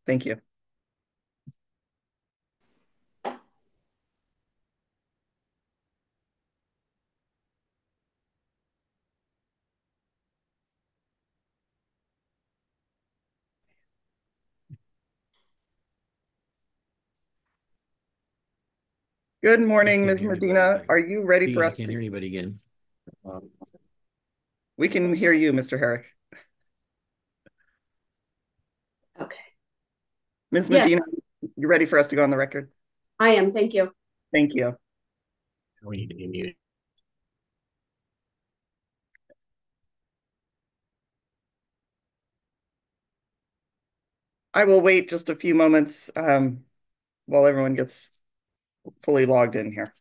Thank you. Good I morning, can't Ms. hear anybody Medina. again. Are you ready for Pete, I us can't to? hear anybody again. We can hear you, Mr. Herrick. Okay. Ms. Yes, Medina, you ready for us to go on the record? I am. Thank you. Thank you. We need to be muted. I will wait just a few moments while everyone gets fully logged in here.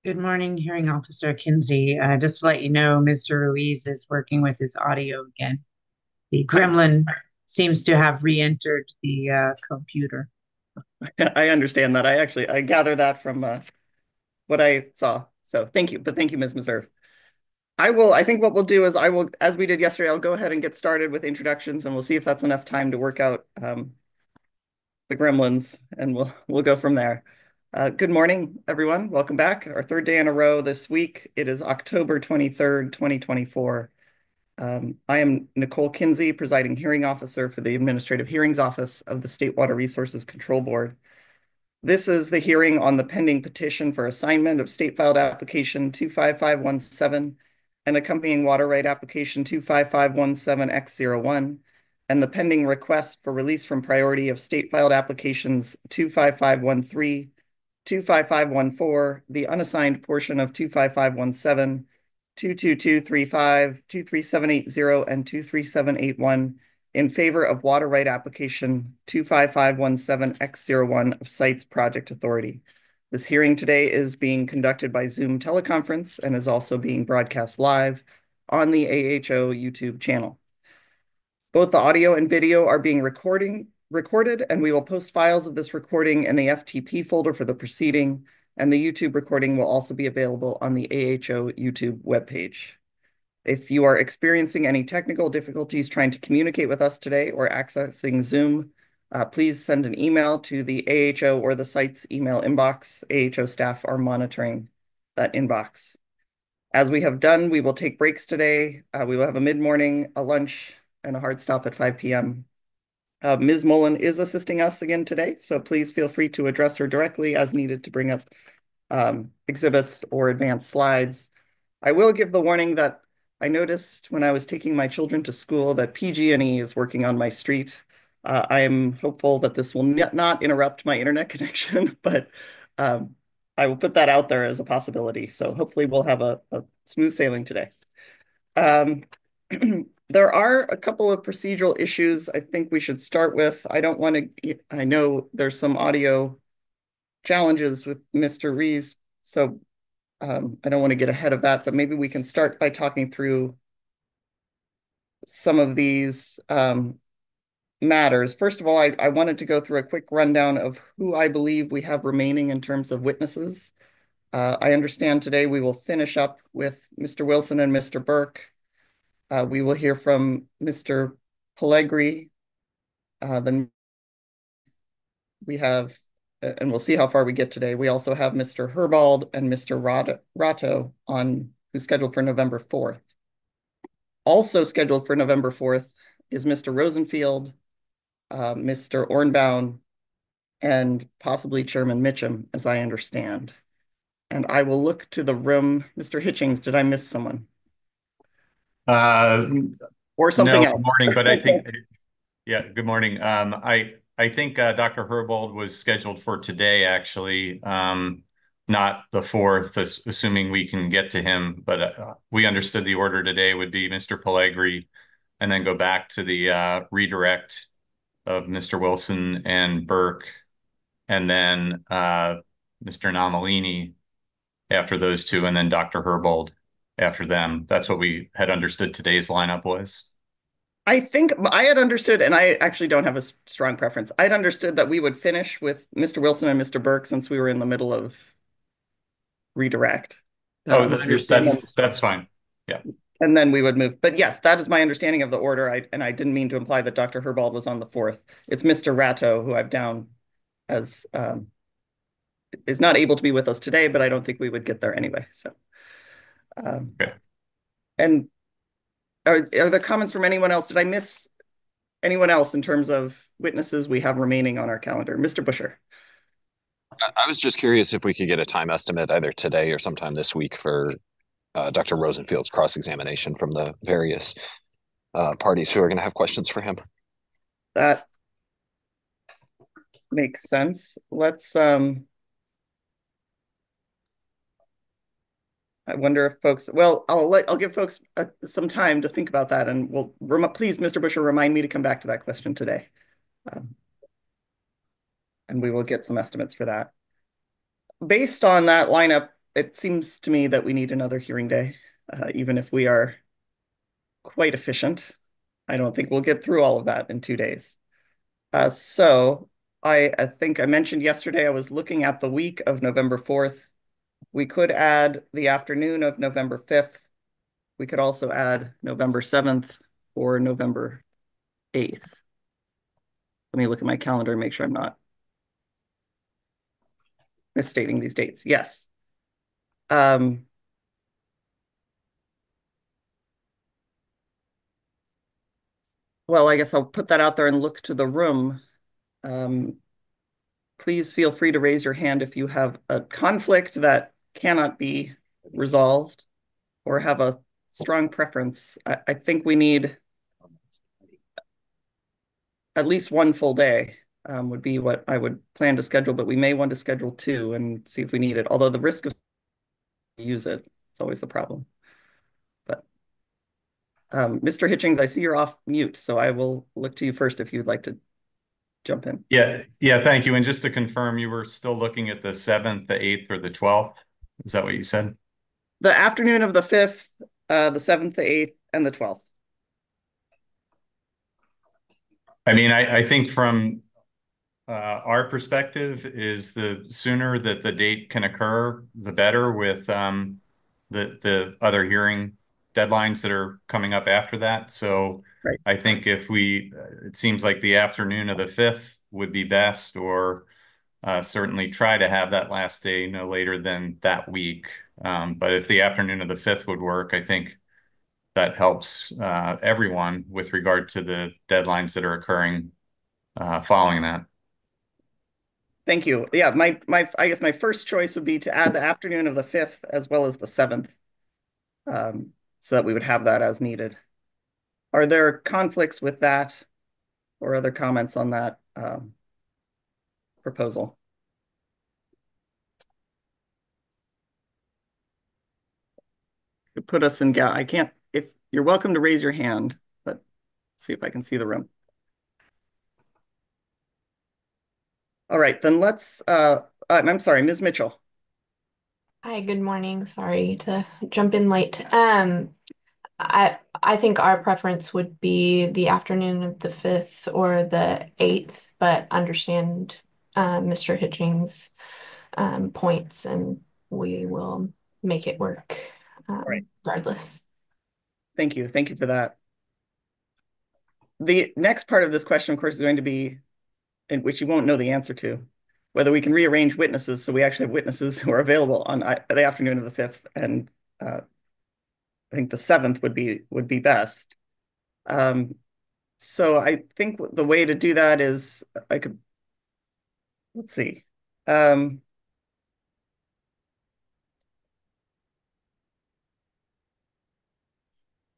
Good morning, Hearing Officer Kinsey. Just to let you know, Mr. Ruiz is working with his audio again. The gremlin seems to have re-entered the computer. I understand that. I gather that from what I saw. So thank you. But thank you, Ms. Meserve. I think what we'll do is as we did yesterday, I'll go ahead and get started with introductions and we'll see if that's enough time to work out the gremlins and we'll go from there. Good morning, everyone. Welcome back. Our third day in a row this week. It is October 23rd, 2024. I am Nicole Kinsey, presiding hearing officer for the Administrative Hearings Office of the State Water Resources Control Board. This is the hearing on the pending petition for assignment of state filed application 25517 and accompanying water right application 25517X01 and the pending request for release from priority of state filed applications 25513, 25514, the unassigned portion of 25517, 22235, 23780, and 23781 in favor of water right application 25517X01 of Sites Project Authority. This hearing today is being conducted by Zoom teleconference and is also being broadcast live on the AHO YouTube channel. Both the audio and video are being recorded, and we will post files of this recording in the FTP folder for the proceeding, and the YouTube recording will also be available on the AHO YouTube webpage. If you are experiencing any technical difficulties trying to communicate with us today or accessing Zoom, please send an email to the AHO or the site's email inbox. AHO staff are monitoring that inbox. As we have done, we will take breaks today. We will have a mid-morning, a lunch, and a hard stop at 5 p.m. Ms. Mullen is assisting us again today, so please feel free to address her directly as needed to bring up exhibits or advanced slides. I will give the warning that I noticed when I was taking my children to school that PG&E is working on my street. I am hopeful that this will not interrupt my internet connection, but I will put that out there as a possibility. So hopefully we'll have a smooth sailing today. Um, there are a couple of procedural issues I think we should start with. I know there's some audio challenges with Mr. Rees, so I don't want to get ahead of that, but maybe we can start by talking through some of these matters. First of all, I wanted to go through a quick rundown of who I believe we have remaining in terms of witnesses. I understand today we will finish up with Mr. Wilson and Mr. Burke. We will hear from Mr. Pellegri. Then we have, and we'll see how far we get today. We also have Mr. Herbald and Mr. Ratto on, who's scheduled for November 4th. Also scheduled for November 4th is Mr. Rosenfield, Mr. Ornbaum, and possibly Chairman Mitchum, as I understand. And I will look to the room. Mr. Hitchings, did I miss someone? Uh, Or no, something good else? morning, but I think, yeah, good morning. I think Dr. Herbold was scheduled for today, actually, not the 4th, assuming we can get to him. But we understood the order today would be Mr. Pellegri, and then go back to the redirect of Mr. Wilson and Burke, and then Mr. Nomalini after those two, and then Dr. Herbold after them. That's what we had understood today's lineup was. I think I had understood, and I actually don't have a strong preference. I'd understood that we would finish with Mr. Wilson and Mr. Burke since we were in the middle of redirect. Oh, My understanding. that's fine. Yeah. And then we would move. But yes, that is my understanding of the order. And I didn't mean to imply that Dr. Herbold was on the 4th. It's Mr. Ratto, who I've down as is not able to be with us today, but I don't think we would get there anyway. So, Okay. and are there comments from anyone else? Did I miss anyone else in terms of witnesses we have remaining on our calendar? Mr. Busher. I was just curious if we could get a time estimate either today or sometime this week for Dr. Rosenfield's cross-examination from the various parties who are going to have questions for him. That makes sense. Let's I wonder if folks, well, I'll give folks some time to think about that, and please, Mr. Busher, remind me to come back to that question today. Um, and we will get some estimates for that. Based on that lineup, it seems to me that we need another hearing day, even if we are quite efficient. I don't think we'll get through all of that in 2 days. So I think I mentioned yesterday I was looking at the week of November 4th. We could add the afternoon of November 5th. We could also add November 7th or November 8th. Let me look at my calendar and make sure I'm not misstating these dates. Yes. Um, well, I guess I'll put that out there and look to the room. Um, please feel free to raise your hand if you have a conflict that cannot be resolved or have a strong preference. I think we need at least one full day would be what I would plan to schedule, but we may want to schedule two and see if we need it. Although the risk of use it, it's always the problem. But Mr. Hitchings, I see you're off mute, so I will look to you first if you'd like to jump in. Yeah, thank you. And just to confirm, you were still looking at the 7th, the 8th, or the 12th? Is that what you said? The afternoon of the 5th, the 7th, the 8th, and the 12th. I mean, I think from our perspective is the sooner that the date can occur, the better with the other hearing deadlines that are coming up after that. So Right. I think if it seems like the afternoon of the 5th would be best, or certainly try to have that last day no later than that week. But if the afternoon of the 5th would work, I think that helps everyone with regard to the deadlines that are occurring following that. Thank you. Yeah, I guess my first choice would be to add the afternoon of the 5th as well as the 7th, so that we would have that as needed. Are there conflicts with that or other comments on that proposal? Put us in, I can't, if you're welcome to raise your hand, but see if I can see the room. All right, then I'm sorry, Ms. Mitchell. Hi, good morning. Sorry to jump in late. I think our preference would be the afternoon of the 5th or the 8th, but understand Mr. Hitchings' points, and we will make it work Right. regardless. Thank you. Thank you for that. The next part of this question, of course, is going to be, in which you won't know the answer to, whether we can rearrange witnesses so we actually have witnesses who are available on the afternoon of the 5th and I think the 7th would be best. So I think the way to do that is I could, let's see.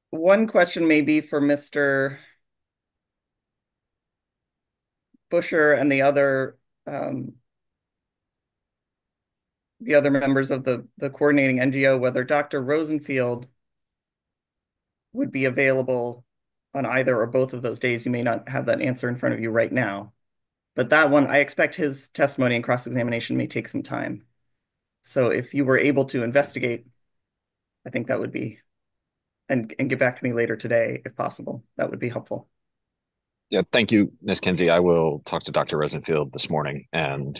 One question may be for Mr. Busher and the other members of the coordinating NGO, whether Dr. Rosenfield would be available on either or both of those days. You may not have that answer in front of you right now, but that one, I expect his testimony and cross-examination may take some time. So if you were able to investigate, I think that would be, and get back to me later today, if possible, that would be helpful. Yeah, thank you, Ms. Kinsey. I will talk to Dr. Rosenfield this morning and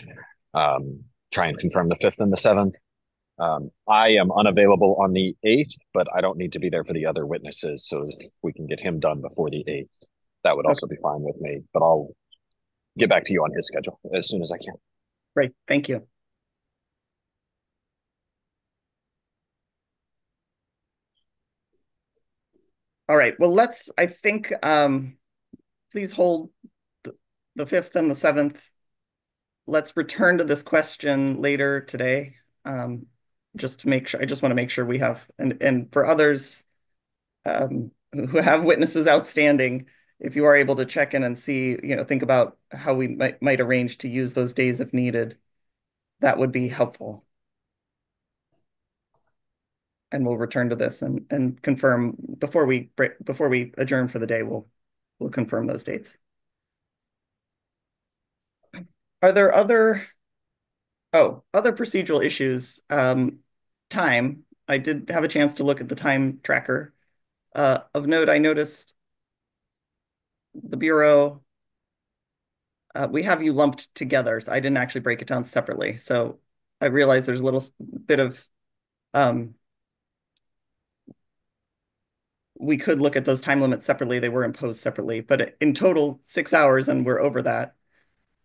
try and confirm the 5th and the 7th. I am unavailable on the 8th, but I don't need to be there for the other witnesses. So if we can get him done before the 8th, that would also be fine with me. But I'll get back to you on his schedule as soon as I can. Great, thank you. All right, well, I think, please hold the 5th and the 7th. Let's return to this question later today. Just to make sure, I just want to make sure we have, and for others who have witnesses outstanding, if you are able to check in and see, think about how we might arrange to use those days if needed, that would be helpful. And we'll return to this and confirm before we adjourn for the day. We'll confirm those dates. Are there other procedural issues? Time. I did have a chance to look at the time tracker. Of note, I noticed the Bureau, we have you lumped together, so I didn't actually break it down separately. So I realize there's a little bit of, we could look at those time limits separately. They were imposed separately, but in total, 6 hours, and we're over that.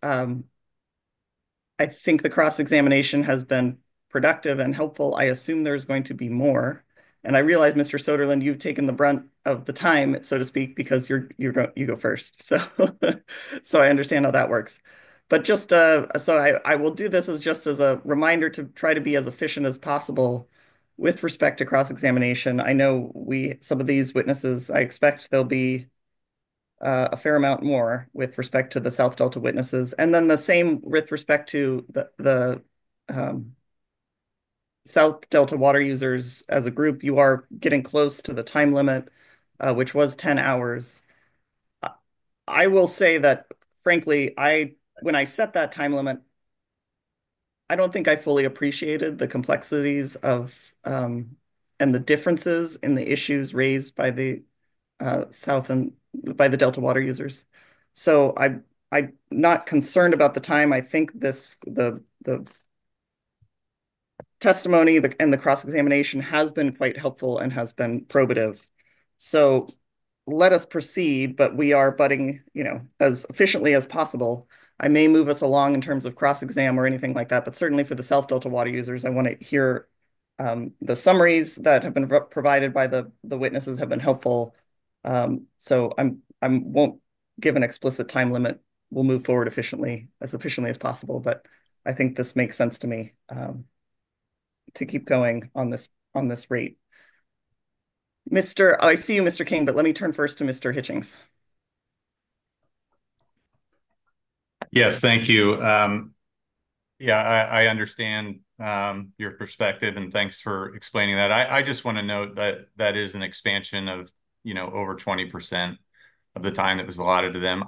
I think the cross-examination has been productive and helpful. I assume there's going to be more. And I realize, Mr. Soderlund, you've taken the brunt of the time, so to speak, because you go first. So so I understand how that works. But just so I will do this as just as a reminder to try to be as efficient as possible with respect to cross-examination. I know some of these witnesses, I expect there'll be a fair amount more with respect to the South Delta witnesses. And then the same with respect to the South Delta water users as a group. You are getting close to the time limit, which was 10 hours. I will say that, frankly, when I set that time limit, I don't think I fully appreciated the complexities of and the differences in the issues raised by the South and by the Delta water users. So I'm not concerned about the time. I think the testimony and the cross-examination has been quite helpful and has been probative. So let us proceed, but we are butting, as efficiently as possible. I may move us along in terms of cross-exam or anything like that, but certainly for the South Delta water users, I want to hear the summaries that have been provided by the witnesses have been helpful. So I won't give an explicit time limit. We'll move forward efficiently as possible, but I think this makes sense to me to keep going on this rate. I see you, Mr. King, but let me turn first to Mr. Hitchings. Yes, thank you. Yeah, I understand your perspective, and thanks for explaining that. I just want to note that that is an expansion of, over 20% of the time that was allotted to them.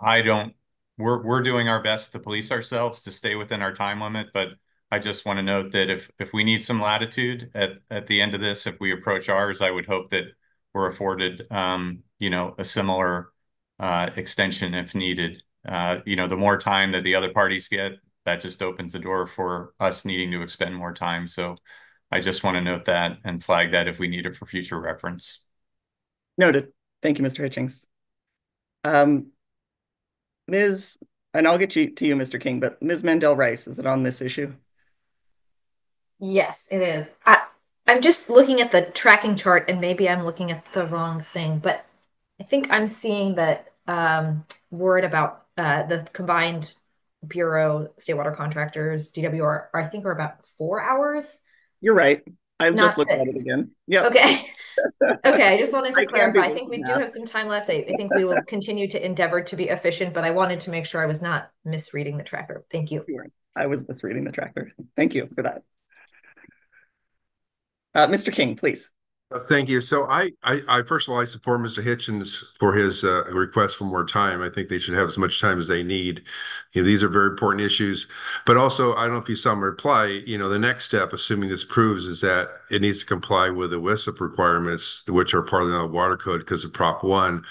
We're doing our best to police ourselves to stay within our time limit, but I just want to note that if we need some latitude at the end of this, if we approach ours, I would hope that we're afforded, a similar extension if needed. The more time that the other parties get, that just opens the door for us needing to expend more time. So I just want to note that and flag that if we need it for future reference. Noted. Thank you, Mr. Hitchings. And I'll get to you, Mr. King, but Ms. Mandel Rice, is it on this issue? Yes, it is. I'm just looking at the tracking chart and maybe I'm looking at the wrong thing, but I think I'm seeing that word about the combined Bureau, State Water Contractors, DWR, I think are about 4 hours, You're right. I just not looked at it 6. again. Yep. Okay. Okay, I just wanted to I can do clarify. I this think we do math. have some time left. I think we will continue to endeavor to be efficient, but I wanted to make sure I was not misreading the tracker. Thank you. You weren't. I was misreading the tracker. Thank you for that. Mr. King, please. Thank you. So first of all, I support Mr. Hitchens for his request for more time. I think they should have as much time as they need. These are very important issues. But also, I don't know if you saw my reply. The next step, assuming this proves, is that it needs to comply with the WISP requirements, which are part of the Water Code because of Prop 1,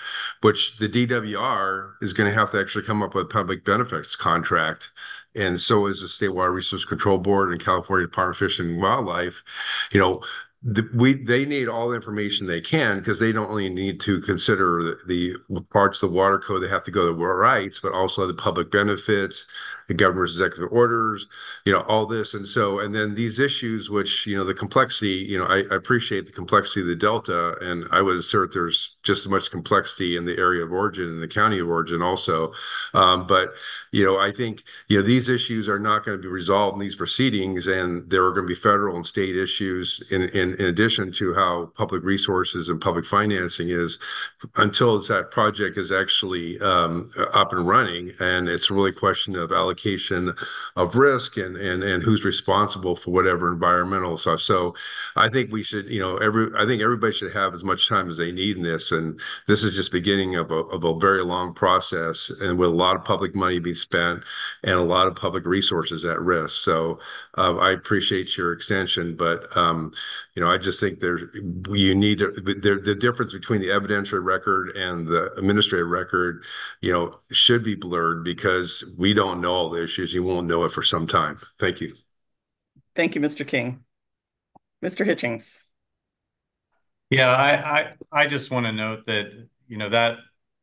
which the DWR is going to have to actually come up with a public benefits contract. And so is the State Water Resource Control Board and California Department of Fish and Wildlife. You know, they need all the information they can because they don't only need to consider the parts of the water code that have to go to rights, but also the public benefits, the governor's executive orders, all this. And then these issues, which, the complexity, I appreciate the complexity of the Delta, and I would assert there's just as much complexity in the area of origin and the county of origin also. But, I think, these issues are not going to be resolved in these proceedings, and there are going to be federal and state issues in addition to how public resources and public financing is until that project is actually up and running. And it's really a question of allocation of risk and who's responsible for whatever environmental stuff. So I think we should, I think everybody should have as much time as they need in this. And this is just beginning of a very long process, and with a lot of public money being spent and a lot of public resources at risk. So I appreciate your extension, but I just think the difference between the evidentiary record and the administrative record, should be blurred because we don't know all the issues. You won't know it for some time. Thank you. Thank you, Mr. King. Mr. Hitchings. Yeah, I just want to note that, that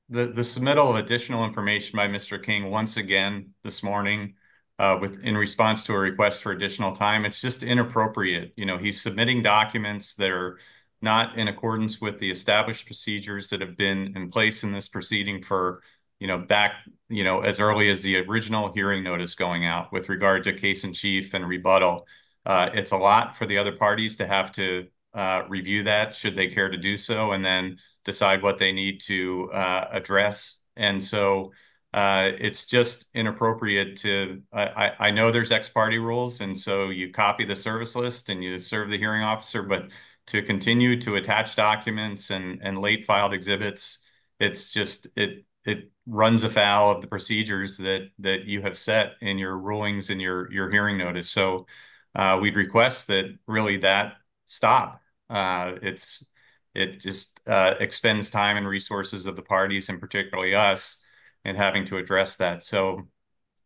the submittal of additional information by Mr. King once again this morning in response to a request for additional time, it's just inappropriate. He's submitting documents that are not in accordance with the established procedures that have been in place in this proceeding for, back, as early as the original hearing notice going out with regard to case in chief and rebuttal. It's a lot for the other parties to have to review that should they care to do so, and then decide what they need to address. And so it's just inappropriate to, I know there's ex parte rules, and so you copy the service list and you serve the hearing officer, but to continue to attach documents and late filed exhibits, it's just, it runs afoul of the procedures that you have set in your rulings and your hearing notice. So we'd request that really that stop. It just expends time and resources of the parties, and particularly us, in having to address that. So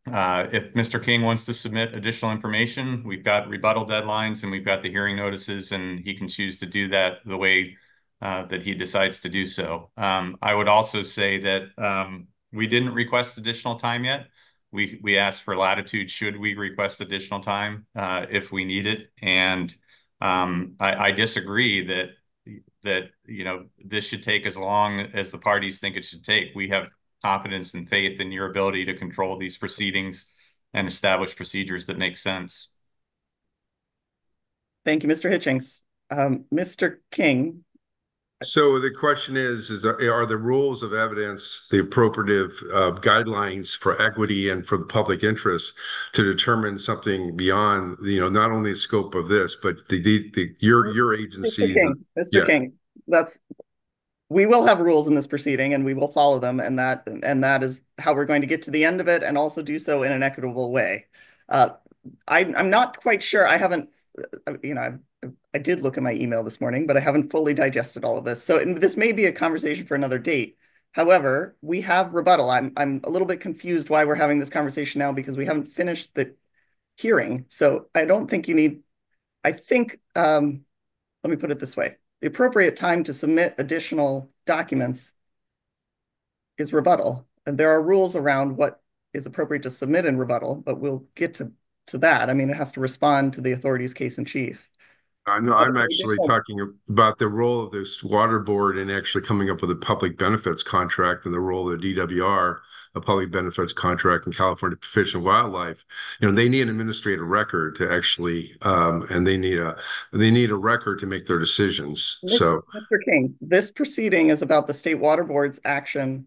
if Mr. King wants to submit additional information, we've got rebuttal deadlines and we've got the hearing notices, and he can choose to do that the way that he decides to do so. I would also say that we didn't request additional time yet. We asked for latitude should we request additional time if we need it. And I disagree that this should take as long as the parties think it should take. We have confidence and faith in your ability to control these proceedings and establish procedures that make sense. Thank you, Mr. Hitchings. Mr. King. So the question are the rules of evidence the appropriate guidelines for equity and for the public interest to determine something beyond, not only the scope of this, but your agency. Mr. King, we will have rules in this proceeding and we will follow them, and that is how we're going to get to the end of it, and also do so in an equitable way. I'm not quite sure. I haven't, I did look at my email this morning, but I haven't fully digested all of this. So this may be a conversation for another date. However, we have rebuttal. I'm a little bit confused why we're having this conversation now, because we haven't finished the hearing. So I don't think you need, I think, let me put it this way. The appropriate time to submit additional documents is rebuttal. And there are rules around what is appropriate to submit in rebuttal, but we'll get to that. I mean, it has to respond to the authority's case in chief. I know But I'm actually talking about the role of this water board in actually coming up with a public benefits contract and the role of the DWR, a public benefits contract in California Fish and Wildlife. They need an administrative record to actually, and they need a record to make their decisions. So, Mr. King, this proceeding is about the State Water Board's action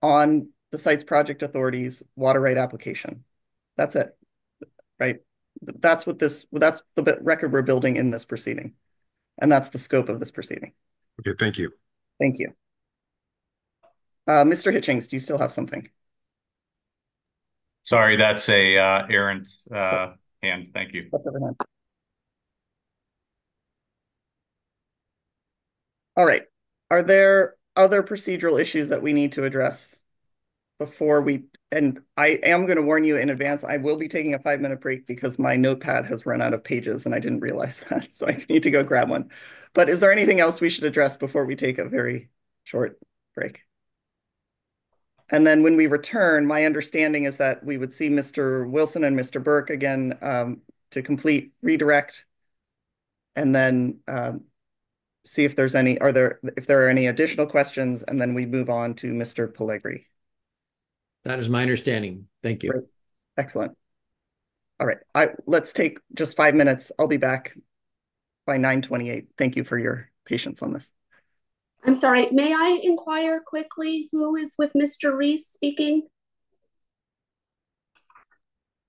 on the site's project authority's water right application. That's it, right? That's the record we're building in this proceeding. And that's the scope of this proceeding. okay, thank you. Thank you. Mr. Hitchings, do you still have something? Sorry, that's a errant hand. Thank you. All right. Are there other procedural issues that we need to address before and I am going to warn you in advance, I will be taking a 5-minute break because my notepad has run out of pages and I didn't realize that. So I need to go grab one. But is there anything else we should address before we take a very short break? And then when we return, my understanding is that we would see Mr. Wilson and Mr. Burke again to complete redirect, and then see if there are any additional questions, and then we move on to Mr. Pellegri. That is my understanding. Thank you. Great. Excellent. All right. Let's take just 5 minutes. I'll be back by 9:28. Thank you for your patience on this. I'm sorry, may I inquire quickly who is with Mr. Reese speaking?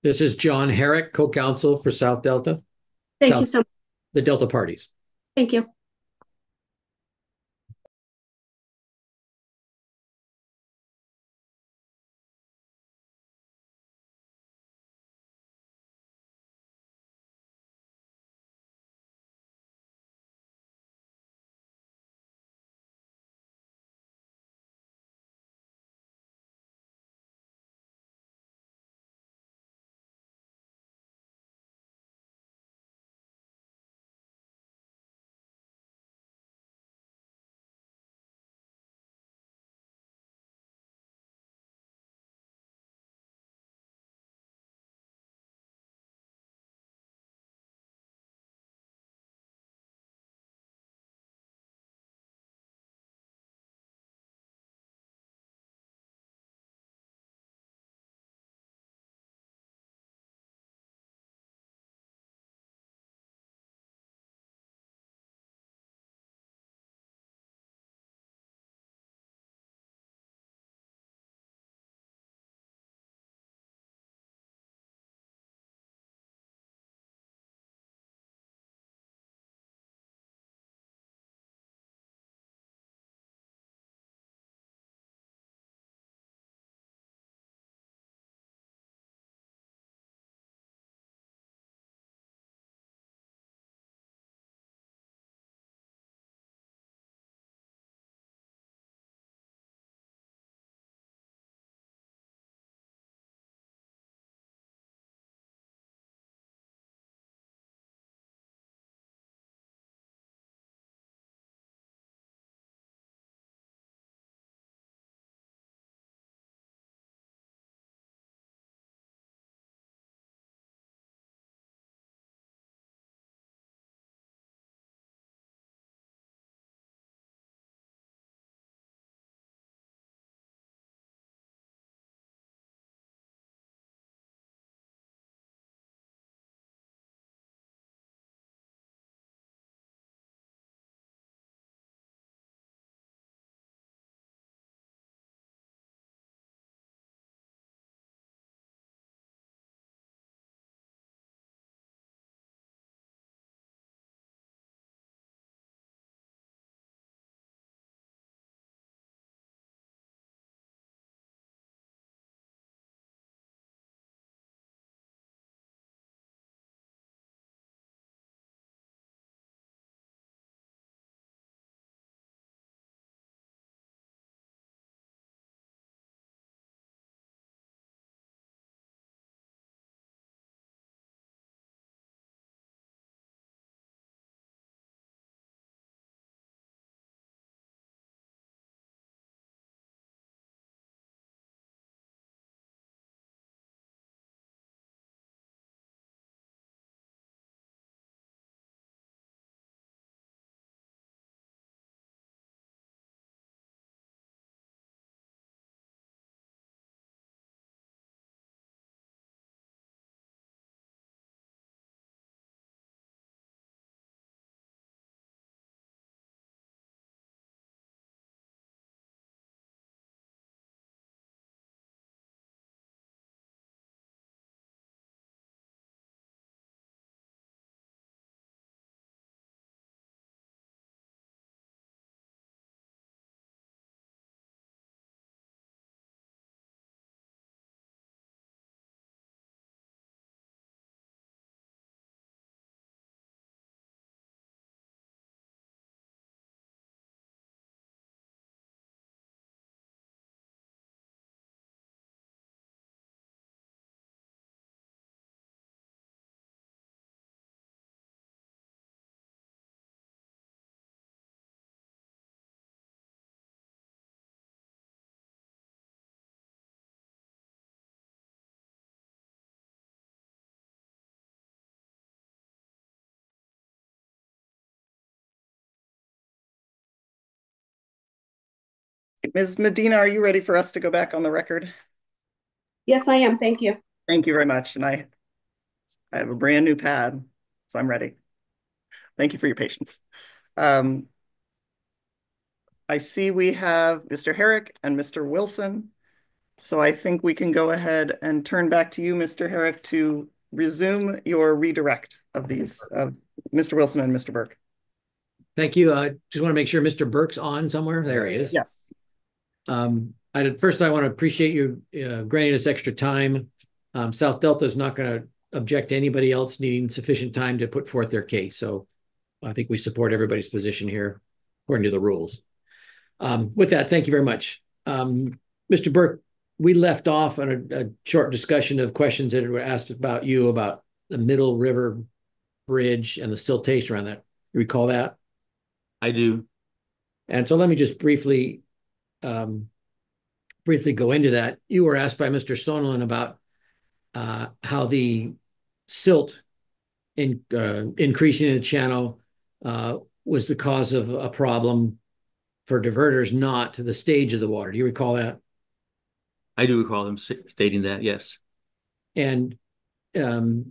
This is John Herrick, co-counsel for South Delta. Thank you so much. The Delta parties. Thank you. Ms. Medina, are you ready for us to go back on the record? Yes, I am. Thank you. Thank you very much. And I have a brand new pad, so I'm ready. Thank you for your patience. I see we have Mr. Herrick and Mr. Wilson. So I think we can go ahead and turn back to you, Mr. Herrick, to resume your redirect of these, of Mr. Wilson and Mr. Burke. Thank you. I just want to make sure Mr. Burke's on somewhere. There he is. Yes. First, I want to appreciate you granting us extra time. South Delta is not going to object to anybody else needing sufficient time to put forth their case. So I think we support everybody's position here according to the rules. With that, thank you very much. Mr. Burke, we left off on a short discussion of questions that were asked about you about the Middle River Bridge and the siltation around that. You recall that? I do. And so let me just briefly go into that. You were asked by Mr. Sonelin about how the silt increasing in the channel was the cause of a problem for diverters, not to the stage of the water. Do you recall that? I do recall him stating that, yes. And the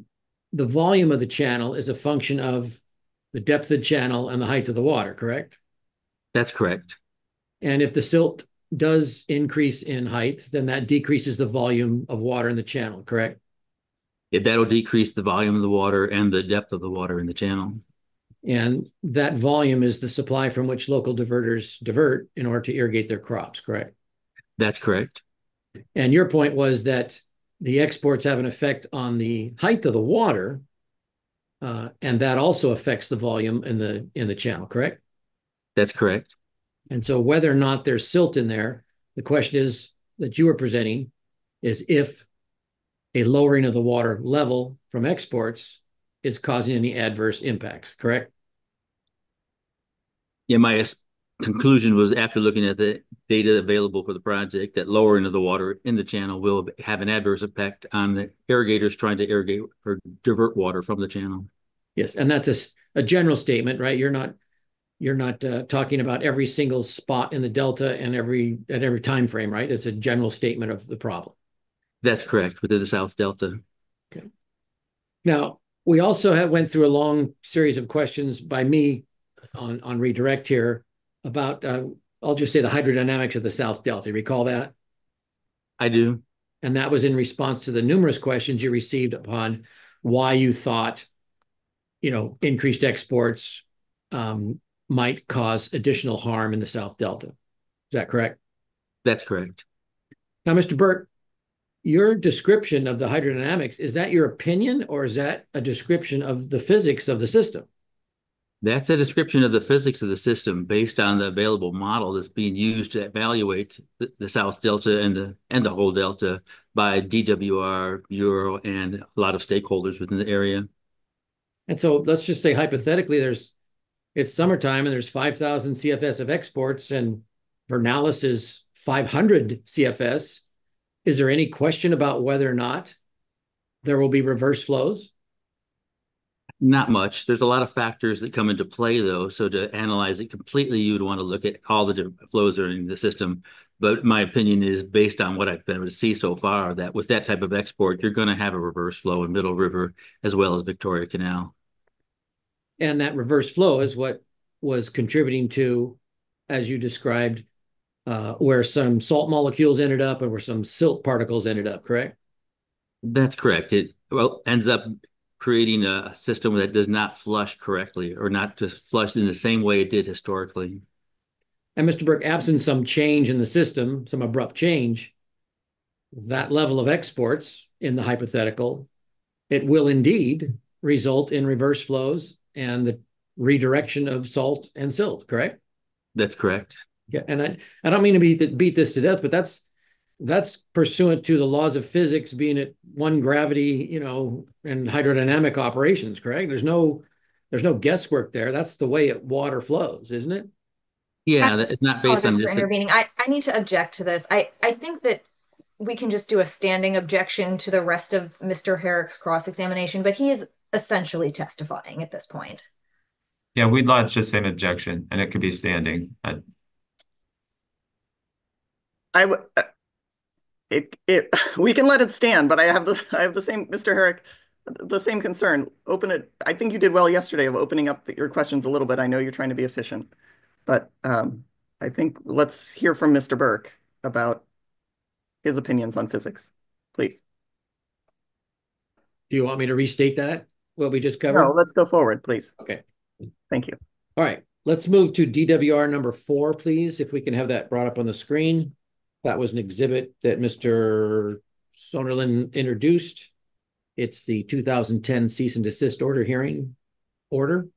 volume of the channel is a function of the depth of the channel and the height of the water, correct? That's correct. And if the silt does increase in height, then that decreases the volume of water in the channel, correct? Yeah, that'll decrease the volume of the water and the depth of the water in the channel. And that volume is the supply from which local diverters divert in order to irrigate their crops, correct? That's correct. And your point was that the exports have an effect on the height of the water, and that also affects the volume in the channel, correct? That's correct. And so whether or not there's silt in there, the question is that you were presenting is if a lowering of the water level from exports is causing any adverse impacts, correct? Yeah, my conclusion was after looking at the data available for the project that lowering of the water in the channel will have an adverse effect on the irrigators trying to irrigate or divert water from the channel. Yes, and that's a general statement, right? You're not talking about every single spot in the delta and at every time frame, right? It's a general statement of the problem. That's correct, within the South Delta. Okay. Now, we also went through a long series of questions by me on redirect here about, I'll just say the hydrodynamics of the South Delta. Recall that? I do. And that was in response to the numerous questions you received upon why you thought, increased exports might cause additional harm in the South Delta. Is that correct? That's correct. Now, Mr. Burt, your description of the hydrodynamics, is that your opinion or is that a description of the physics of the system? That's a description of the physics of the system based on the available model that's being used to evaluate the South Delta and the whole Delta by DWR, Bureau, and a lot of stakeholders within the area. And so let's just say hypothetically, it's summertime and there's 5,000 CFS of exports and Vernalis is 500 CFS. Is there any question about whether or not there will be reverse flows? Not much. There's a lot of factors that come into play, though. So to analyze it completely, you would want to look at all the different flows that are in the system. But my opinion is based on what I've been able to see so far, that with that type of export, you're going to have a reverse flow in Middle River as well as Victoria Canal. And that reverse flow is what was contributing to, as you described, where some salt molecules ended up and where some silt particles ended up, correct? That's correct. It ends up creating a system that does not flush correctly or not just flush in the same way it did historically. And Mr. Burke, absent some change in the system, some abrupt change, that level of exports in the hypothetical, it will indeed result in reverse flows and the redirection of salt and silt, correct? That's correct. Yeah, and I don't mean to beat this to death, but that's pursuant to the laws of physics being at one gravity, and hydrodynamic operations, correct? There's no guesswork there. That's the way water flows, isn't it? Yeah, it's not based on just for intervening. I need to object to this. I think that we can just do a standing objection to the rest of Mr. Herrick's cross-examination, but he is essentially testifying at this point. Yeah, we'd like just say an objection, and it could be standing. I would it we can let it stand, but I have the same, Mr. Herrick, the same concern. Open it. I think you did well yesterday of opening up your questions a little bit. I know you're trying to be efficient, but I think let's hear from Mr. Burke about his opinions on physics, please. Do you want me to restate that, what we just No, covered? let's go forward, please. Okay. Thank you. All right, let's move to DWR number 4, please, if we can have that brought up on the screen. That was an exhibit that Mr. Sonderlin introduced. It's the 2010 cease and desist order hearing order.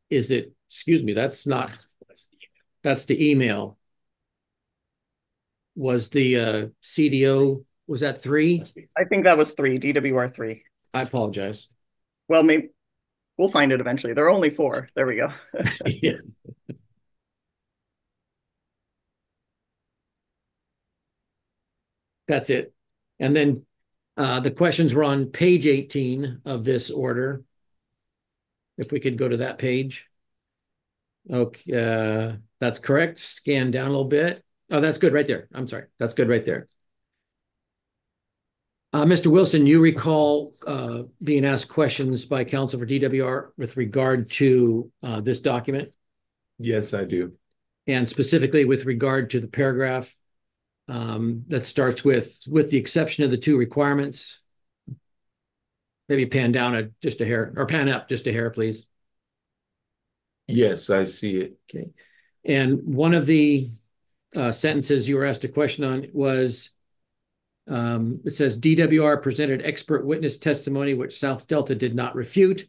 Is it, excuse me, that's not, that's the email. Was the CDO, was that 3? I think that was 3, DWR 3. I apologize. Well, maybe we'll find it eventually. There are only 4. There we go. Yeah. That's it. And then the questions were on page 18 of this order. If we could go to that page. Okay, that's correct. Scan down a little bit. Oh, that's good right there. I'm sorry. That's good right there. Mr. Wilson, you recall being asked questions by counsel for DWR with regard to this document? Yes, I do. And specifically with regard to the paragraph that starts with the exception of the 2 requirements. Maybe pan down just a hair, or pan up just a hair, please. Yes, I see it. Okay. And one of the sentences you were asked a question on was, it says DWR presented expert witness testimony which South Delta did not refute,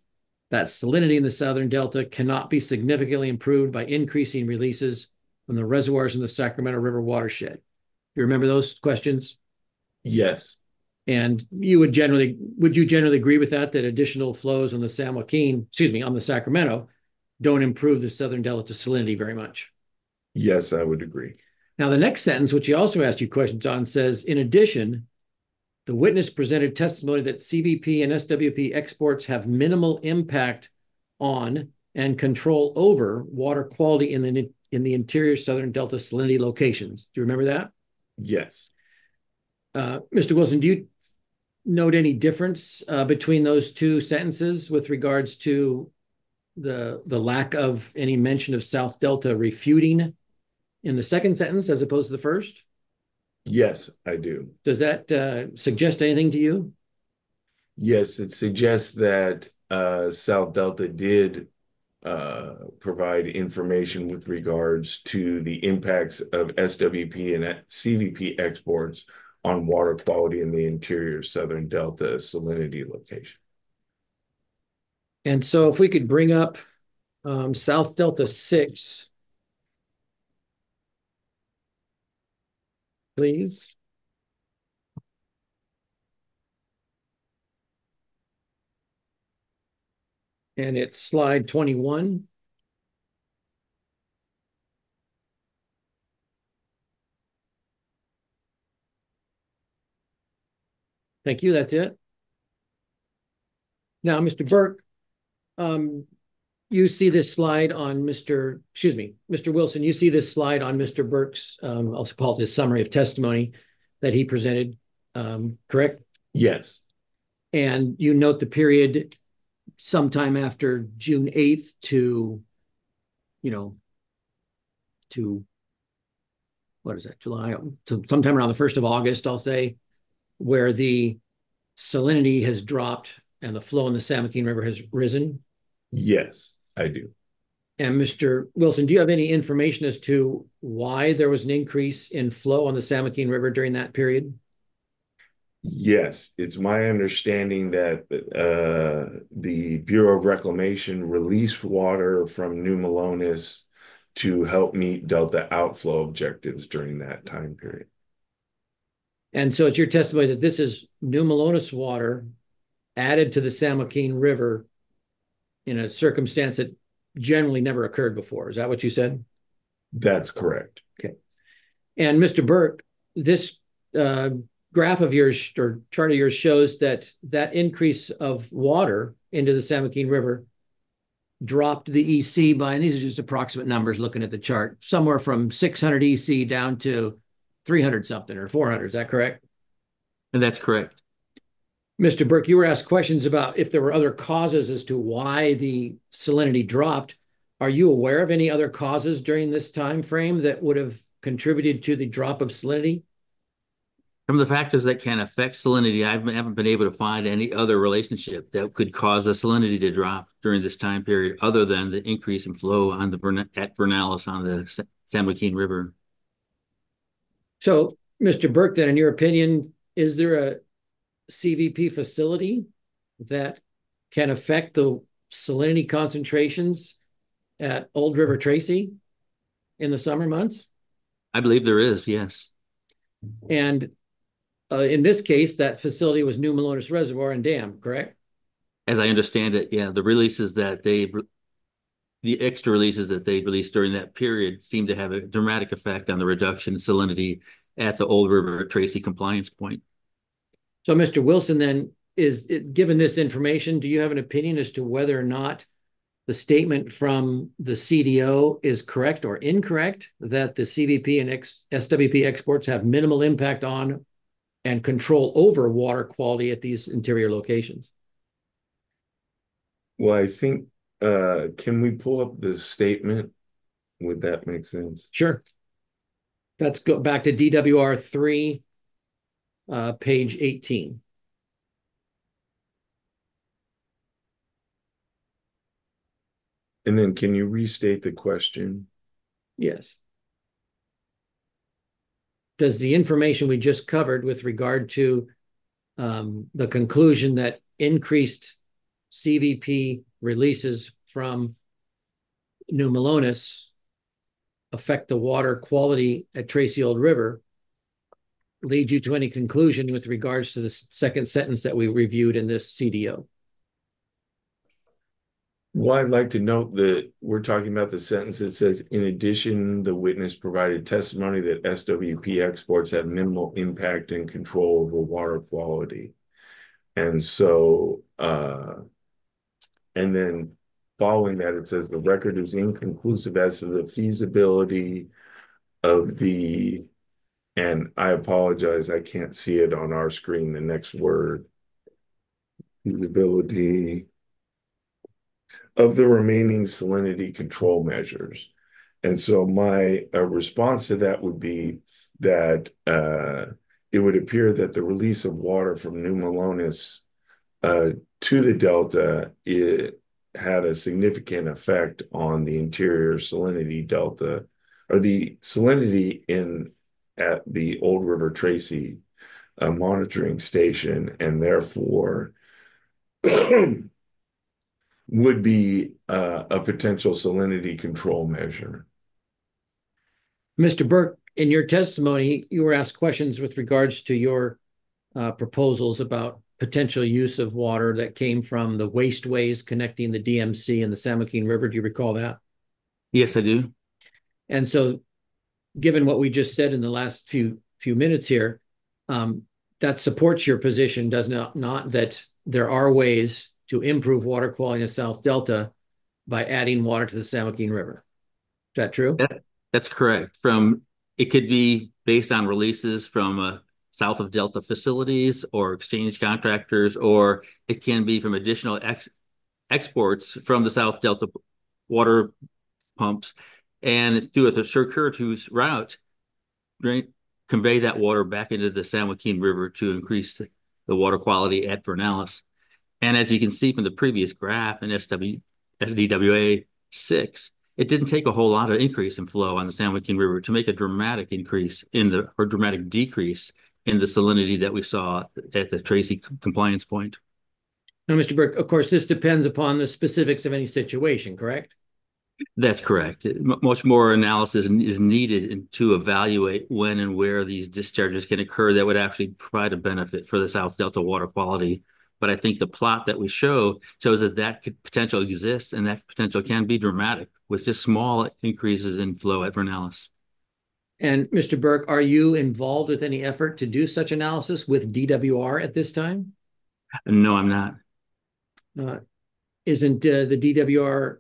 that salinity in the Southern Delta cannot be significantly improved by increasing releases from the reservoirs in the Sacramento River watershed. You remember those questions? Yes. And you would you generally agree with that additional flows on the San Joaquin, excuse me, on the Sacramento don't improve the Southern Delta salinity very much? Yes, I would agree. Now, the next sentence, which he also asked you questions on, says, in addition, the witness presented testimony that CBP and SWP exports have minimal impact on and control over water quality in the interior Southern Delta salinity locations. Do you remember that? Yes. Mr. Wilson, do you note any difference between those 2 sentences with regards to the lack of any mention of South Delta refuting in the second sentence as opposed to the first? Yes, I do. Does that suggest anything to you? Yes, it suggests that South Delta did provide information with regards to the impacts of SWP and CVP exports on water quality in the interior Southern Delta salinity location. And so if we could bring up South Delta 6, please. And it's slide 21. Thank you. That's it. Now, Mr. Burke, you see this slide on Mr. Wilson, you see this slide on Mr. Burke's, I'll call it his summary of testimony that he presented, correct? Yes. And you note the period sometime after June 8th to what is that, July, to sometime around the 1st of August, I'll say, where the salinity has dropped and the flow in the San Joaquin River has risen? Yes, I do. And Mr. Wilson, do you have any information as to why there was an increase in flow on the San Joaquin River during that period? Yes, it's my understanding that the Bureau of Reclamation released water from New Melones to help meet Delta outflow objectives during that time period. And so it's your testimony that this is New Melones water added to the San Joaquin River in a circumstance that generally never occurred before. Is that what you said? That's correct. Okay. And Mr. Burke, this graph of yours or chart of yours shows that that increase of water into the San Joaquin River dropped the EC by, and these are just approximate numbers looking at the chart, somewhere from 600 EC down to 300 something or 400. Is that correct? And that's correct. Mr. Burke, you were asked questions about if there were other causes as to why the salinity dropped. Are you aware of any other causes during this time frame that would have contributed to the drop of salinity? From the factors that can affect salinity, I haven't been able to find any other relationship that could cause the salinity to drop during this time period, other than the increase in flow on the at Vernalis on the San Joaquin River. So, Mr. Burke, then, in your opinion, is there a CVP facility that can affect the salinity concentrations at Old River Tracy in the summer months? I believe there is, yes. And in this case, that facility was New Melones Reservoir and Dam, correct? As I understand it, yeah, the extra releases that they released during that period seem to have a dramatic effect on the reduction in salinity at the Old River Tracy compliance point. So, Mr. Wilson, then, given this information, do you have an opinion as to whether or not the statement from the CDO is correct or incorrect, that the CVP and SWP exports have minimal impact on and control over water quality at these interior locations? Well, I think, can we pull up the statement? Would that make sense? Sure. Let's go back to DWR 3, page 18. And then can you restate the question? Yes. Does the information we just covered with regard to the conclusion that increased CVP releases from New Melones affect the water quality at Tracy Old River lead you to any conclusion with regards to the second sentence that we reviewed in this CDO? Well, I'd like to note that we're talking about the sentence that says, in addition, the witness provided testimony that SWP exports have minimal impact and control over water quality. And so, and then following that, it says the record is inconclusive as to the feasibility of the, and I apologize, I can't see it on our screen, the next word, feasibility of the remaining salinity control measures. And so my response to that would be that it would appear that the release of water from New Melones to the delta, it had a significant effect on the interior salinity delta, or the salinity at the Old River Tracy monitoring station, and therefore would be a potential salinity control measure. Mr. Burke, in your testimony, you were asked questions with regards to your proposals about potential use of water that came from the wasteways connecting the DMC and the San Joaquin River. Do you recall that? Yes, I do. And so, given what we just said in the last few minutes here, that supports your position, does not that there are ways to improve water quality in the South Delta by adding water to the San Joaquin River. Is that true? That's correct. It could be based on releases from south of Delta facilities or exchange contractors, or it can be from additional exports from the South Delta water pumps, and through a circuitous route, right, convey that water back into the San Joaquin River to increase the water quality at Vernalis. And as you can see from the previous graph in SDWA 6, it didn't take a whole lot of increase in flow on the San Joaquin River to make a dramatic decrease in the salinity that we saw at the Tracy compliance point. Now, Mr. Burke, of course, this depends upon the specifics of any situation, correct? That's correct. Much more analysis is needed to evaluate when and where these discharges can occur that would actually provide a benefit for the South Delta water quality. But I think the plot that we shows that potential exists, and that potential can be dramatic with just small increases in flow at Vernalis. And Mr. Burke, are you involved with any effort to do such analysis with DWR at this time? No, I'm not. Isn't the DWR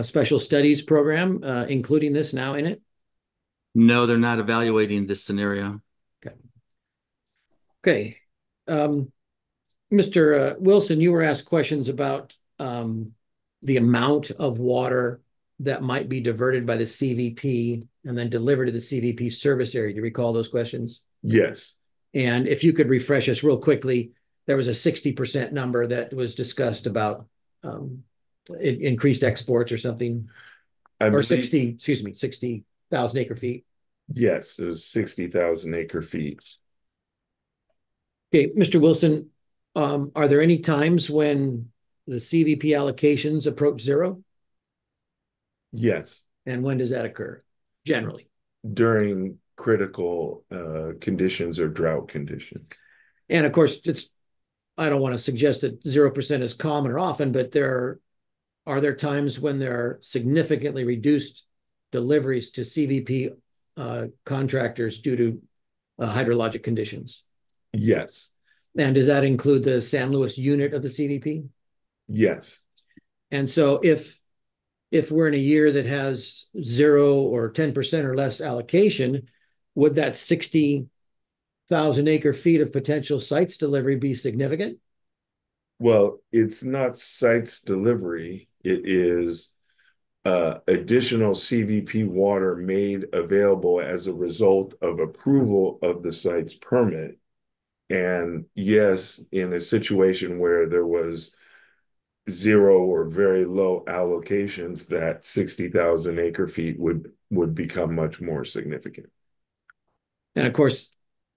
special studies program including this now in it? No, they're not evaluating this scenario. Okay. Okay. Mr. Wilson, you were asked questions about the amount of water that might be diverted by the CVP and then delivered to the CVP service area. Do you recall those questions? Yes. And if you could refresh us real quickly, there was a 60% number that was discussed about increased exports or something, or 60,000 acre feet. Yes, it was 60,000 acre feet. Okay, Mr. Wilson, are there any times when the CVP allocations approach zero? Yes. And when does that occur, generally? During critical conditions or drought conditions. And of course, I don't want to suggest that 0% is common or often, but are there times when there are significantly reduced deliveries to CVP contractors due to hydrologic conditions? Yes. And does that include the San Luis unit of the CVP? Yes. And so if we're in a year that has 0 or 10% or less allocation, would that 60,000 acre feet of potential sites delivery be significant? Well, it's not sites delivery. It is additional CVP water made available as a result of approval of the site's permit. And yes, in a situation where there was 0 or very low allocations, that 60,000 acre feet would become much more significant. And of course,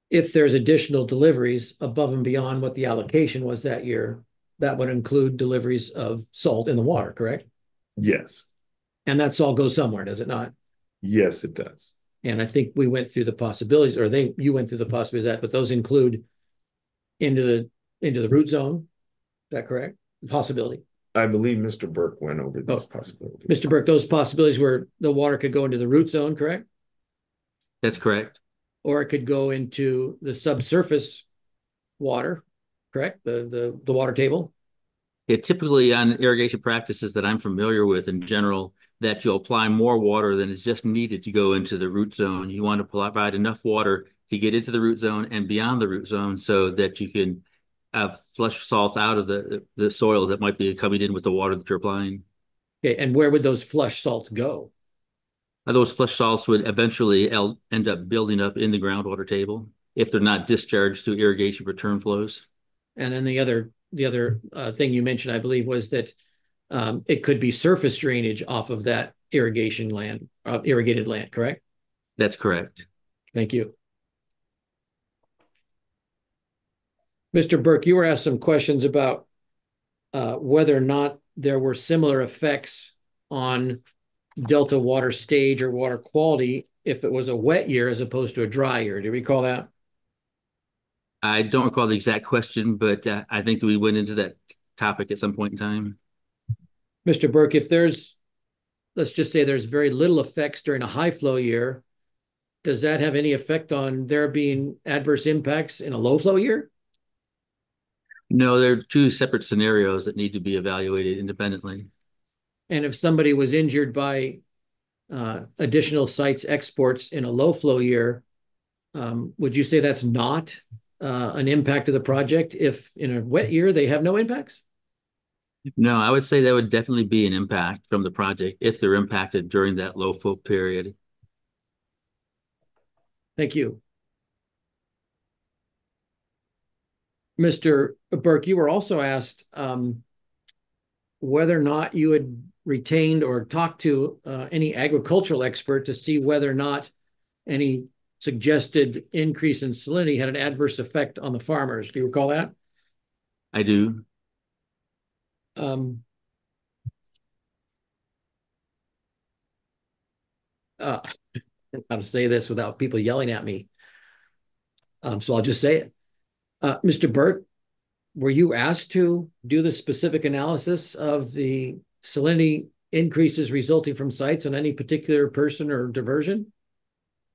if there's additional deliveries above and beyond what the allocation was that year, that would include deliveries of salt in the water, correct? Yes. And that salt goes somewhere, does it not? Yes, it does. And I think we went through the possibilities, or you went through the possibilities of that, but those include into the root zone. Is that correct? Possibility. I believe Mr. Burke went over those possibilities. Mr. Burke, those possibilities where the water could go into the root zone, correct? That's correct. Or it could go into the subsurface water, correct? The water table. Typically on irrigation practices that I'm familiar with in general, that you'll apply more water than is just needed to go into the root zone. You want to provide enough water to get into the root zone and beyond the root zone so that you can flush salts out of the soils that might be coming in with the water that you're applying. Okay, and where would those flush salts go? Those flush salts would eventually end up building up in the groundwater table if they're not discharged through irrigation return flows. And then the other thing you mentioned, I believe, was that it could be surface drainage off of that irrigated land, correct? That's correct. Thank you. Mr. Burke, you were asked some questions about whether or not there were similar effects on Delta water stage or water quality if it was a wet year as opposed to a dry year. Do you recall that? I don't recall the exact question, but I think that we went into that topic at some point in time. Mr. Burke, if let's just say there's very little effects during a high flow year, does that have any effect on there being adverse impacts in a low flow year? No, there are two separate scenarios that need to be evaluated independently. And if somebody was injured by additional sites exports in a low flow year, would you say that's not an impact of the project if in a wet year they have no impacts? No, I would say that would definitely be an impact from the project if they're impacted during that low flow period. Thank you. Mr. Burke, you were also asked whether or not you had retained or talked to any agricultural expert to see whether or not any suggested increase in salinity had an adverse effect on the farmers. Do you recall that? I do. How to say this without people yelling at me. So I'll just say it. Mr. Burke, were you asked to do the specific analysis of the salinity increases resulting from sites on any particular person or diversion?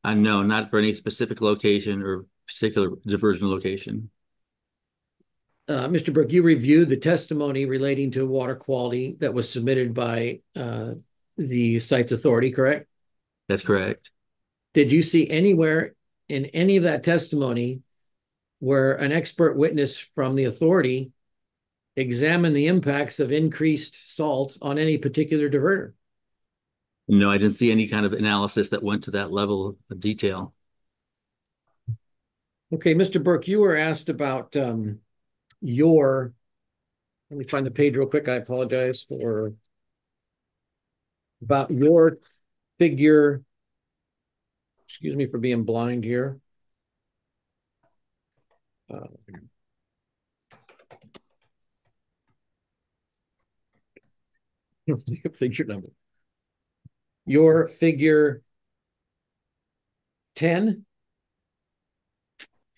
No, not for any specific location or particular diversion location. Mr. Burke, you reviewed the testimony relating to water quality that was submitted by the site's authority, correct? That's correct. Did you see anywhere in any of that testimony where an expert witness from the authority examined the impacts of increased salt on any particular diverter? No, I didn't see any kind of analysis that went to that level of detail. Okay, Mr. Burke, you were asked about your, let me find the page real quick. I apologize for, about your figure, excuse me for being blind here. Figure number. Your figure 10,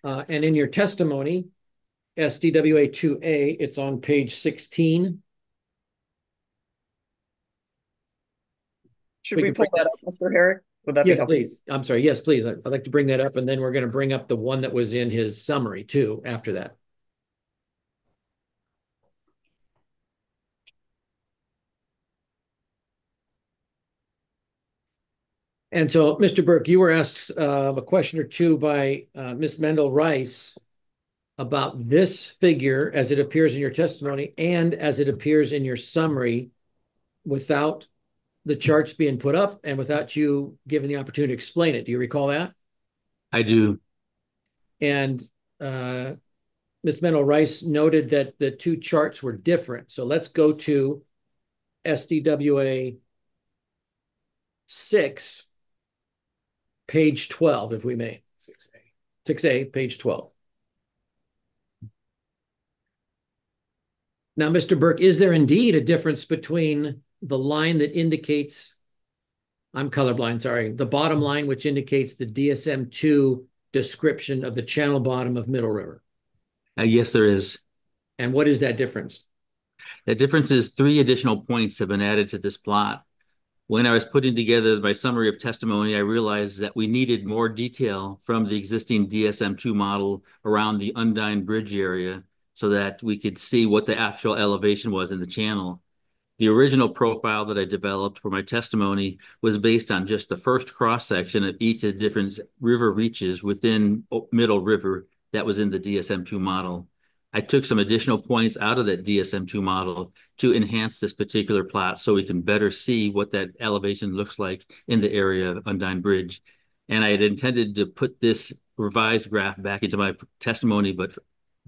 and in your testimony, SDWA 2A, it's on page 16. Should we pull that up, Mr. Herrick? Would that be Yes, helpful? please. I'm sorry. Yes, please. I'd like to bring that up, and then we're going to bring up the one that was in his summary too after that. And so, Mr. Burke, you were asked a question or two by Ms. Mendel Rice about this figure as it appears in your testimony and as it appears in your summary without the charts being put up and without you giving the opportunity to explain it. Do you recall that? I do. And Ms. Mendel Rice noted that the two charts were different. So let's go to SDWA 6, page 12, if we may. 6A, page 12. Now, Mr. Burke, is there indeed a difference between the line that indicates, I'm colorblind, sorry, the bottom line, which indicates the DSM-2 description of the channel bottom of Middle River? Yes, there is. And what is that difference? That difference is 3 additional points have been added to this plot. When I was putting together my summary of testimony, I realized that we needed more detail from the existing DSM-2 model around the Undine Bridge area so that we could see what the actual elevation was in the channel. The original profile that I developed for my testimony was based on just the first cross-section of each of the different river reaches within Middle River that was in the DSM-2 model. I took some additional points out of that DSM-2 model to enhance this particular plot so we can better see what that elevation looks like in the area of Undine Bridge. And I had intended to put this revised graph back into my testimony, but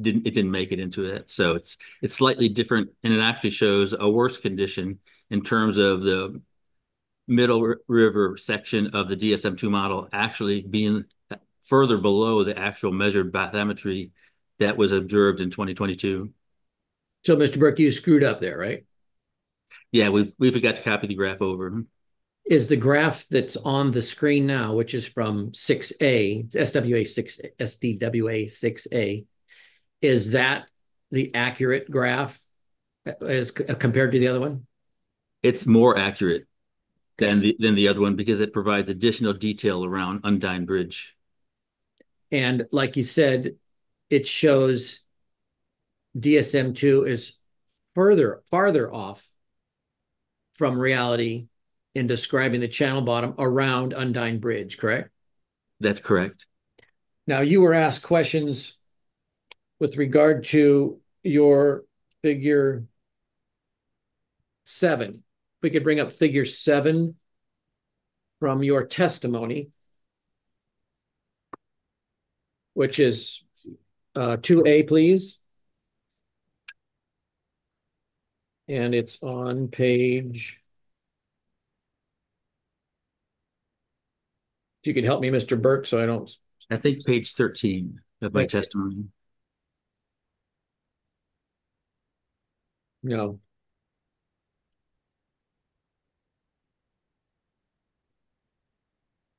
it didn't make it into it. So it's slightly different, and it actually shows a worse condition in terms of the Middle River section of the DSM-2 model actually being further below the actual measured bathymetry that was observed in 2022. So, Mr. Burke, you screwed up there, right? Yeah, we forgot to copy the graph over. Is the graph that's on the screen now, which is from 6A, SDWA 6A, is that the accurate graph as compared to the other one? It's more accurate than the other one because it provides additional detail around Undine Bridge. And like you said, it shows DSM-2 is farther off from reality in describing the channel bottom around Undine Bridge, correct? That's correct. Now, you were asked questions with regard to your figure 7. If we could bring up figure 7 from your testimony, which is 2A, please. And it's on page, if you could help me, Mr. Burke, so I don't. I think page 13 of my testimony. No.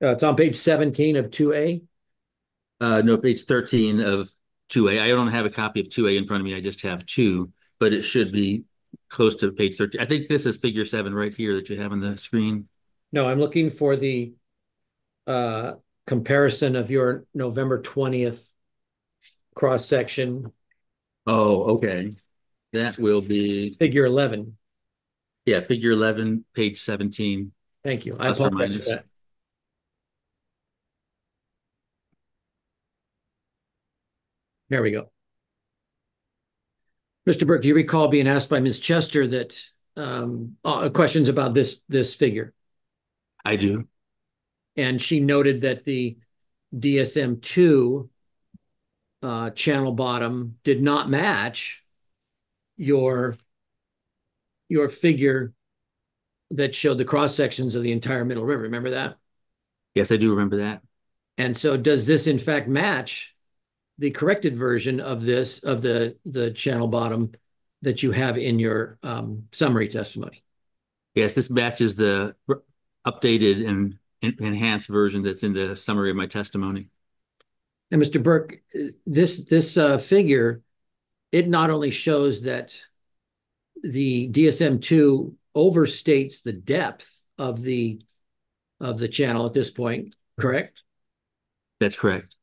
It's on page 17 of 2A. No, page 13 of 2A. I don't have a copy of 2A in front of me. I just have 2, but it should be close to page 13. I think this is figure 7 right here that you have on the screen. No, I'm looking for the comparison of your November 20th cross section. Oh, okay. That will be Figure 11. Yeah, figure 11, page 17. Thank you. I Plus or apologize for minus. that. There we go. Mr. Burke, do you recall being asked by Ms. Chester that questions about this figure? I do. And she noted that the DSM-2 channel bottom did not match your figure that showed the cross sections of the entire Middle River. Remember that? Yes, I do remember that. And so does this in fact match the corrected version of this, of the channel bottom that you have in your summary testimony? Yes, this matches the updated and enhanced version that's in the summary of my testimony. And Mr. Burke, this figure, it not only shows that the DSM-2 overstates the depth of the channel at this point, correct? That's correct.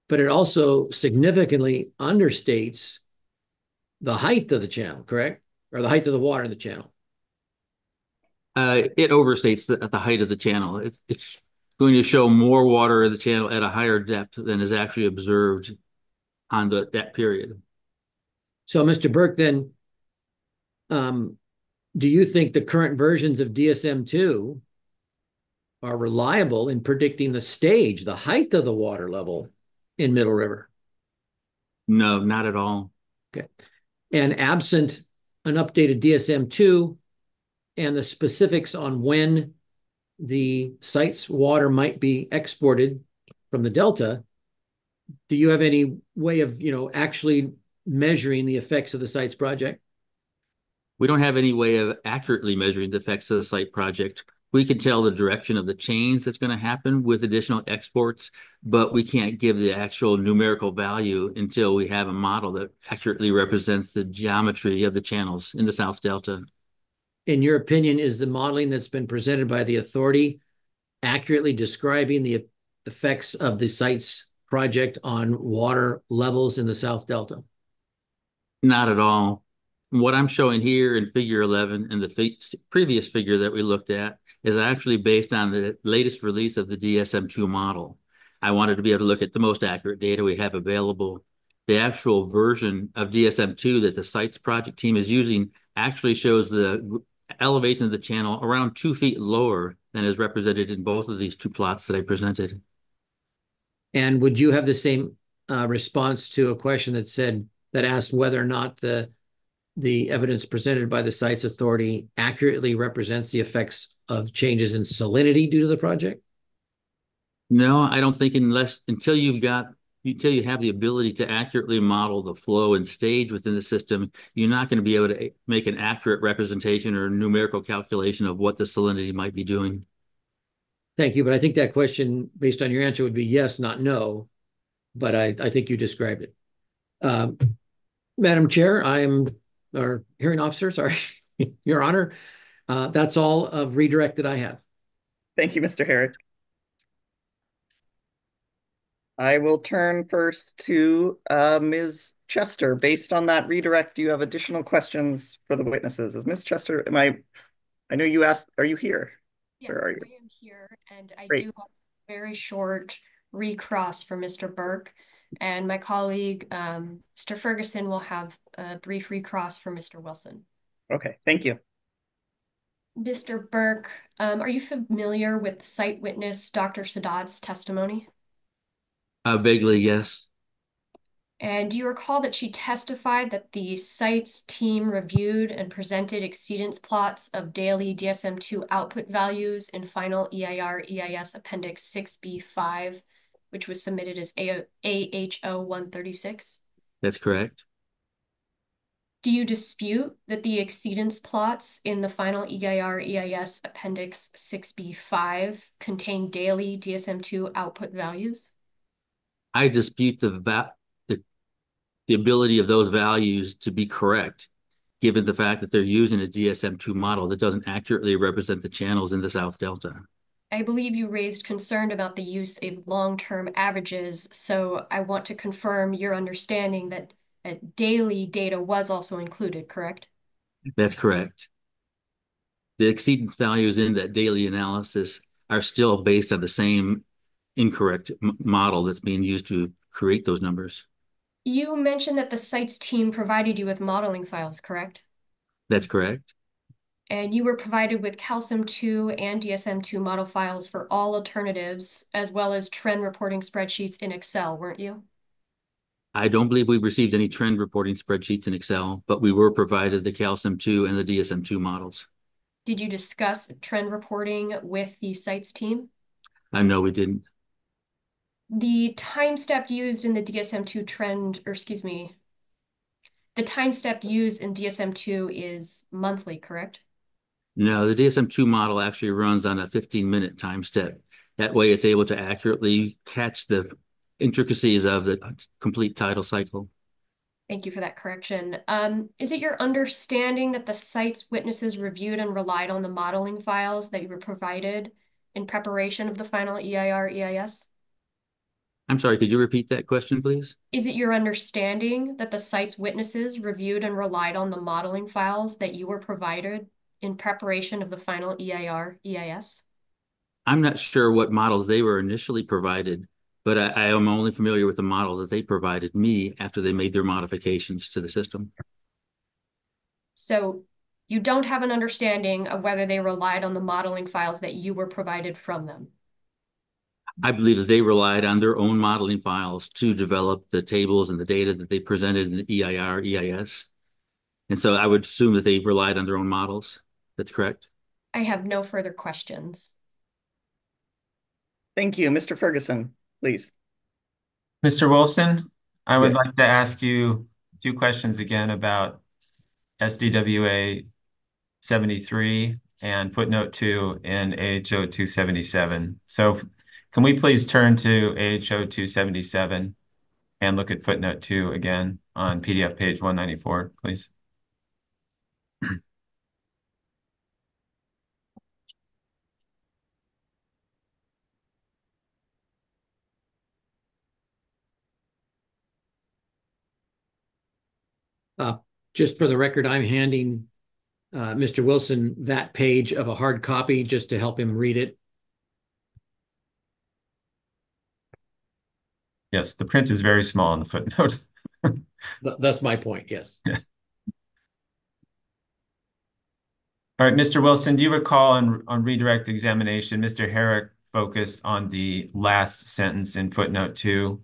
But it also significantly understates the height of the channel, correct? Or the height of the water in the channel. It overstates the height of the channel. It's going to show more water in the channel at a higher depth than is actually observed on that period. So, Mr. Burke, then, do you think the current versions of DSM-2 are reliable in predicting the stage, the height of the water level in Middle River? No, not at all. Okay. And absent an updated DSM-2 and the specifics on when the site's water might be exported from the Delta, do you have any way of, actually measuring the effects of the site's project? We don't have any way of accurately measuring the effects of the site project. We can tell the direction of the change that's going to happen with additional exports, but we can't give the actual numerical value until we have a model that accurately represents the geometry of the channels in the South Delta. In your opinion, is the modeling that's been presented by the authority accurately describing the effects of the site's project on water levels in the South Delta? Not at all. What I'm showing here in figure 11 and the previous figure that we looked at is actually based on the latest release of the DSM-2 model. I wanted to be able to look at the most accurate data we have available. The actual version of DSM-2 that the sites project team is using actually shows the elevation of the channel around 2 feet lower than is represented in both of these two plots that I presented. And would you have the same response to a question that asked whether or not the evidence presented by the site's authority accurately represents the effects of changes in salinity due to the project? No, I don't think until you have the ability to accurately model the flow and stage within the system, you're not going to be able to make an accurate representation or numerical calculation of what the salinity might be doing. Thank you, but I think that question, based on your answer, would be yes, not no, but I think you described it. Madam Chair, or hearing officer, sorry, Your Honor, that's all of redirect that I have. Thank you, Mr. Herrick. I will turn first to Ms. Chester. Based on that redirect, do you have additional questions for the witnesses? Is Ms. Chester, I know you asked, are you here? Yes, Where are you? I am here, and I Great. do have a very short recross for Mr. Burke, and my colleague, Mr. Ferguson, will have a brief recross for Mr. Wilson. Okay, thank you. Mr. Burke, are you familiar with site witness Dr. Sadat's testimony? Vaguely, yes. And do you recall that she testified that the site's team reviewed and presented exceedance plots of daily DSM-2 output values in final EIR-EIS Appendix 6B5, which was submitted as AHO 136? That's correct. Do you dispute that the exceedance plots in the final EIR-EIS Appendix 6B5 contain daily DSM-2 output values? I dispute the ability of those values to be correct. given the fact that they're using a DSM-2 model that doesn't accurately represent the channels in the South Delta. I believe you raised concern about the use of long-term averages, so I want to confirm your understanding that daily data was also included, correct? That's correct. The exceedance values in that daily analysis are still based on the same incorrect model that's being used to create those numbers. You mentioned that the sites team provided you with modeling files, correct? That's correct. And you were provided with CalSIM-2 and DSM-2 model files for all alternatives, as well as trend reporting spreadsheets in Excel, weren't you? I don't believe we received any trend reporting spreadsheets in Excel, but we were provided the CalSIM-2 and the DSM-2 models. Did you discuss trend reporting with the sites team? No, we didn't. The time step used in the DSM-2 trend, or excuse me, the time step used in DSM-2 is monthly, correct? No, the DSM-2 model actually runs on a 15-minute time step. That way it's able to accurately catch the intricacies of the complete tidal cycle. Thank you for that correction. Is it your understanding that the site's witnesses reviewed and relied on the modeling files that you were provided in preparation of the final EIR/EIS? I'm sorry, could you repeat that question, please? Is it your understanding that the site's witnesses reviewed and relied on the modeling files that you were provided in preparation of the final EIR/EIS? I'm not sure what models they were initially provided, but I am only familiar with the models that they provided me after they made their modifications to the system. So you don't have an understanding of whether they relied on the modeling files that you were provided from them. I believe that they relied on their own modeling files to develop the tables and the data that they presented in the EIR, EIS. And so I would assume that they relied on their own models. That's correct. I have no further questions. Thank you. Mr. Ferguson, please. Mr. Wilson, I would Yeah. like to ask you a few questions again about SDWA 73 and footnote 2 in AHO 277. So can we please turn to AHO 277 and look at footnote 2 again on PDF page 194, please? Just for the record, I'm handing Mr. Wilson that page of a hard copy just to help him read it. Yes, the print is very small in the footnote. That's my point, yes. Yeah. All right, Mr. Wilson, do you recall on redirect examination, Mr. Herrick focused on the last sentence in footnote 2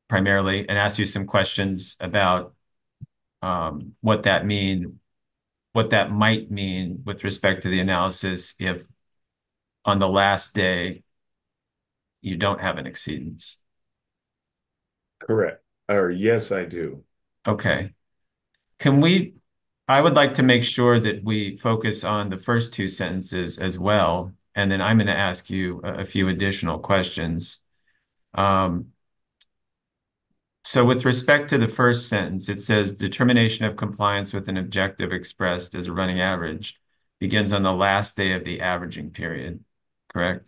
primarily and asked you some questions about what that might mean with respect to the analysis if on the last day you don't have an exceedance? Correct. Or yes, I do. Okay. I would like to make sure that we focus on the first two sentences as well, and then I'm going to ask you a few additional questions. So with respect to the first sentence, it says determination of compliance with an objective expressed as a running average begins on the last day of the averaging period, correct?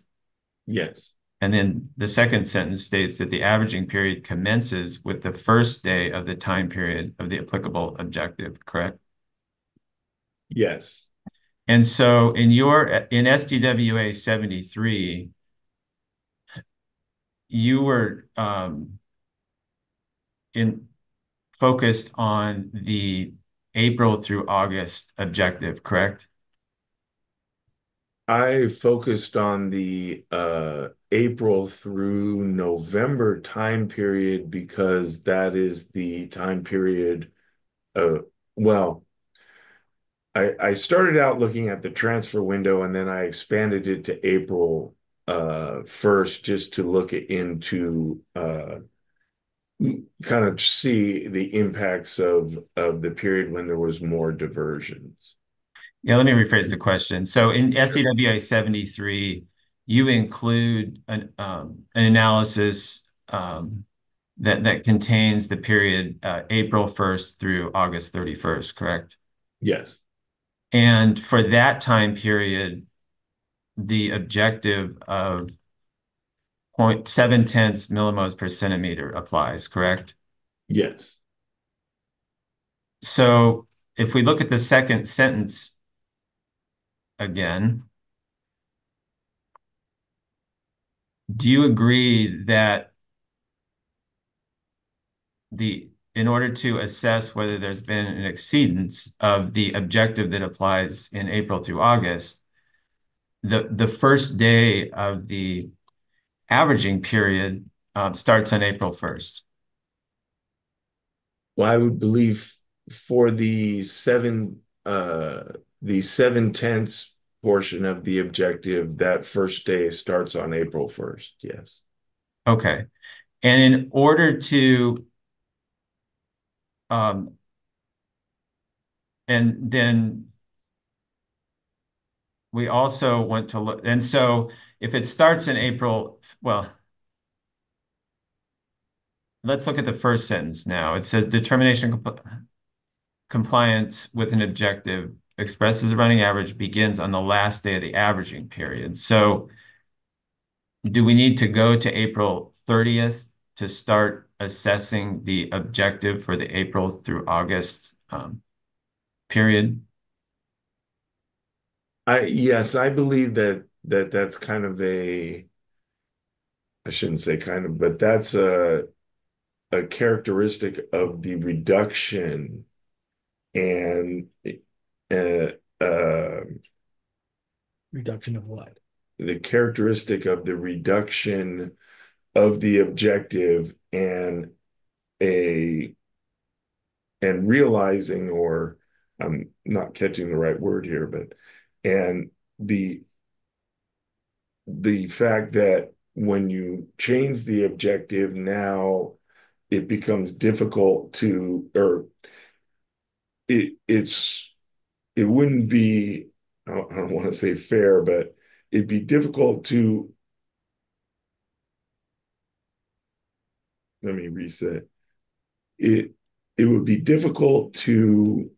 Yes. And then the second sentence states that the averaging period commences with the first day of the time period of the applicable objective, correct? Yes. And so in SDWA 73, you were focused on the April through August objective, correct? I focused on the April through November time period because that is the time period. Well, I started out looking at the transfer window and then I expanded it to April 1st just to look into kind of see the impacts of the period when there was more diversions. Yeah, let me rephrase the question. So in SDWA 73, you include an analysis that contains the period April 1st through August 31st, correct? Yes. And for that time period, the objective of 0.7 millimoles per centimeter applies, correct? Yes. So if we look at the second sentence again, do you agree that in order to assess whether there's been an exceedance of the objective that applies in April through August, the first day of the averaging period starts on April 1st? Well, I would believe for the 7/10 portion of the objective, that first day starts on April 1st. Yes. Okay. And in order to and then we also want to look, and so if it starts in April, well, let's look at the first sentence now. It says determination compliance with an objective expressed as a running average begins on the last day of the averaging period. So do we need to go to April 30th to start assessing the objective for the April through August period? Yes, I believe that's kind of I shouldn't say kind of, but that's a characteristic of the reduction and uh, uh, Reduction of what? the characteristic of the reduction of the objective a and realizing, or I'm not catching the right word here, but and the fact that when you change the objective, now it becomes difficult to, or it wouldn't be, I don't want to say fair, but it'd be difficult to, let me reset. It it would be difficult to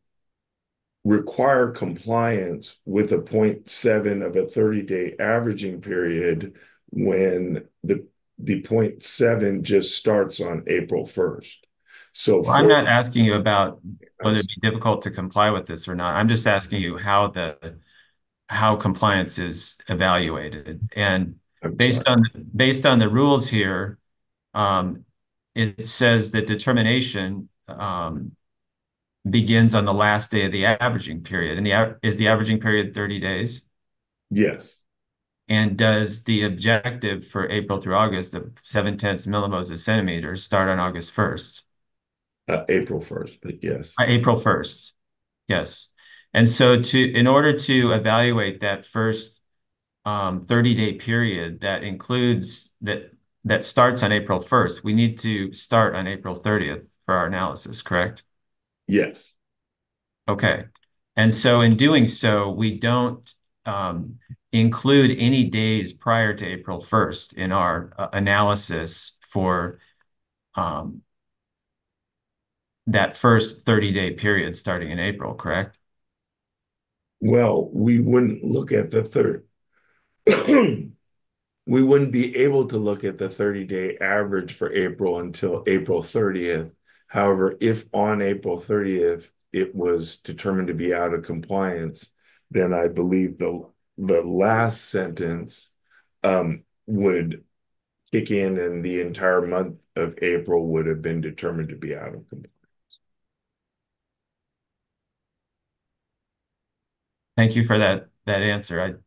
require compliance with a zero point 0.7 of a 30-day averaging period when the zero point 0.7 just starts on April 1st. So Well, I'm for not asking you about whether it'd be difficult to comply with this or not. I'm just asking you how compliance is evaluated. And I'm based sorry. on based on the rules here, it says that determination begins on the last day of the averaging period. And is the averaging period 30 days? Yes. And does the objective for April through August of 7/10 millimoles a centimeter start on August 1st? April 1st, but yes. April 1st, yes. And so in order to evaluate that first 30-day period that includes that starts on April 1st, we need to start on April 30th for our analysis, correct? Yes. Okay. And so in doing so, we don't include any days prior to April 1st in our analysis for that first 30-day period starting in April, correct? Well, we wouldn't look at the third. We wouldn't be able to look at the 30-day average for April until April 30th. However, if on April 30th it was determined to be out of compliance, then I believe the last sentence would kick in, and the entire month of April would have been determined to be out of compliance. Thank you for that answer.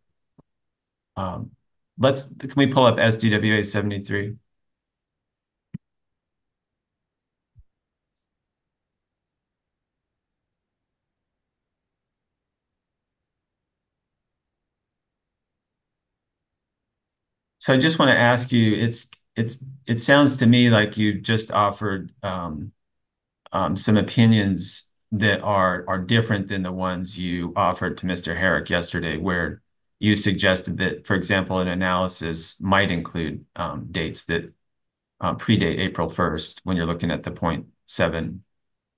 Can we pull up SDWA 73? So I just want to ask you, it sounds to me like you just offered some opinions that are different than the ones you offered to Mr. Herrick yesterday, where you suggested that, for example, an analysis might include dates that predate April 1st when you're looking at the 0.7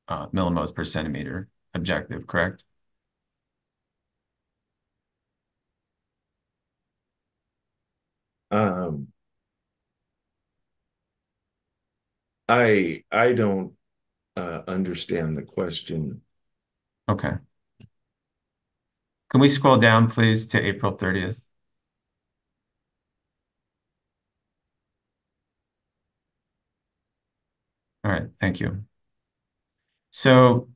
millimoles per centimeter objective, correct? Um, I don't understand the question. Okay. Can we scroll down, please, to April 30th? All right, thank you. So,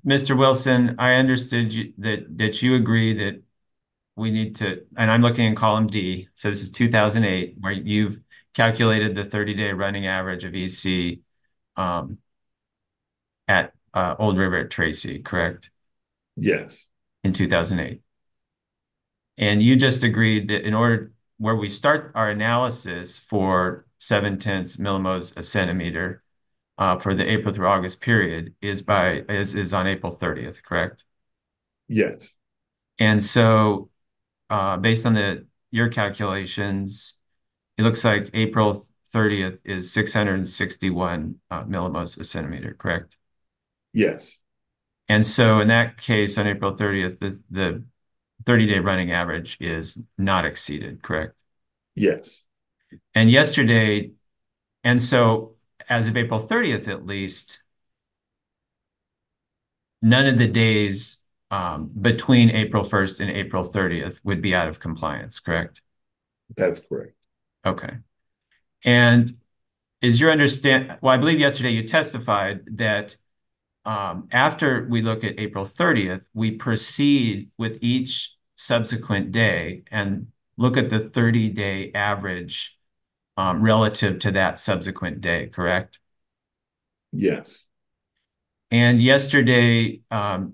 Mr. Wilson, I understood that you agree that we need to, and I'm looking in column D, so this is 2008, where you've calculated the 30-day running average of EC at Old River at Tracy, correct? Yes. In 2008. And you just agreed that in order, where we start our analysis for 0.7 millimoles a centimeter for the April through August period is on April 30th, correct? Yes. And so based on your calculations, it looks like April 30th is 661 millimoles a centimeter, correct? Yes. And so in that case, on April 30th, the 30-day running average is not exceeded, correct? Yes. And yesterday, and so as of April 30th, at least, none of the days between April 1st and April 30th would be out of compliance, correct? That's correct. Okay. And well, I believe yesterday you testified that after we look at April 30th, we proceed with each subsequent day and look at the 30-day average relative to that subsequent day, correct? Yes. And yesterday, I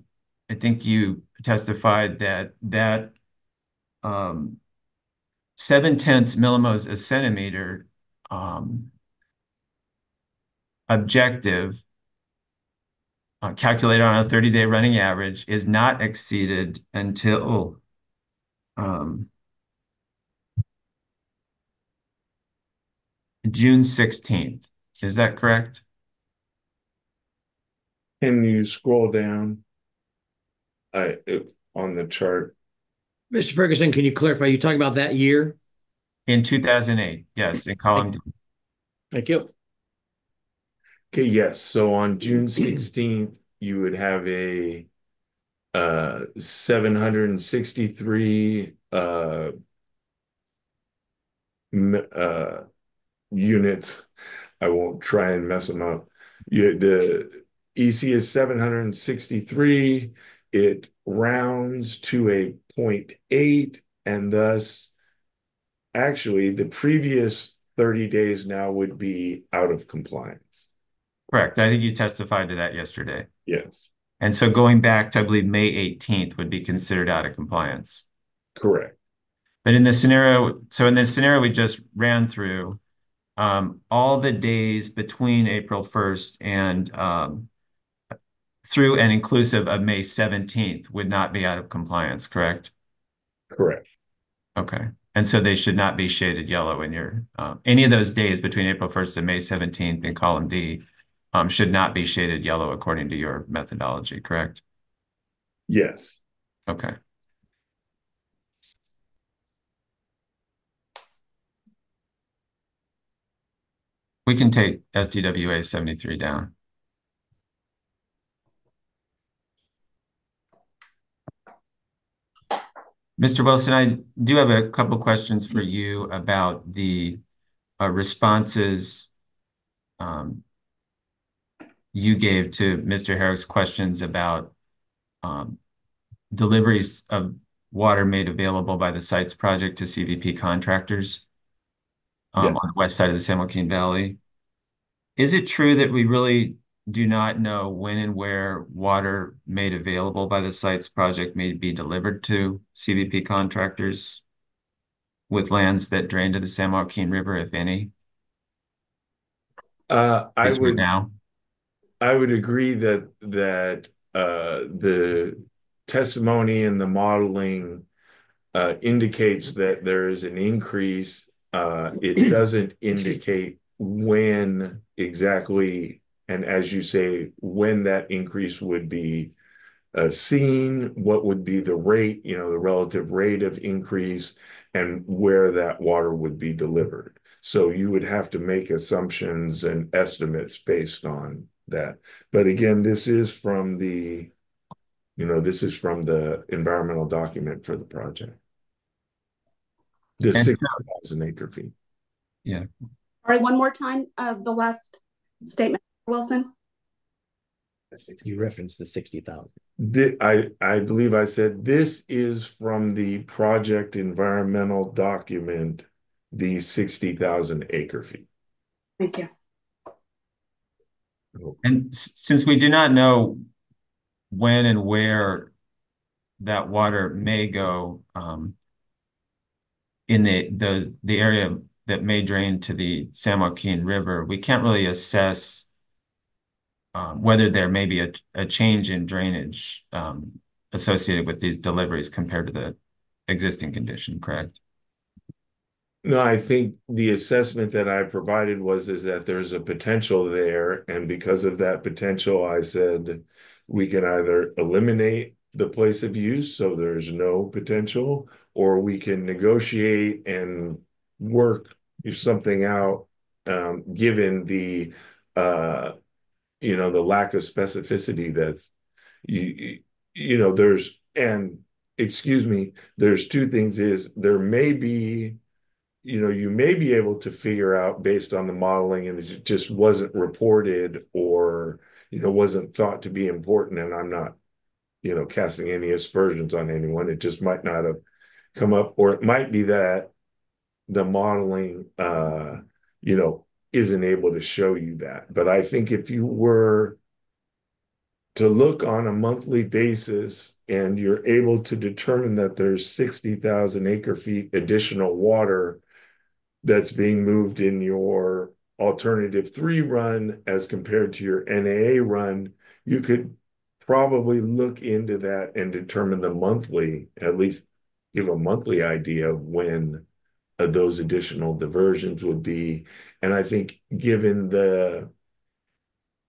think you testified that 0.7 millimoles a centimeter objective calculated on a 30-day running average is not exceeded until June 16th. Is that correct? Can you scroll down on the chart? Mr. Ferguson, can you clarify? You talking about that year? In 2008, yes, in column D. Thank you. Okay, yes. So on June 16th, you would have a 763 units. I won't try and mess them up. The EC is 763. It rounds to a 0.8, and thus, actually, the previous 30 days now would be out of compliance. Correct. I think you testified to that yesterday. Yes. And so going back to, I believe, May 18th would be considered out of compliance. Correct. But in the scenario we just ran through, all the days between April 1st and through and inclusive of May 17th would not be out of compliance, correct? Correct. Okay. And so they should not be shaded yellow in your, any of those days between April 1st and May 17th in column D should not be shaded yellow according to your methodology, correct? Yes. Okay. We can take SDWA 73 down. Mr. Wilson, I do have a couple questions for you about the responses you gave to Mr. Herrick's questions about deliveries of water made available by the sites project to CVP contractors on the west side of the San Joaquin Valley. Is it true that we really do not know when and where water made available by the sites project may be delivered to CVP contractors with lands that drain to the San Joaquin River, if any? I would agree that the testimony and the modeling indicates that there is an increase. It doesn't indicate when exactly, and as you say, when that increase would be seen, what would be the rate, the relative rate of increase, and where that water would be delivered. So you would have to make assumptions and estimates based on that. But again, this is from the environmental document for the project. The And 60,000 acre feet. yeah. All right, one more time, the last statement, Wilson. You referenced the 60,000. I believe I said this is from the project environmental document, the 60,000 acre feet. Thank you. And since we do not know when and where that water may go in the area that may drain to the San Joaquin River, we can't really assess whether there may be a change in drainage associated with these deliveries compared to the existing condition, correct? No, I think the assessment that I provided is that there's a potential there, and because of that potential, I said we can either eliminate the place of use so there's no potential, or we can negotiate and work something out, given the lack of specificity that's there's, and excuse me, there's two things. Is there may be, you may be able to figure out based on the modeling, and it just wasn't reported, or wasn't thought to be important, and I'm not casting any aspersions on anyone. It just might not have come up, or it might be that the modeling isn't able to show you that. But I think if you were to look on a monthly basis and you're able to determine that there's 60,000 acre feet additional water that's being moved in your alternative 3 run as compared to your NAA run, you could probably look into that and determine the monthly, at least give a monthly idea of when those additional diversions would be. And I think given the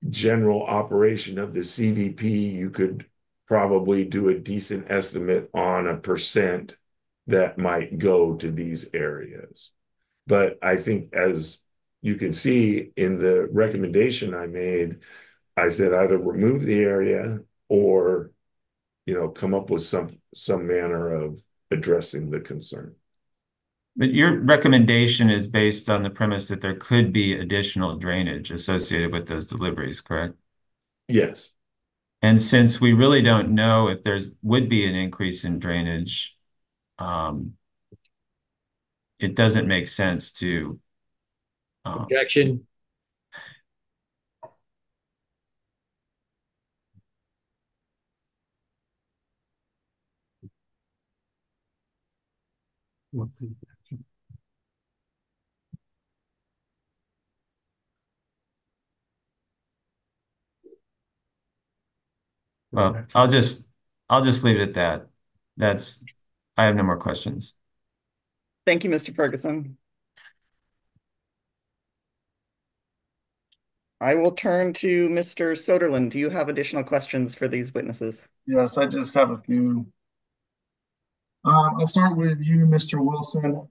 general operation of the CVP, you could probably do a decent estimate on a percent that might go to these areas. But I think, as you can see in the recommendation I made, I said either remove the area or, come up with some manner of addressing the concern. But your recommendation is based on the premise that there could be additional drainage associated with those deliveries, correct? Yes. And since we really don't know if would be an increase in drainage, it doesn't make sense to Objection. Well, I'll just leave it at that. I have no more questions. Thank you, Mr. Ferguson. I will turn to Mr. Soderlund. Do you have additional questions for these witnesses? Yes, I just have a few. I'll start with you, Mr. Wilson.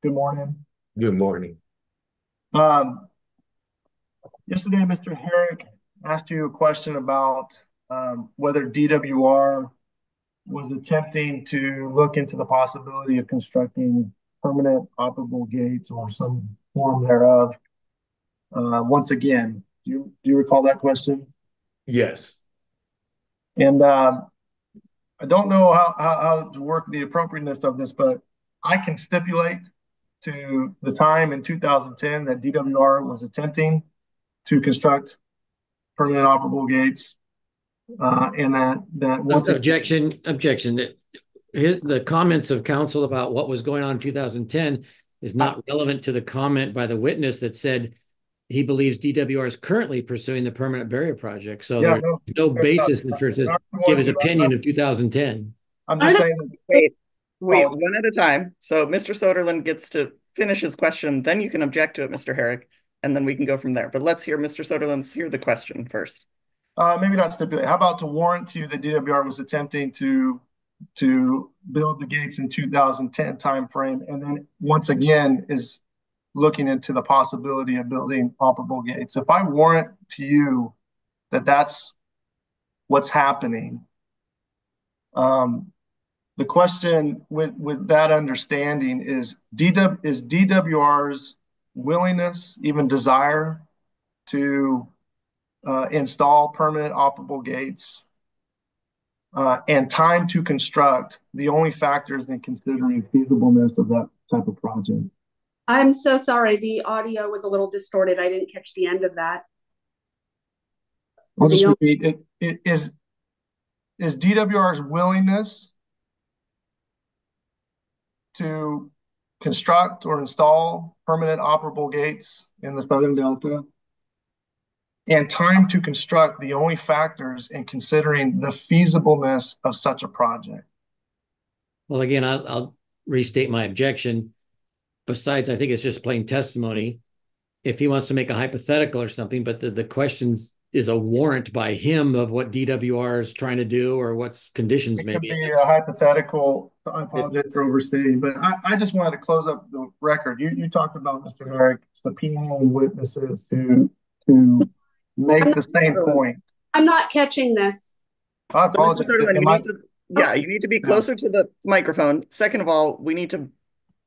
Good morning. Good morning. Yesterday, Mr. Herrick asked you a question about whether DWR was attempting to look into the possibility of constructing permanent operable gates or some form thereof. Once again, do you recall that question? Yes. And I don't know how to work the appropriateness of this, but I can stipulate to the time in 2010 that DWR was attempting to construct permanent operable gates, and that once objection that the comments of counsel about what was going on in 2010 is not relevant to the comment by the witness that said he believes DWR is currently pursuing the permanent barrier project. So there's no basis for to give his opinion of 2010. I'm just saying. Wait, one at a time. So Mr. Soderlund gets to finish his question, then you can object to it, Mr. Herrick. and then we can go from there. But let's hear Mr. Soderlund's hear the question first. Maybe not stipulate. How about to warrant to you that DWR was attempting to build the gates in 2010 timeframe, and then once again is looking into the possibility of building operable gates. If I warrant to you that that's what's happening, the question with that understanding is DWR's willingness, even desire, to install permanent operable gates and time to construct the only factors in considering feasibleness of that type of project. I'm so sorry. The audio was a little distorted. I didn't catch the end of that. I'll just repeat. It is DWR's willingness to construct or install permanent operable gates in the Southern Delta and time to construct the only factors in considering the feasibleness of such a project. Well, again, I'll restate my objection. Besides, I think it's just plain testimony. If he wants to make a hypothetical or something, but the question is a warrant by him of what DWR is trying to do or what's conditions maybe. It could be a hypothetical. I apologize for overstating, but I just wanted to close up the record. You talked about, Mr. Herrick, subpoenaing witnesses to make the same point. I'm not catching this. I apologize. So Mr. Soderlund, you need to be closer to the microphone. Second of all,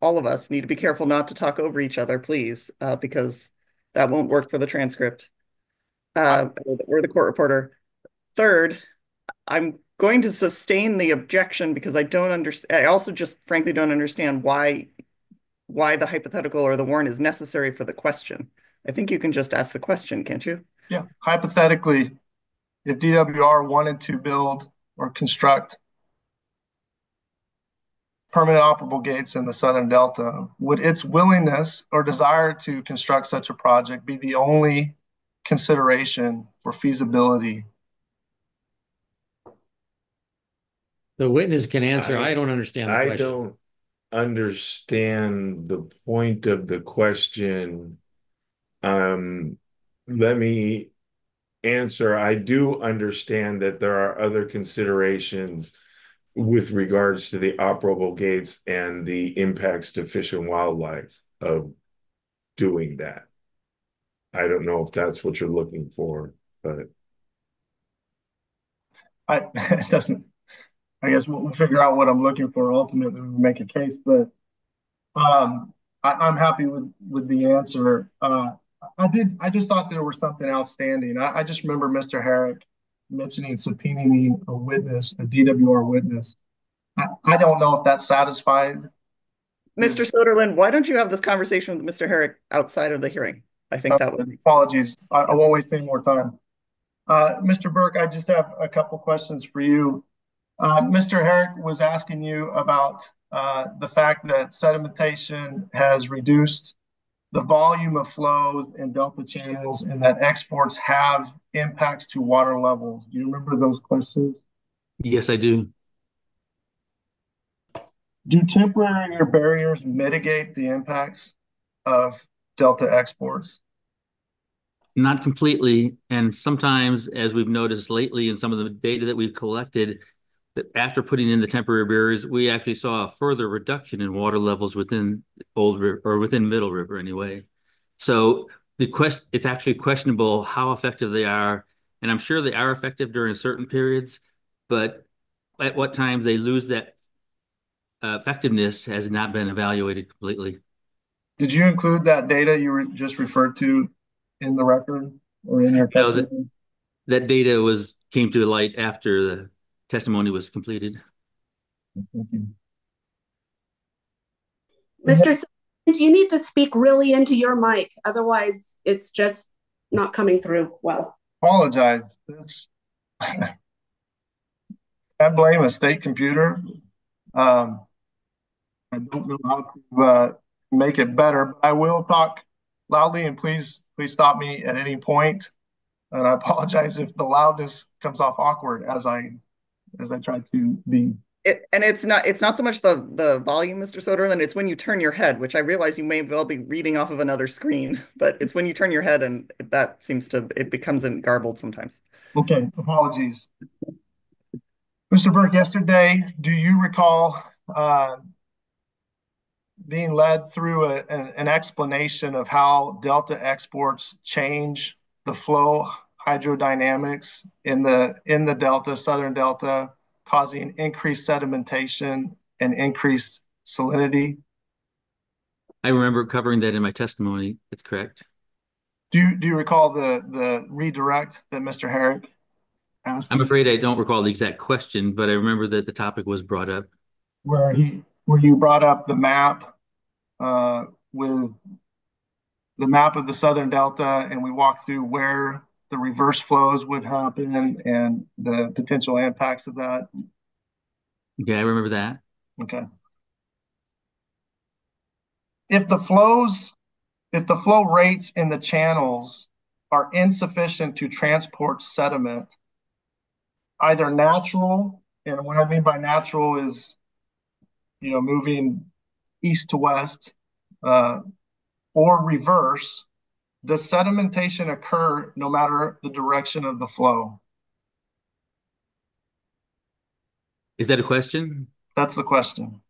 all of us need to be careful not to talk over each other, please, because that won't work for the transcript or the court reporter. Third, I'm going to sustain the objection because I don't understand. I also just frankly don't understand why the hypothetical or the warrant is necessary for the question. I think you can just ask the question, can't you? Yeah. Hypothetically, if DWR wanted to build or construct permanent operable gates in the Southern Delta, would its willingness or desire to construct such a project be the only consideration for feasibility? The witness can answer. I don't understand the question. I don't understand the point of the question. Let me answer. I do understand that there are other considerations with regards to the operable gates and the impacts to fish and wildlife of doing that. I don't know if that's what you're looking for, but it doesn't. I guess we'll figure out what I'm looking for ultimately when we make a case. But I'm happy with the answer. I just thought there was something outstanding. I just remember Mr. Herrick mentioning subpoenaing a witness, a DWR witness. I don't know if that's satisfied. Mr. Soderlund, why don't you have this conversation with Mr. Herrick outside of the hearing? I think that would. Apologies. I won't waste any more time. Mr. Burke, I just have a couple questions for you. Mr. Herrick was asking you about the fact that sedimentation has reduced the volume of flows in Delta channels and that exports have impacts to water levels. Do you remember those questions? Yes, I do. Do temporary barriers mitigate the impacts of Delta exports? Not completely. And sometimes, as we've noticed lately in some of the data that we've collected, that after putting in the temporary barriers, we actually saw a further reduction in water levels within Old River or within Middle River anyway. So it's actually questionable how effective they are. And I'm sure they are effective during certain periods, but at what times they lose that effectiveness has not been evaluated completely. Did you include that data you just referred to in the record or in your testimony? No, that data came to light after the testimony was completed. Thank you. Mr. You need to speak really into your mic. Otherwise, it's just not coming through well. Apologize. I blame a state computer. I don't know how to make it better, but I will talk loudly, and please stop me at any point. And I apologize if the loudness comes off awkward as I try to be And it's not so much the volume, Mr. Soderlund, it's when you turn your head, which I realize you may well be reading off of another screen, but it's when you turn your head and it becomes garbled sometimes. Okay, apologies. Mr. Burke, yesterday, do you recall being led through an explanation of how delta exports change the flow hydrodynamics in the delta, southern delta, causing increased sedimentation and increased salinity? I remember covering that in my testimony. That's correct. Do you recall the redirect that Mr. Herrick asked I'm you, afraid I don't recall the exact question, but I remember that the topic was brought up. where you brought up the map with the map of the Southern Delta, and we walked through where the reverse flows would happen and the potential impacts of that? Yeah, I remember that. Okay. If the flow rates in the channels are insufficient to transport sediment, either natural, and what I mean by natural is, moving east to west, uh, or reverse, does sedimentation occur no matter the direction of the flow? Is that a question? That's the question.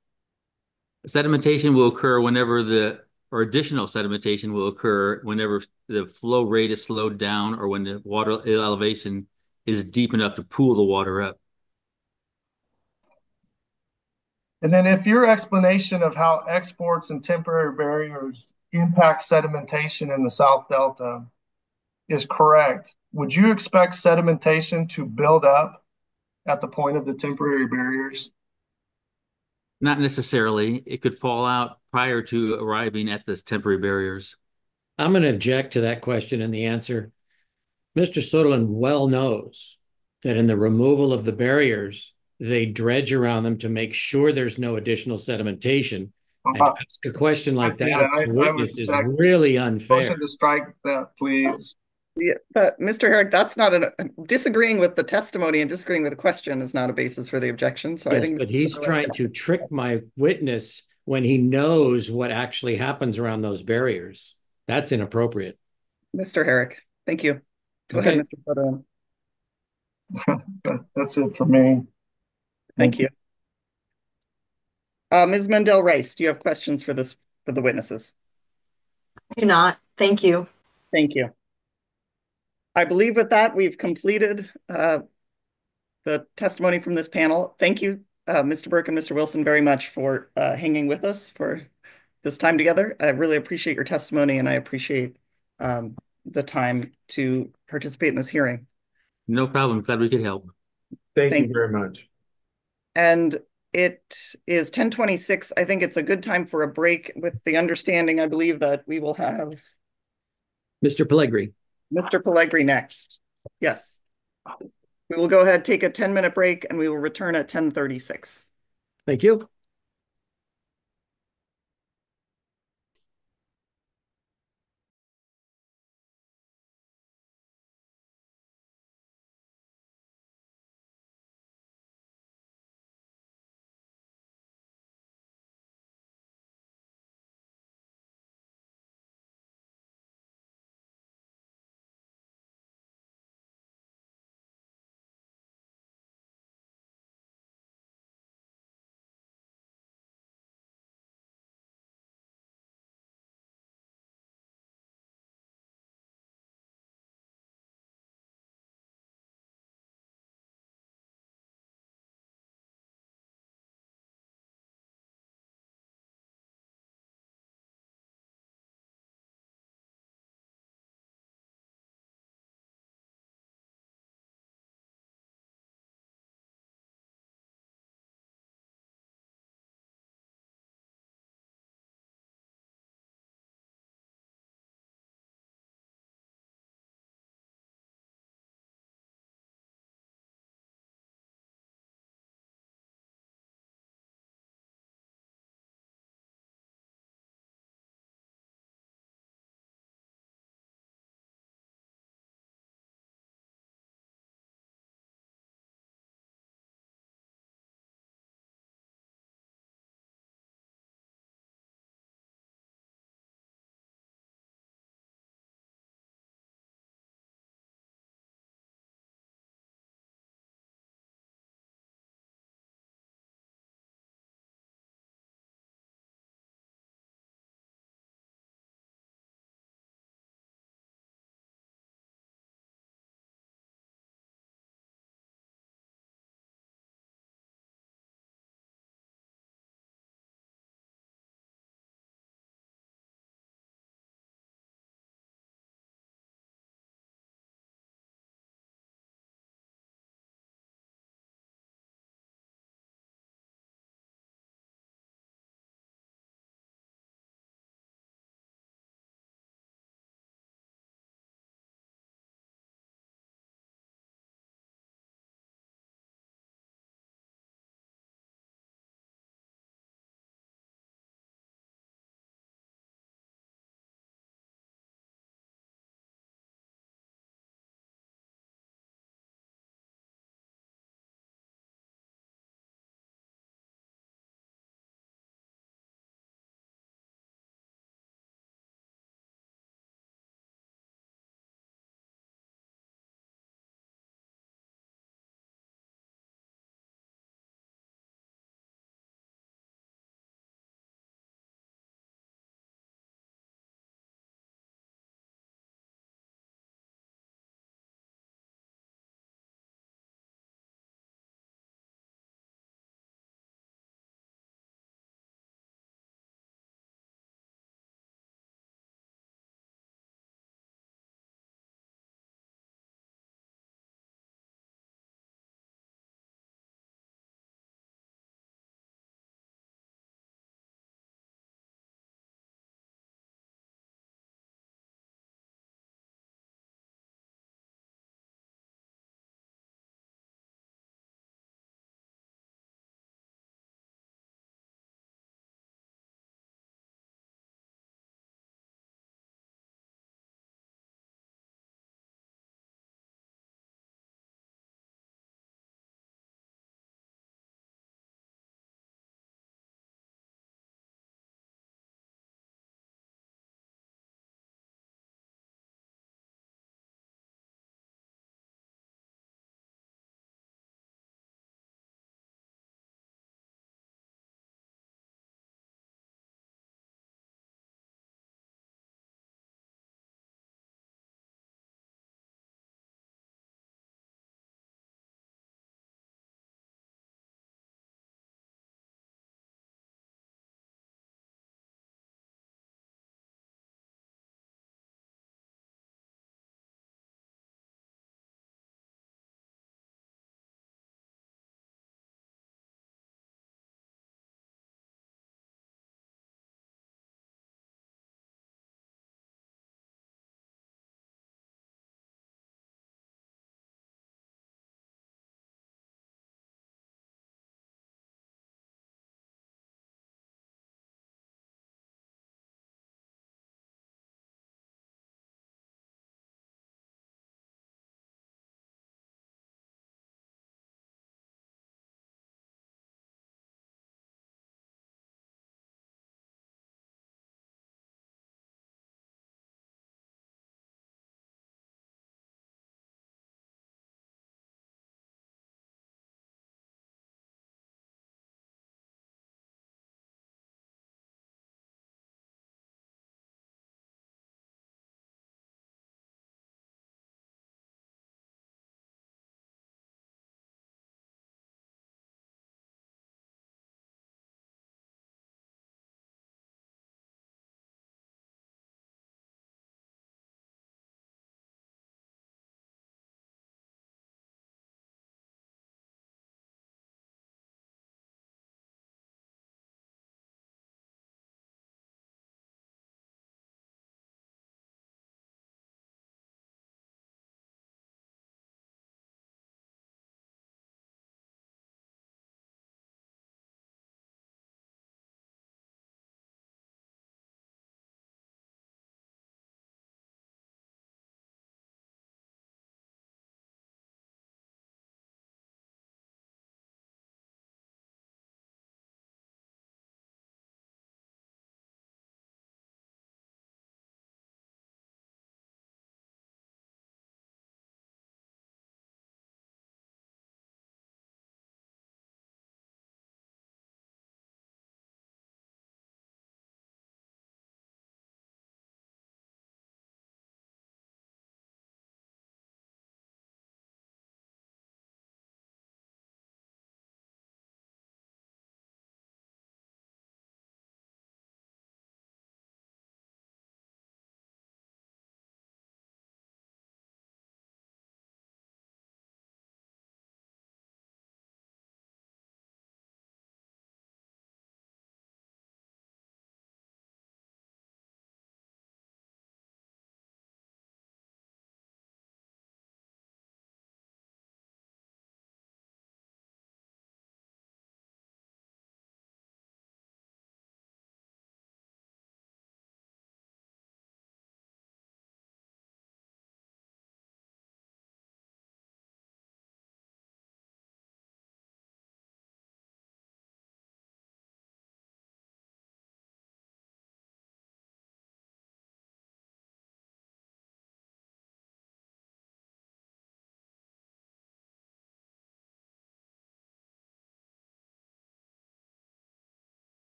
Sedimentation will occur or additional sedimentation will occur whenever the flow rate is slowed down or when the water elevation is deep enough to pool the water up. And then if your explanation of how exports and temporary barriers impact sedimentation in the South Delta is correct, would you expect sedimentation to build up at the point of the temporary barriers? Not necessarily. It could fall out prior to arriving at the temporary barriers. I'm going to object to that question and the answer. Mr. Soderlund well knows that in the removal of the barriers, they dredge around them to make sure there's no additional sedimentation. And to ask a question like that of the I would witness is really unfair. motion to strike that, please. Yeah, but Mr. Herrick, that's not disagreeing with the testimony and disagreeing with the question is not a basis for the objection. So I Yes, think, but he's trying to trick my witness when he knows what actually happens around those barriers. That's inappropriate. Mr. Herrick, thank you. Go Okay. ahead, Mr. Soderlund. That's it for me. Thank you. Ms. Mendel-Rice, do you have questions for the witnesses? I do not. Thank you. Thank you. I believe with that, we've completed the testimony from this panel. Thank you, Mr. Burke and Mr. Wilson, very much for hanging with us for this time together. I really appreciate your testimony, and I appreciate the time to participate in this hearing. No problem. Glad we could help. Thank you very much. And it is 10:26. I think it's a good time for a break with the understanding, I believe, that we will have Mr. Pellegrini. Mr. Pellegrini next. Yes. We will go ahead, take a 10-minute break, and we will return at 10:36. Thank you.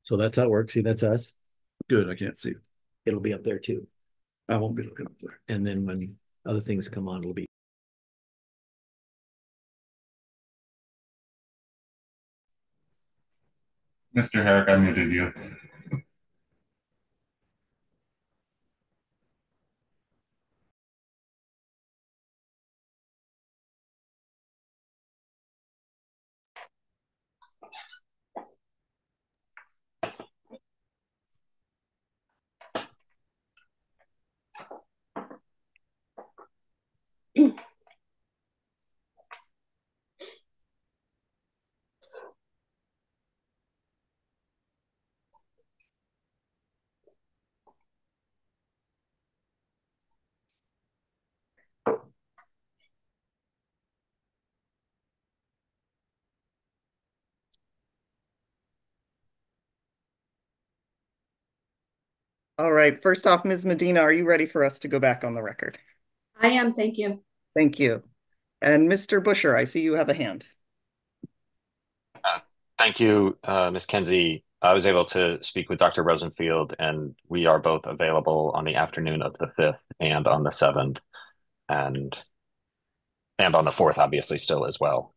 So that's how it works. See, that's us. Good, I can't see. It'll be up there too. I won't be looking up there. And then when other things come on, it'll be. Mr. Herrick, I muted you. All right. First off, Ms. Medina, are you ready for us to go back on the record? I am, thank you. Thank you. And Mr. Busher, I see you have a hand. Thank you, Ms. Kenzie. I was able to speak with Dr. Rosenfield, and we are both available on the afternoon of the 5th and on the 7th, and on the 4th, obviously, still as well.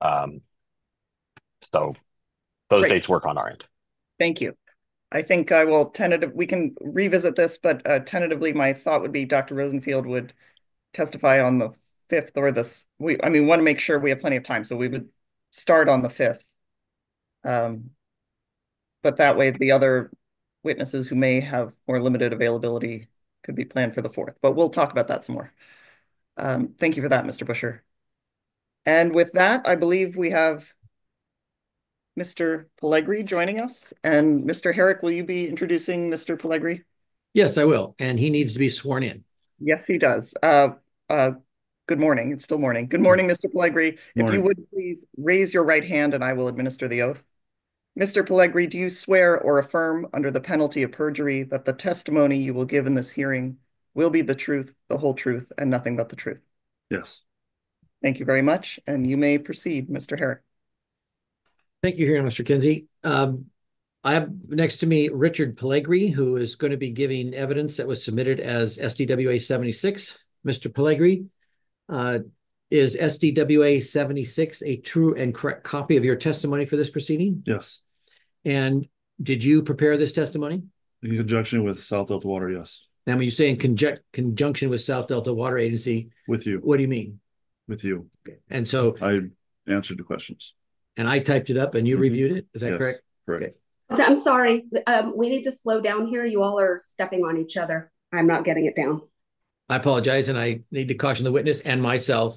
So those Great. dates work on our end. Thank you. I think I will we can revisit this, but tentatively my thought would be Dr. Rosenfield would testify on the 5th or this. We want to make sure we have plenty of time, so we would start on the 5th. But that way the other witnesses who may have more limited availability could be planned for the 4th, but we'll talk about that some more. Thank you for that, Mr. Busher. And with that, I believe we have Mr. Pellegri joining us. And Mr. Herrick, will you be introducing Mr. Pellegri? Yes, I will. And he needs to be sworn in. Yes, he does. Good morning. It's still morning. Good morning, Mr. Pellegri. If you would please raise your right hand and I will administer the oath. Mr. Pellegri, do you swear or affirm under the penalty of perjury that the testimony you will give in this hearing will be the truth, the whole truth, and nothing but the truth? Yes. Thank you very much. And you may proceed, Mr. Herrick. Thank you, here, Mr. Kinsey. I have next to me Richard Pellegri, who is going to be giving evidence that was submitted as SDWA 76. Mr. Pellegri, is SDWA 76 a true and correct copy of your testimony for this proceeding? Yes. And did you prepare this testimony? In conjunction with South Delta Water, yes. Now, when you say in conjunction with South Delta Water Agency, with you. What do you mean? With you. Okay. And so I answered the questions. And I typed it up and you reviewed it. Is that correct? Correct. Okay. I'm sorry. We need to slow down here. You all are stepping on each other. I'm not getting it down. I apologize, and I need to caution the witness and myself.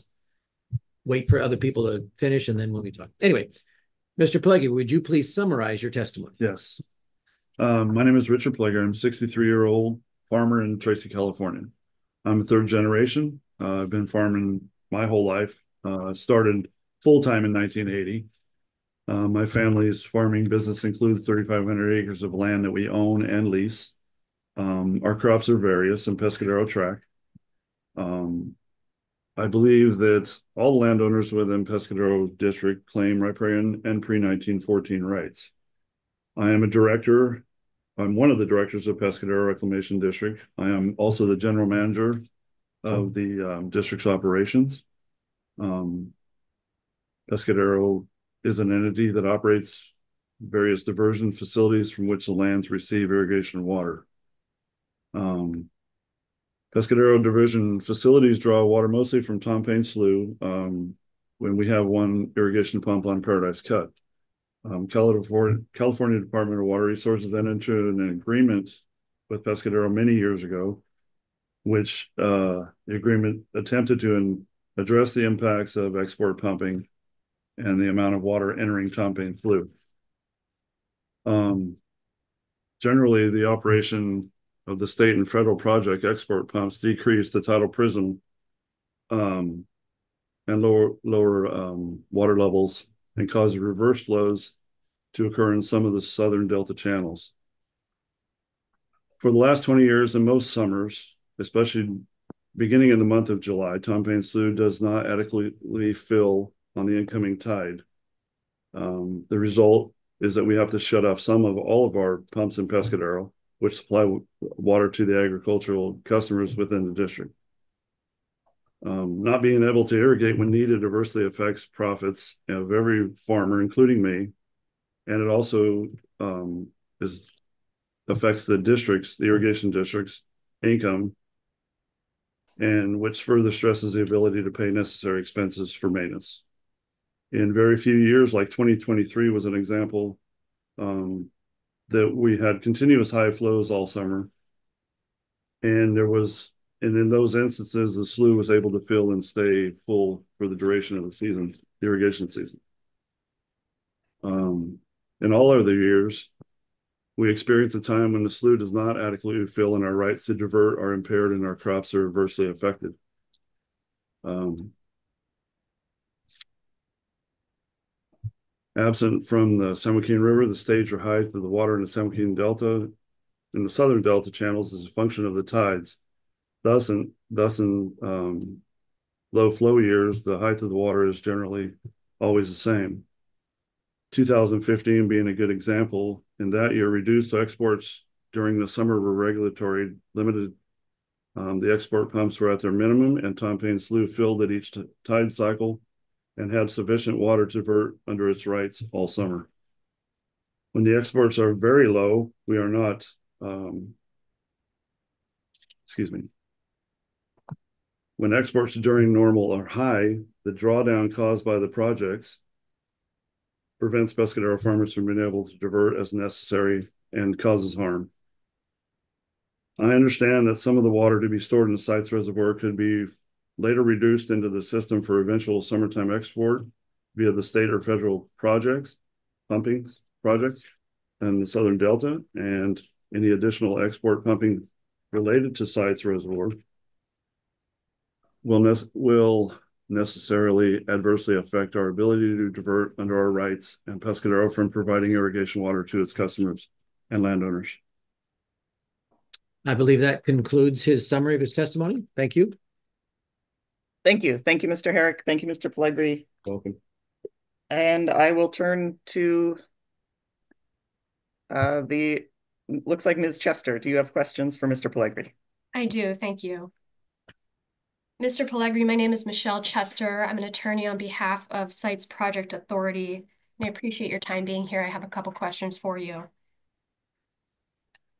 Wait for other people to finish, and then when we talk. Anyway, Mr. Pellegri, would you please summarize your testimony? Yes. My name is Richard Pellegri. I'm a 63-year-old farmer in Tracy, California. I'm a third generation. I've been farming my whole life. Started full-time in 1980. My family's farming business includes 3,500 acres of land that we own and lease. Our crops are various and Pescadero track. I believe that all landowners within Pescadero District claim riparian and pre-1914 rights. I am a director. I'm one of the directors of Pescadero Reclamation District. I am also the general manager of the district's operations. Pescadero is an entity that operates various diversion facilities from which the lands receive irrigation water. Pescadero diversion facilities draw water mostly from Tom Paine Slough when we have one irrigation pump on Paradise Cut. California Department of Water Resources then entered an agreement with Pescadero many years ago, which the agreement attempted to address the impacts of export pumping and the amount of water entering Tom Paine Slough. Generally, the operation of the state and federal project export pumps decrease the tidal prism and lower water levels and cause reverse flows to occur in some of the southern delta channels. For the last 20 years and most summers, especially beginning in the month of July, Tom Paine Slough does not adequately fill on the incoming tide. The result is that we have to shut off some of all of our pumps in Pescadero, which supply water to the agricultural customers within the district. Not being able to irrigate when needed adversely affects profits of every farmer, including me. And it also affects the irrigation district's income, and which further stresses the ability to pay necessary expenses for maintenance. In very few years, like 2023 was an example, that we had continuous high flows all summer. And in those instances, the slough was able to fill and stay full for the duration of the season, the irrigation season. In all other years, we experience a time when the slough does not adequately fill and our rights to divert are impaired and our crops are adversely affected. Absent from the San Joaquin River, the stage or height of the water in the San Joaquin Delta in the southern Delta channels is a function of the tides. Thus in low flow years, the height of the water is generally always the same. 2015 being a good example. In that year, reduced exports during the summer were regulatory limited. The export pumps were at their minimum, and Tom Paine Slough filled at each tide cycle and had sufficient water to divert under its rights all summer. When the exports are very low, we are not, when exports during normal are high, the drawdown caused by the projects prevents Pescadero farmers from being able to divert as necessary and causes harm. I understand that some of the water to be stored in the site's reservoir could be later reduced into the system for eventual summertime export via the state or federal pumping projects in the Southern Delta, and any additional export pumping related to site's reservoir will necessarily adversely affect our ability to divert under our rights and Pescadero from providing irrigation water to its customers and landowners. I believe that concludes his summary of his testimony. Thank you. Thank you. Thank you, Mr. Herrick. Thank you, Mr. Pellegri. Welcome. And I will turn to looks like Ms. Chester. Do you have questions for Mr. Pellegri? I do, thank you. Mr. Pellegri, my name is Michelle Chester. I'm an attorney on behalf of Sites Project Authority, and I appreciate your time being here. I have a couple questions for you.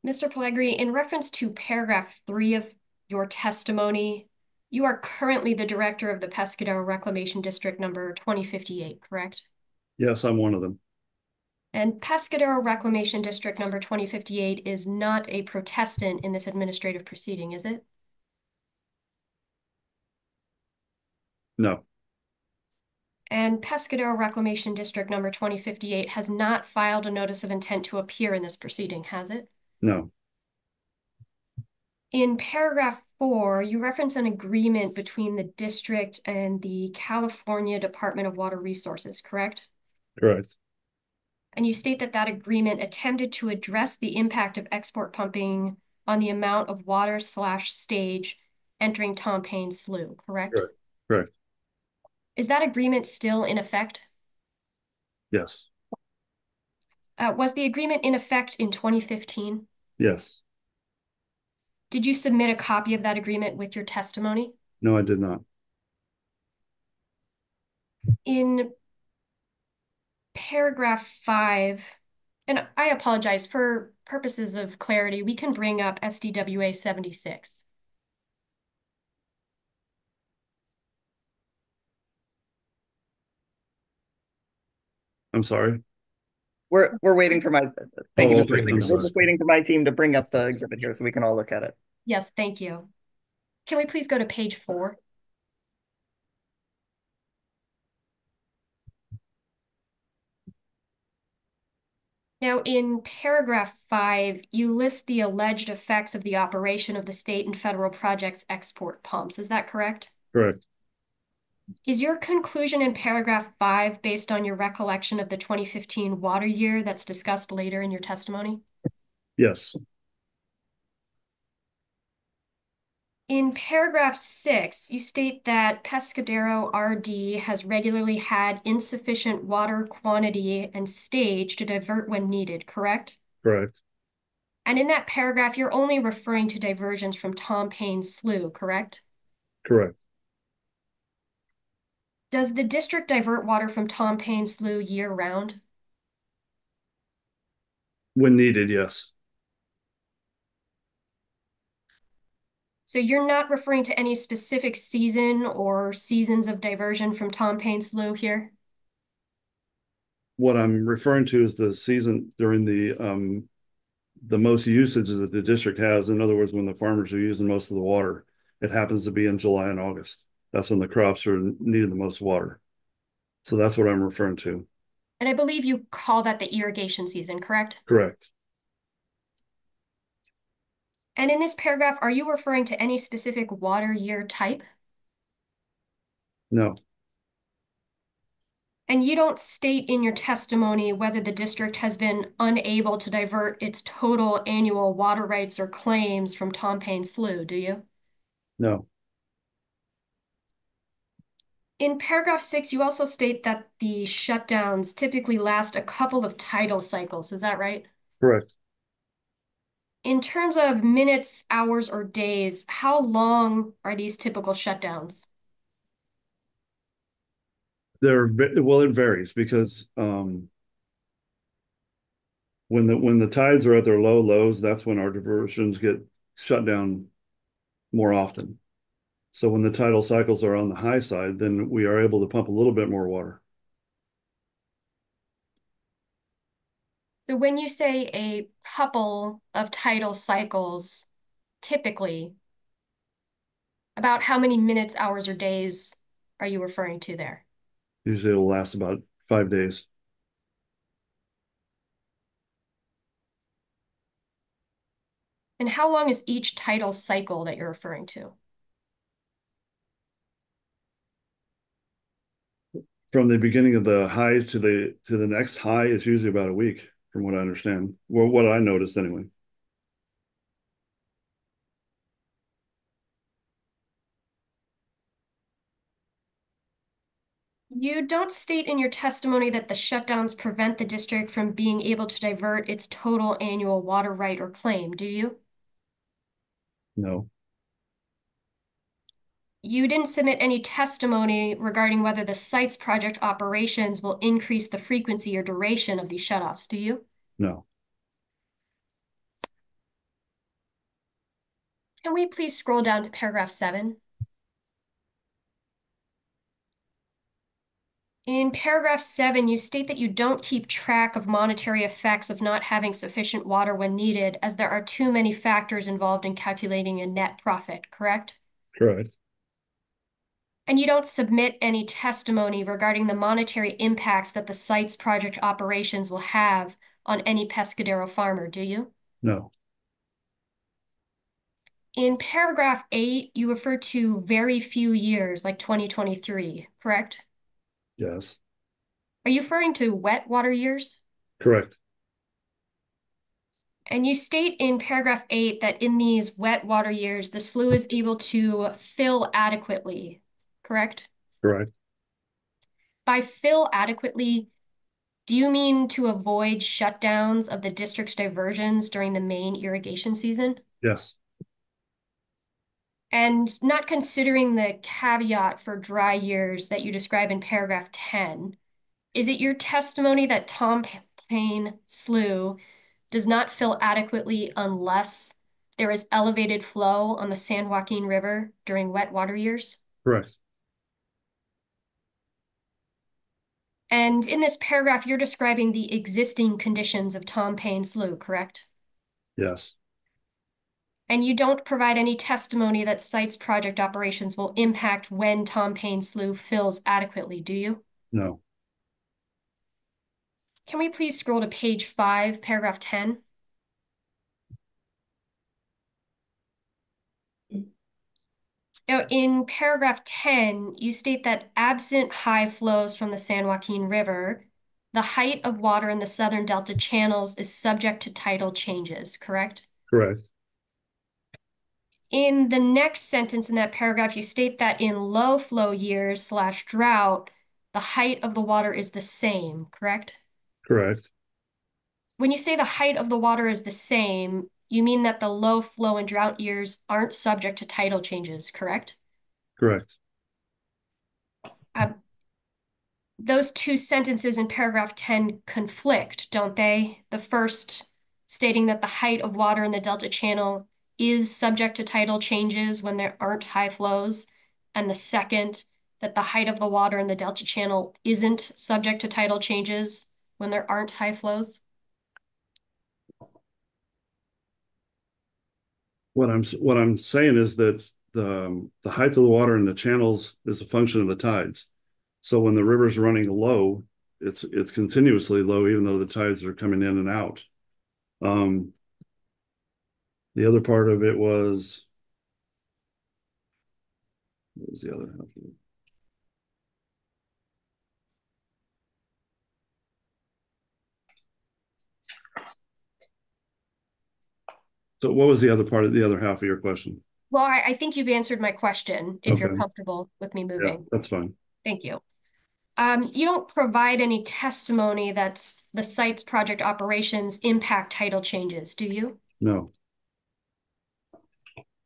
Mr. Pellegri, in reference to paragraph 3 of your testimony, you are currently the director of the Pescadero Reclamation District number 2058, correct? Yes, I'm one of them. And Pescadero Reclamation District number 2058 is not a protestant in this administrative proceeding, is it? No. And Pescadero Reclamation District number 2058 has not filed a notice of intent to appear in this proceeding, has it? No. In paragraph 4, you reference an agreement between the district and the California Department of Water Resources, correct? Correct. And you state that that agreement attempted to address the impact of export pumping on the amount of water/stage entering Tom Paine Slough, correct? Correct. Correct. Is that agreement still in effect? Yes. Was the agreement in effect in 2015? Yes. Did you submit a copy of that agreement with your testimony? No, I did not. In paragraph 5, and I apologize, for purposes of clarity, we can bring up SDWA 76. I'm sorry. We're waiting for my thank you, Mr. Okay. We're just waiting for my team to bring up the exhibit here so we can all look at it. Yes, thank you. Can we please go to page 4? Now, in paragraph 5, you list the alleged effects of the operation of the state and federal projects export pumps. Is that correct? Correct. Is your conclusion in paragraph 5 based on your recollection of the 2015 water year that's discussed later in your testimony? Yes. In paragraph 6, you state that Pescadero RD has regularly had insufficient water quantity and stage to divert when needed, correct? Correct. And in that paragraph, you're only referring to diversions from Tom Paine Slough, correct? Correct. Does the district divert water from Tom Paine Slough year-round? When needed, yes. So you're not referring to any specific season or seasons of diversion from Tom Paine Slough here? What I'm referring to is the season during the most usage that the district has. In other words, when the farmers are using most of the water, it happens to be in July and August. That's when the crops are needing the most water. So that's what I'm referring to. And I believe you call that the irrigation season, correct? Correct. And in this paragraph, are you referring to any specific water year type? No. And you don't state in your testimony whether the district has been unable to divert its total annual water rights or claims from Tom Paine Slough, do you? No. In paragraph 6, you also state that the shutdowns typically last a couple of tidal cycles. Is that right? Correct. In terms of minutes, hours, or days, how long are these typical shutdowns? Well, it varies because when the tides are at their low lows, that's when our diversions get shut down more often. So when the tidal cycles are on the high side, then we are able to pump a little bit more water. So when you say a couple of tidal cycles, typically, about how many minutes, hours, or days are you referring to there? Usually it'll last about 5 days. And how long is each tidal cycle that you're referring to? From the beginning of the high to the next high is usually about a week, from what I understand. Well, what I noticed anyway. You don't state in your testimony that the shutdowns prevent the district from being able to divert its total annual water right or claim, do you? No. You didn't submit any testimony regarding whether the site's project operations will increase the frequency or duration of these shutoffs, do you? No. Can we please scroll down to paragraph 7? In paragraph 7, you state that you don't keep track of monetary effects of not having sufficient water when needed, as there are too many factors involved in calculating a net profit, correct? Correct. And you don't submit any testimony regarding the monetary impacts that the site's project operations will have on any Pescadero farmer, do you? No. In paragraph 8, you refer to very few years, like 2023, correct? Yes. Are you referring to wet water years? Correct. And you state in paragraph 8 that in these wet water years, the slough is able to fill adequately, correct? Correct. By fill adequately, do you mean to avoid shutdowns of the district's diversions during the main irrigation season? Yes. And not considering the caveat for dry years that you describe in paragraph 10, is it your testimony that Tom Paine Slough does not fill adequately unless there is elevated flow on the San Joaquin River during wet water years? Correct. And in this paragraph, you're describing the existing conditions of Tom Paine Slough, correct? Yes. And you don't provide any testimony that site's project operations will impact when Tom Paine Slough fills adequately, do you? No. Can we please scroll to page 5, paragraph 10? Now, in paragraph 10, you state that absent high flows from the San Joaquin River, the height of water in the southern delta channels is subject to tidal changes, correct? Correct. In the next sentence in that paragraph, you state that in low flow years / drought, the height of the water is the same, correct? Correct. When you say the height of the water is the same, you mean that the low flow and drought years aren't subject to tidal changes, correct? Correct. Those two sentences in paragraph 10 conflict, don't they? The first stating that the height of water in the Delta Channel is subject to tidal changes when there aren't high flows, and the second that the height of the water in the Delta Channel isn't subject to tidal changes when there aren't high flows. What I'm saying is that the height of the water in the channels is a function of the tides. So when the river's running low, it's continuously low, even though the tides are coming in and out. The other part of it was, what was the other half of it? So what was the other part of the other half of your question? Well, I think you've answered my question if you're Okay. comfortable with me Yeah, moving. that's fine. Thank you. You don't provide any testimony that the site's project operations impact tidal changes, do you? No.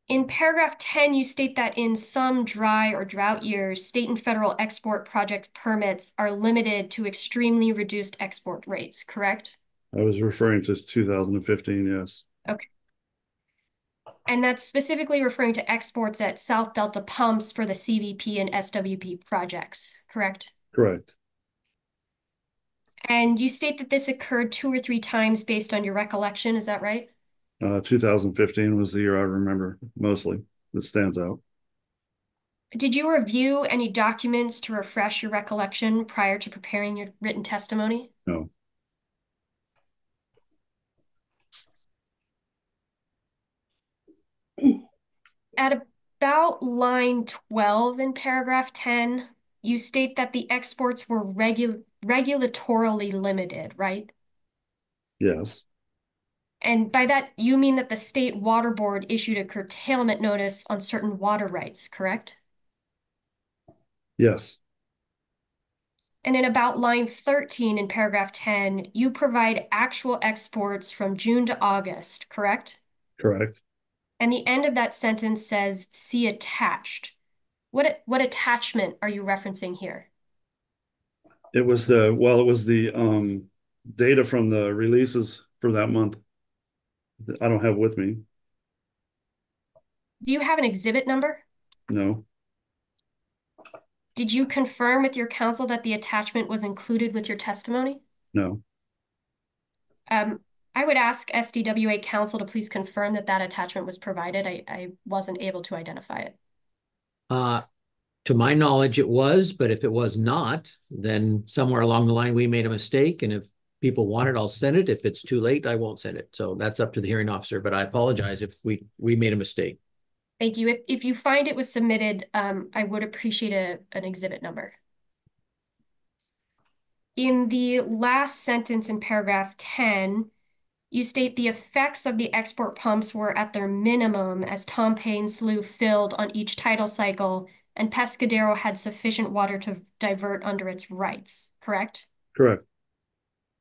In paragraph 10, you state that in some dry or drought years, state and federal export project permits are limited to extremely reduced export rates, correct? I was referring to 2015, yes. Okay. And that's specifically referring to exports at South Delta pumps for the CVP and SWP projects, correct? Correct. And you state that this occurred 2 or 3 times based on your recollection, is that right? 2015 was the year I remember mostly. That stands out. Did you review any documents to refresh your recollection prior to preparing your written testimony? No. At about line 12 in paragraph 10, you state that the exports were regulatorily limited, right? Yes. And by that, you mean that the state water board issued a curtailment notice on certain water rights, correct? Yes. And in about line 13 in paragraph 10, you provide actual exports from June to August, correct? Correct. And the end of that sentence says, see attached. What attachment are you referencing here? It was the data from the releases for that month that I don't have with me. Do you have an exhibit number? No. Did you confirm with your counsel that the attachment was included with your testimony? No. I would ask SDWA counsel to please confirm that that attachment was provided. I wasn't able to identify it. To my knowledge, it was, but if it was not, then somewhere along the line, we made a mistake. And if people want it, I'll send it. If it's too late, I won't send it. So that's up to the hearing officer, but I apologize if we made a mistake. Thank you. If you find it was submitted, I would appreciate an exhibit number. In the last sentence in paragraph 10, you state the effects of the export pumps were at their minimum as Tom Paine Slough filled on each tidal cycle and Pescadero had sufficient water to divert under its rights, correct? Correct.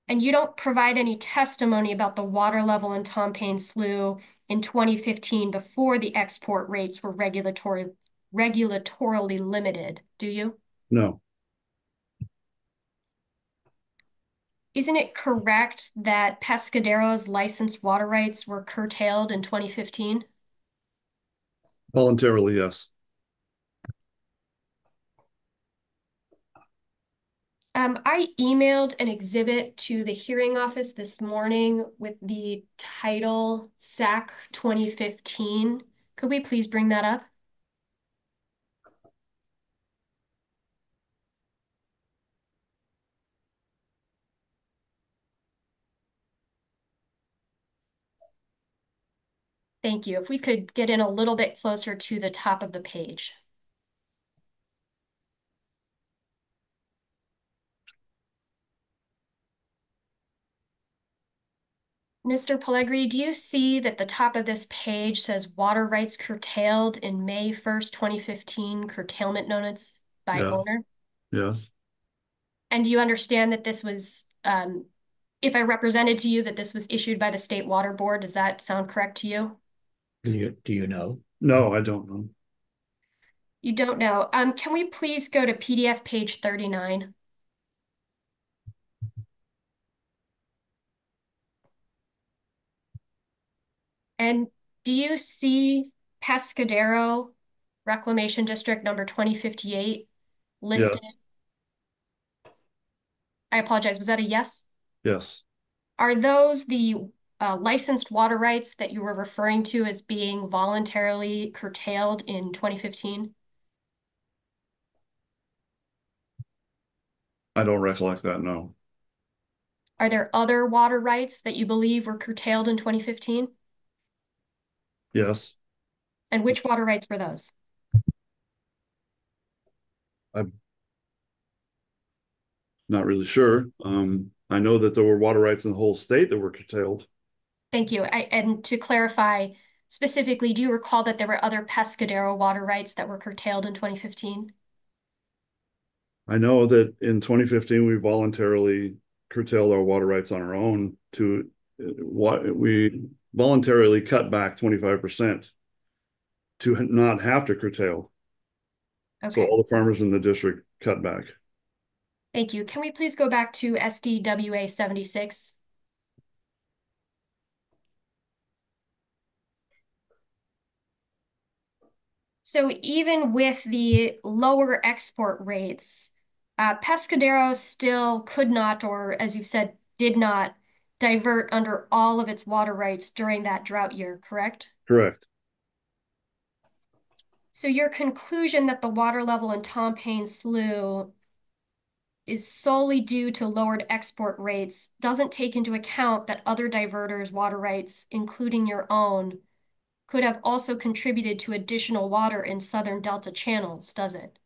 And you don't provide any testimony about the water level in Tom Paine Slough in 2015 before the export rates were regulatorily limited, do you? No. Isn't it correct that Pescadero's licensed water rights were curtailed in 2015? Voluntarily, yes. I emailed an exhibit to the hearing office this morning with the title SAC 2015. Could we please bring that up? Thank you. If we could get in a little bit closer to the top of the page. Mr. Pellegrini, do you see that the top of this page says water rights curtailed in May 1st, 2015, curtailment notice by Yes. owner? Yes. And do you understand that this was, if I represented to you that this was issued by the State Water Board, does that sound correct to you? Do you know? No, I don't know. You don't know. Can we please go to PDF page 39? And do you see Pescadero Reclamation District number 2058 listed? Yes. I apologize, was that a yes? Yes. Are those the licensed water rights that you were referring to as being voluntarily curtailed in 2015? I don't recollect that, no. Are there other water rights that you believe were curtailed in 2015? Yes. And which water rights were those? I'm not really sure. I know that there were water rights in the whole state that were curtailed. Thank you. And to clarify, specifically, do you recall that there were other Pescadero water rights that were curtailed in 2015? I know that in 2015, we voluntarily curtailed our water rights on our own to what we voluntarily cut back 25% to not have to curtail. So Okay, all the farmers in the district cut back. thank you. Can we please go back to SDWA 76? So even with the lower export rates, Pescadero still could not, or as you've said, did not divert under all of its water rights during that drought year, correct? Correct. So your conclusion that the water level in Tom Paine Slough is solely due to lowered export rates doesn't take into account that other diverters' water rights, including your own, could have also contributed to additional water in southern delta channels, does it?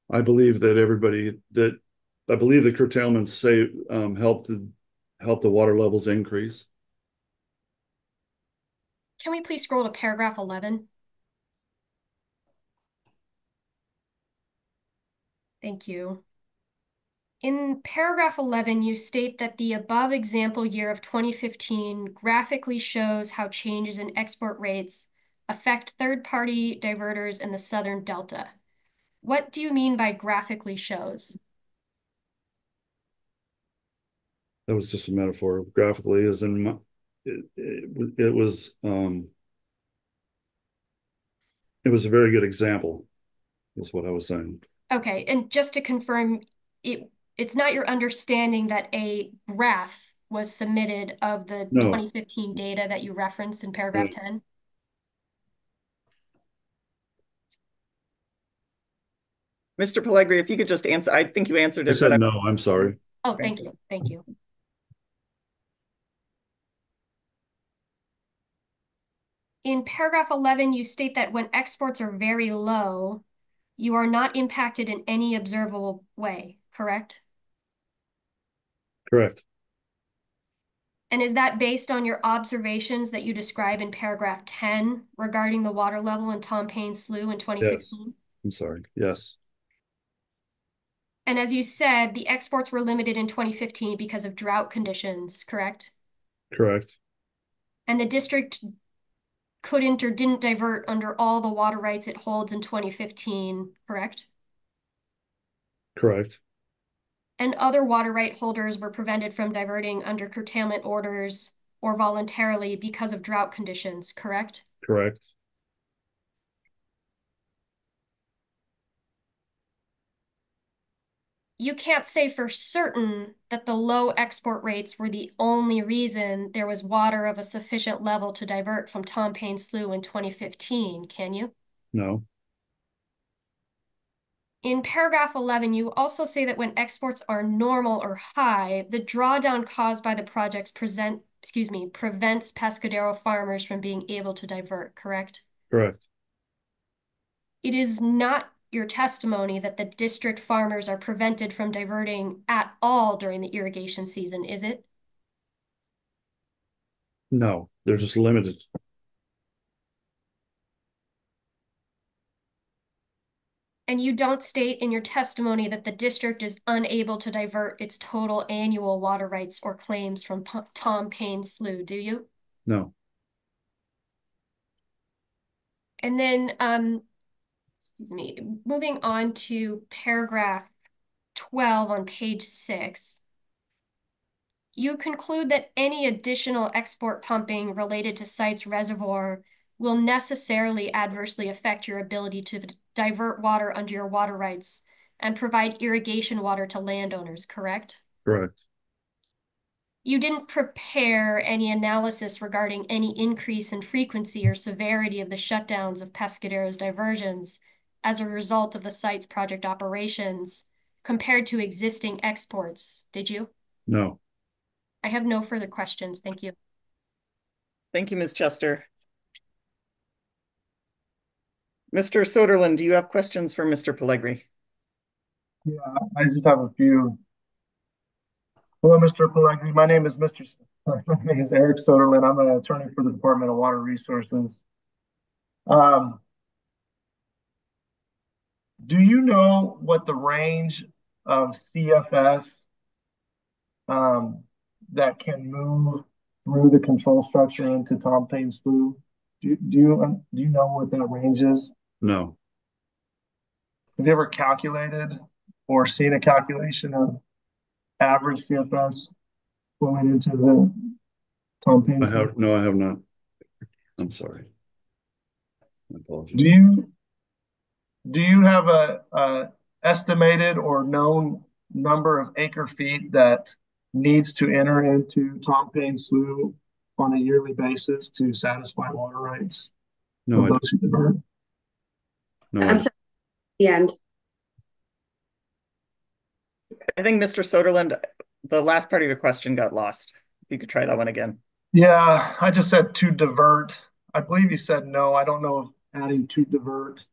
I believe that I believe the curtailments help the water levels increase. Can we please scroll to paragraph 11? Thank you. In paragraph 11, you state that the above example year of 2015 graphically shows how changes in export rates affect third-party diverters in the southern delta. What do you mean by graphically shows? That was just a metaphor. Graphically, as in it was a very good example, is what I was saying. Okay, and just to confirm, it's not your understanding that a graph was submitted of the No. 2015 data that you referenced in paragraph 10? Mr. Pellegrini, if you could just answer, I think you answered I it, said but no, I'm sorry. Oh, thank you. Thank you. In paragraph 11, you state that when exports are very low, you are not impacted in any observable way, correct? Correct. And is that based on your observations that you describe in paragraph 10 regarding the water level in Tom Paine Slough in 2015? Yes. I'm sorry. Yes. And as you said, the exports were limited in 2015 because of drought conditions, correct? Correct. And the district couldn't or didn't divert under all the water rights it holds in 2015, correct? Correct. And other water right holders were prevented from diverting under curtailment orders or voluntarily because of drought conditions, correct? Correct. You can't say for certain that the low export rates were the only reason there was water of a sufficient level to divert from Tom Paine Slough in 2015, can you? No. In paragraph 11, you also say that when exports are normal or high, the drawdown caused by the projects prevents Pescadero farmers from being able to divert, correct? Correct. It is not your testimony that the district farmers are prevented from diverting at all during the irrigation season, is it? No, they're just limited. And you don't state in your testimony that the district is unable to divert its total annual water rights or claims from Tom Paine Slough, do you? No. And then, excuse me, moving on to paragraph 12 on page 6, you conclude that any additional export pumping related to site's reservoir will necessarily adversely affect your ability to divert water under your water rights and provide irrigation water to landowners, correct? Correct. You didn't prepare any analysis regarding any increase in frequency or severity of the shutdowns of Pescadero's diversions as a result of the site's project operations compared to existing exports, did you? No. I have no further questions. Thank you. Thank you, Ms. Chester. Mr. Soderlund, do you have questions for Mr. Pellegri? Yeah, I just have a few. Hello, Mr. Pellegri. My name is Eric Soderlund. I'm an attorney for the Department of Water Resources. Do you know what the range of CFS that can move through the control structure into Tom Paine Slough? Do you know what that range is? No. Have you ever calculated or seen a calculation of average CFS flowing into the Tom Paine Slough? I have not. I'm sorry. My apologies. Do you have a estimated or known number of acre feet that needs to enter into Tom Paine Slough on a yearly basis to satisfy water rights No, of those who divert? No, I'm sorry, the end. I think Mr. Soderlund, the last part of your question got lost. If you could try that one again. Yeah, I just said to divert. I believe you said no. I don't know if adding to divert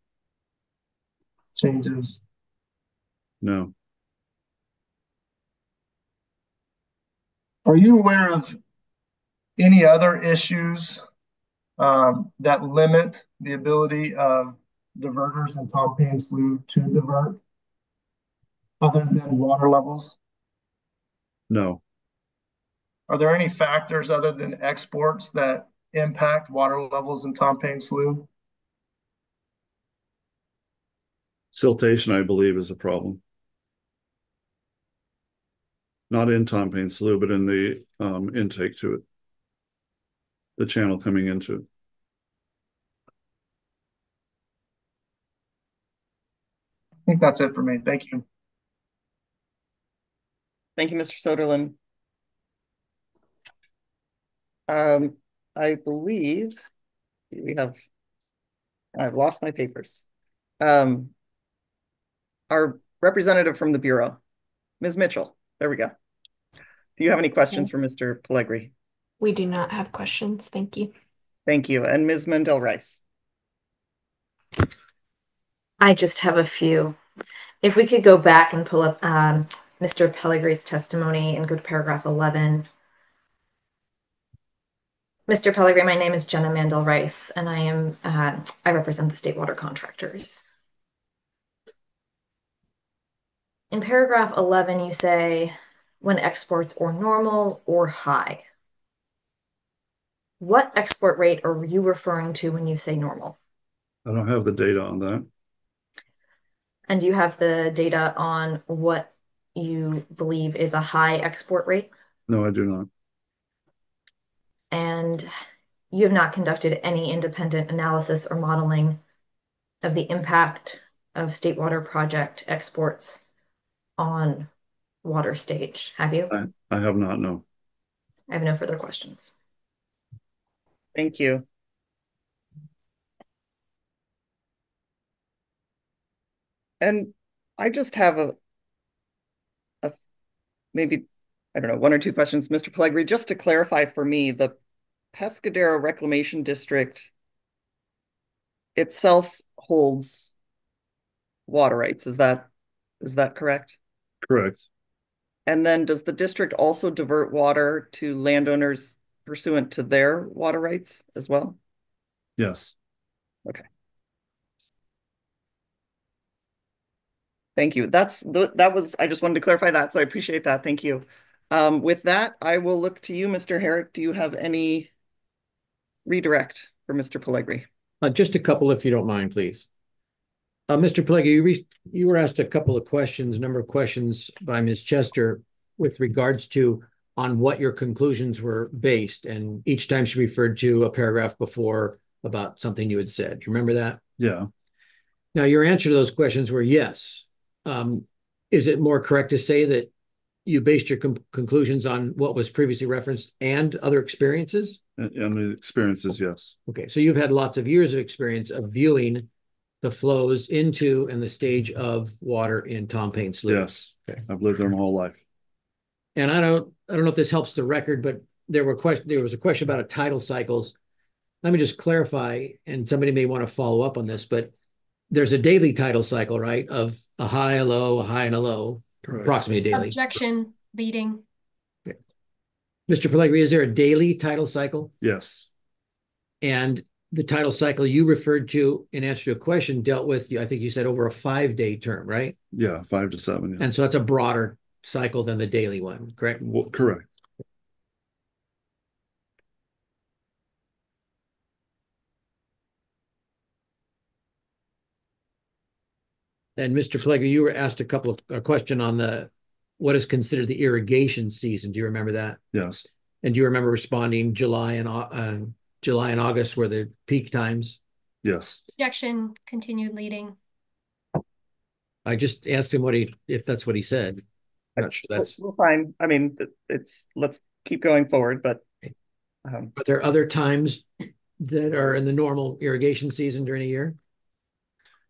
changes. no. Are you aware of any other issues that limit the ability of diverters in Tom Paine Slough to divert other than water levels? No. Are there any factors other than exports that impact water levels in Tom Paine Slough? Siltation, I believe, is a problem. Not in Tom Paine Slough, but in the intake to it. The channel coming into it. I think that's it for me. Thank you. Thank you, Mr. Soderlund. I believe I've lost my papers. Our representative from the Bureau, Ms. Mitchell. There we go. Do you have any questions for Mr. Pellegri? We do not have questions. Thank you. Thank you. And Ms. Mandel-Rice. I just have a few. If we could go back and pull up Mr. Pellegri's testimony and go to paragraph 11. Mr. Pellegri, my name is Jenna Mandel-Rice, and I represent the state water contractors. In paragraph 11, you say when exports are normal or high. What export rate are you referring to when you say normal? I don't have the data on that. And do you have the data on what you believe is a high export rate? No, I do not. And you have not conducted any independent analysis or modeling of the impact of state water project exports on water stage, have you? I have not, no. I have no further questions. Thank you. And I just have a maybe, I don't know, one or two questions, Mr. Pellegri, just to clarify for me, the Pescadero Reclamation District itself holds water rights. Is that correct? Correct. And then does the district also divert water to landowners pursuant to their water rights as well? Yes. Okay. Thank you. That was, I just wanted to clarify that, so I appreciate that. Thank you. With that, I will look to you, Mr. Herrick. Do you have any redirect for Mr. Pellegri? Just a couple, if you don't mind, please. Mr. Pellegri, you were asked a couple of questions, number of questions by Ms. Chester with regards to on what your conclusions were based, and each time she referred to a paragraph before about something you had said. You remember that? Yeah. Now, your answer to those questions were yes. Is it more correct to say that you based your conclusions on what was previously referenced and other experiences? And the experiences, yes. Okay, so you've had lots of years of experience of viewing the flows into and the stage of water in Tom Paine Slough. Yes. Okay. I've lived there my whole life. And I don't know if this helps the record, but there was a question about a tidal cycles. Let me just clarify, and somebody may want to follow up on this, but there's a daily tidal cycle, right? Of a high, a low, a high, and a low, Correct. approximately daily. Objection, leading. Okay. Mr. Pellegri, is there a daily tidal cycle? Yes. And the tidal cycle you referred to in answer to a question dealt with, I think you said over a 5-day term, right? Yeah, 5 to 7. Yeah. And so that's a broader cycle than the daily one, correct? Well, correct. And Mr. Pellegri, you were asked a question on what is considered the irrigation season. Do you remember that? Yes. And do you remember responding July and August were the peak times? Yes. Objection, continued leading. I just asked him if that's what he said. I'm not sure that's. We're fine. I mean, let's keep going forward, but. Are there other times that are in the normal irrigation season during a year?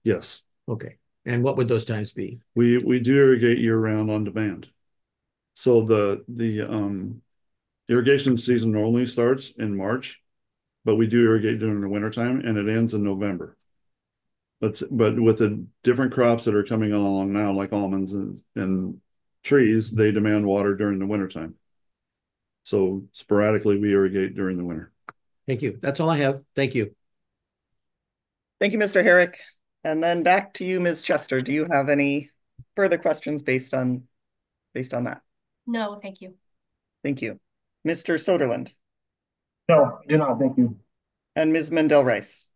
Yes. Okay. And what would those times be? We do irrigate year round on demand. So the irrigation season normally starts in March, but we do irrigate during the wintertime and it ends in November. But with the different crops that are coming along now, like almonds and trees, they demand water during the wintertime. So sporadically we irrigate during the winter. Thank you. That's all I have. Thank you. Thank you, Mr. Herrick. And then back to you, Ms. Chester. Do you have any further questions based on that? No, thank you. Thank you. Mr. Soderlund. No, I do not. Thank you. And Ms. Mendel-Rice.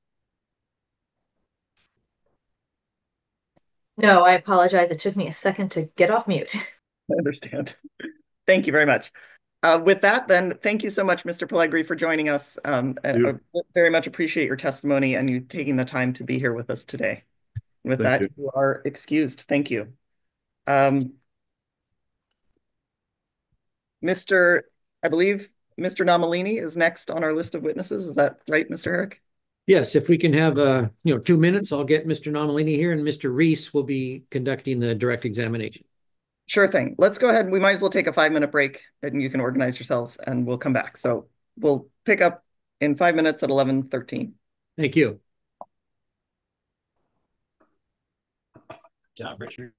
No, I apologize. It took me a second to get off mute. I understand. Thank you very much. With that, then, thank you so much, Mr. Pellegri, for joining us. I very much appreciate your testimony and you taking the time to be here with us today. With that, you are excused. Thank you. I believe Mr. Nomalini is next on our list of witnesses. Is that right, Mr. Herrick? Yes, if we can have 2 minutes, I'll get Mr. Nomalini here, and Mr. Reese will be conducting the direct examination. Sure thing. Let's go ahead. We might as well take a 5-minute break and you can organize yourselves and we'll come back. So we'll pick up in 5 minutes at 11:13. Thank you. Good job, Richard.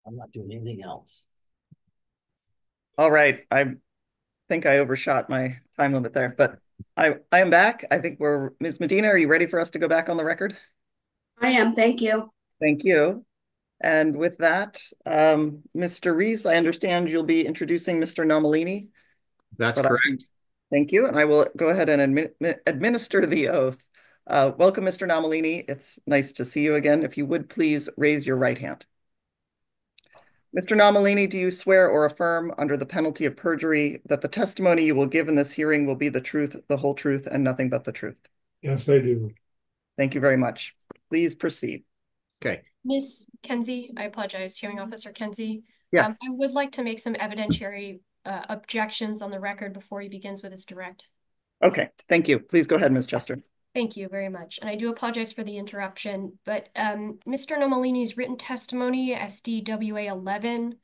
I'm not doing anything else. All right. I think I overshot my time limit there, but I am back. I think Ms. Medina, are you ready for us to go back on the record? I am, thank you. Thank you. And with that, Mr. Reese, I understand you'll be introducing Mr. Nomalini. That's correct. Thank you. And I will go ahead and administer the oath. Welcome, Mr. Nomalini. It's nice to see you again. If you would please raise your right hand. Mr. Nomalini, do you swear or affirm under the penalty of perjury that the testimony you will give in this hearing will be the truth, the whole truth, and nothing but the truth? Yes, I do. Thank you very much. Please proceed. Okay. Ms. Kenzie, I apologize, Hearing Officer Kenzie. Yes. I would like to make some evidentiary objections on the record before he begins with his direct. Okay, thank you. Please go ahead, Ms. Chester. Thank you very much. And I do apologize for the interruption, but Mr. Nomalini's written testimony, SDWA 11,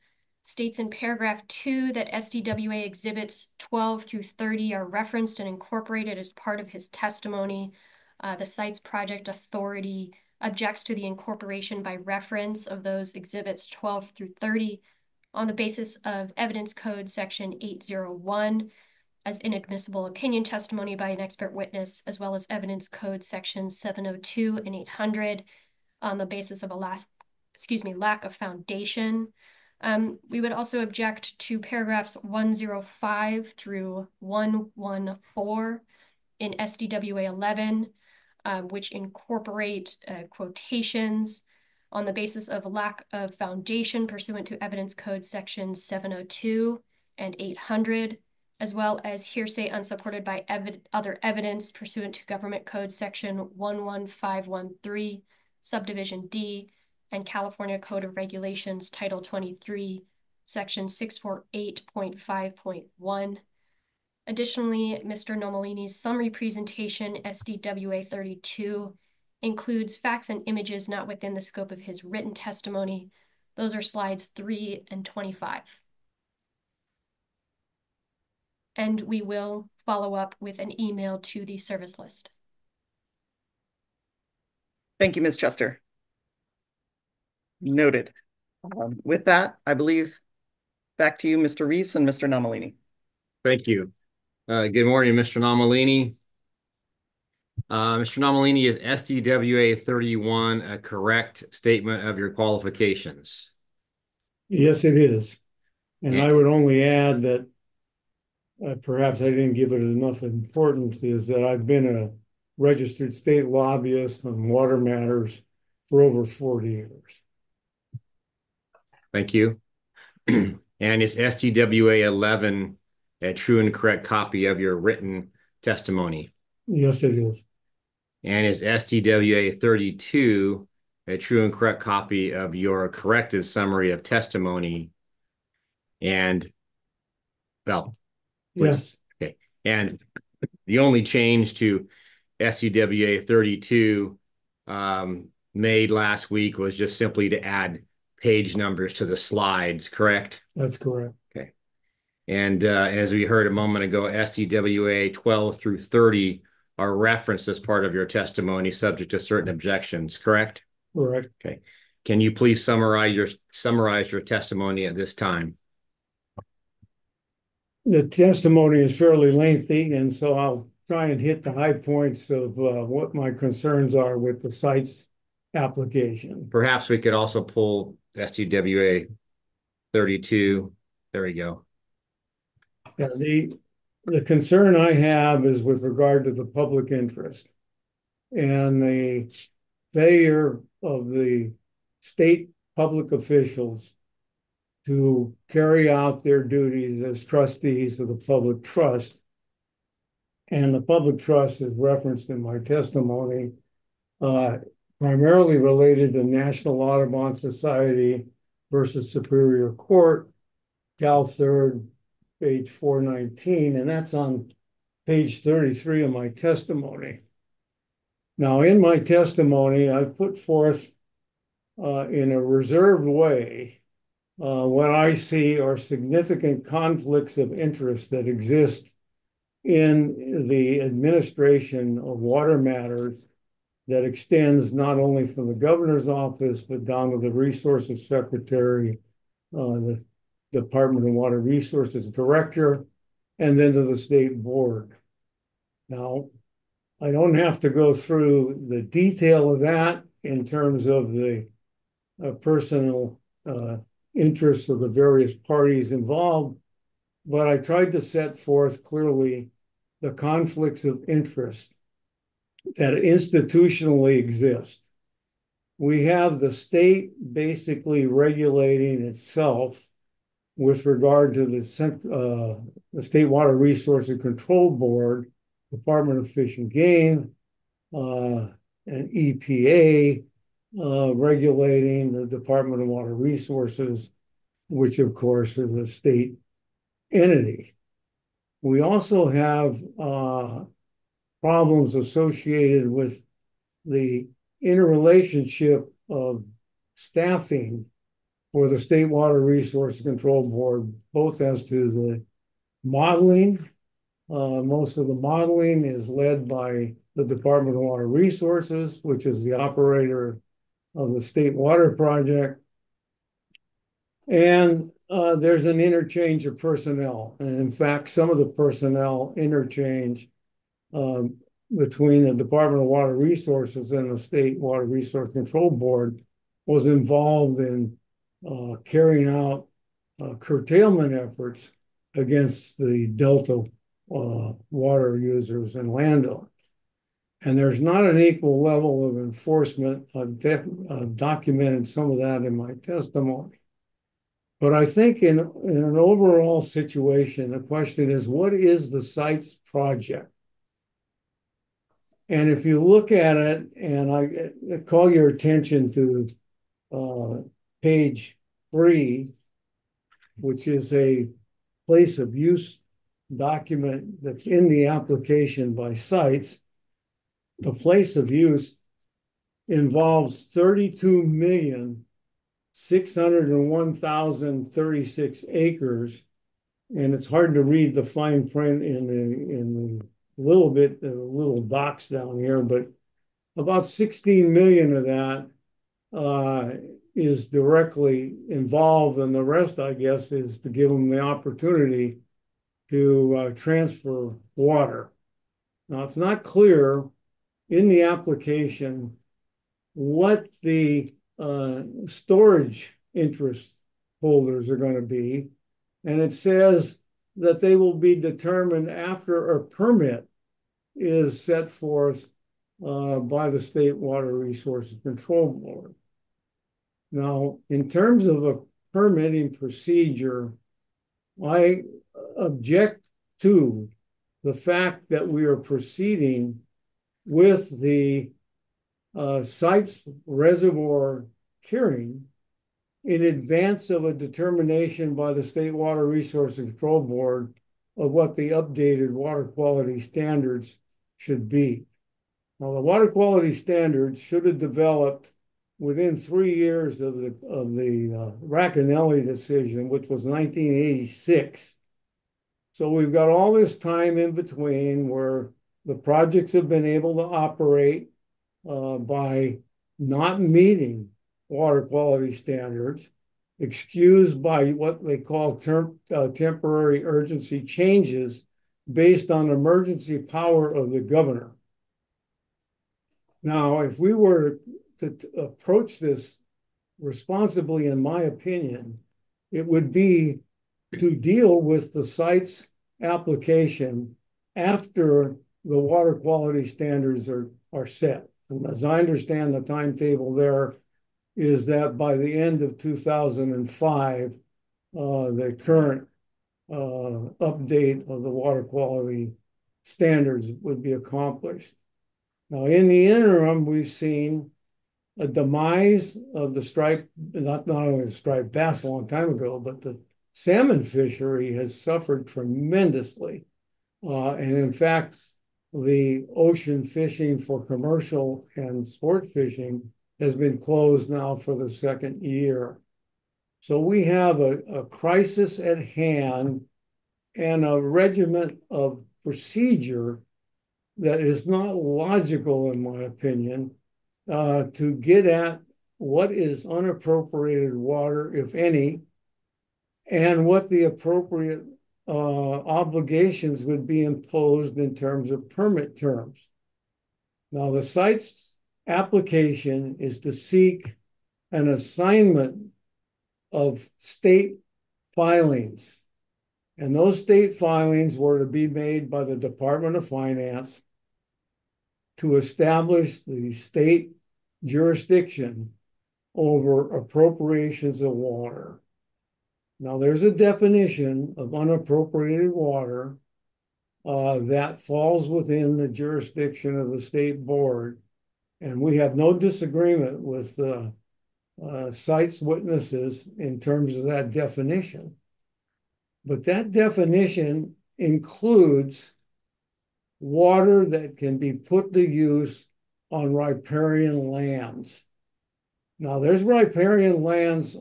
states in paragraph 2 that SDWA exhibits 12 through 30 are referenced and incorporated as part of his testimony. The site's project authority objects to the incorporation by reference of those exhibits 12 through 30 on the basis of Evidence Code Section 801 as inadmissible opinion testimony by an expert witness, as well as Evidence Code Section 702 and 800 on the basis of a lack of foundation. We would also object to paragraphs 105 through 114 in SDWA 11, which incorporate quotations on the basis of a lack of foundation pursuant to Evidence Code Section 702 and 800, as well as hearsay unsupported by other evidence pursuant to Government Code Section 11513, Subdivision D, and California Code of Regulations, Title 23, Section 648.5.1. Additionally, Mr. Nomalini's summary presentation, SDWA 32, includes facts and images not within the scope of his written testimony. Those are slides 3 and 25. And we will follow up with an email to the service list. Thank you, Ms. Chester. Noted. With that, I believe back to you, Mr. Reese and Mr. Nomalini. Thank you. Good morning, Mr. Nomalini. Mr. Nomalini, is SDWA 31 a correct statement of your qualifications? Yes, it is. And I would only add that perhaps I didn't give it enough importance, is that I've been a registered state lobbyist on water matters for over 40 years. Thank you. And is SDWA 11 a true and correct copy of your written testimony? Yes, it is. And is SDWA 32 a true and correct copy of your corrected summary of testimony? And, well, yes. Okay. And the only change to SDWA 32 made last week was just simply to add page numbers to the slides, correct? That's correct. Okay. And as we heard a moment ago, SDWA 12 through 30 are referenced as part of your testimony, subject to certain objections, correct? Correct. Okay. Can you please summarize your testimony at this time? The testimony is fairly lengthy, and so I'll try and hit the high points of what my concerns are with the site's application. Perhaps we could also pull SDWA 32. There we go. Yeah, the concern I have is with regard to the public interest and the failure of the state public officials to carry out their duties as trustees of the public trust. And the public trust is referenced in my testimony, primarily related to National Audubon Society versus Superior Court, Cal 3rd, page 419, and that's on page 33 of my testimony. Now, in my testimony, I put forth in a reserved way what I see are significant conflicts of interest that exist in the administration of water matters that extends not only from the governor's office, but down to the resources secretary the Department of Water Resources director, and then to the state board. Now, I don't have to go through the detail of that in terms of the personal interests of the various parties involved, but I tried to set forth clearly the conflicts of interest that institutionally exist. We have the state basically regulating itself with regard to the State Water Resources Control Board, Department of Fish and Game, and EPA regulating the Department of Water Resources, which of course is a state entity. We also have problems associated with the interrelationship of staffing for the State Water Resources Control Board, both as to the modeling. Most of the modeling is led by the Department of Water Resources, which is the operator of the State Water Project. And there's an interchange of personnel. And in fact, some of the personnel interchange between the Department of Water Resources and the State Water Resource Control Board was involved in carrying out curtailment efforts against the Delta water users and landowners. And there's not an equal level of enforcement. I've documented some of that in my testimony. But I think in an overall situation, the question is, what is the sites project? And if you look at it, and I call your attention to page 3, which is a place of use document that's in the application by sites. The place of use involves 32,601,036 acres, and it's hard to read the fine print in the little docs down here, but about 16 million of that is directly involved, and the rest, I guess, is to give them the opportunity to transfer water. Now, it's not clear in the application what the storage interest holders are going to be, and it says that they will be determined after a permit is set forth by the State Water Resources Control Board. Now, in terms of a permitting procedure, I object to the fact that we are proceeding with the sites reservoir curing in advance of a determination by the State Water Resources Control Board of what the updated water quality standards should be. Now, the water quality standards should have developed within 3 years of the Racanelli decision, which was 1986. So we've got all this time in between where the projects have been able to operate by not meeting water quality standards, excused by what they call temporary urgency changes based on emergency power of the governor. Now, if we were to approach this responsibly, in my opinion, it would be to deal with the site's application after the water quality standards are set. And as I understand the timetable there is that by the end of 2005, the current update of the water quality standards would be accomplished. Now, in the interim, we've seen a demise of the striped, not only the striped bass a long time ago, but the salmon fishery has suffered tremendously. And in fact, the ocean fishing for commercial and sport fishing has been closed now for the second year. So we have a crisis at hand and a regiment of procedure that is not logical, in my opinion, to get at what is unappropriated water, if any, and what the appropriate obligations would be imposed in terms of permit terms. Now, the site's application is to seek an assignment of state filings. And those state filings were to be made by the Department of Finance to establish the state jurisdiction over appropriations of water. Now, there's a definition of unappropriated water that falls within the jurisdiction of the state board. And we have no disagreement with the site's witnesses in terms of that definition. But that definition includes water that can be put to use on riparian lands. Now, there's riparian lands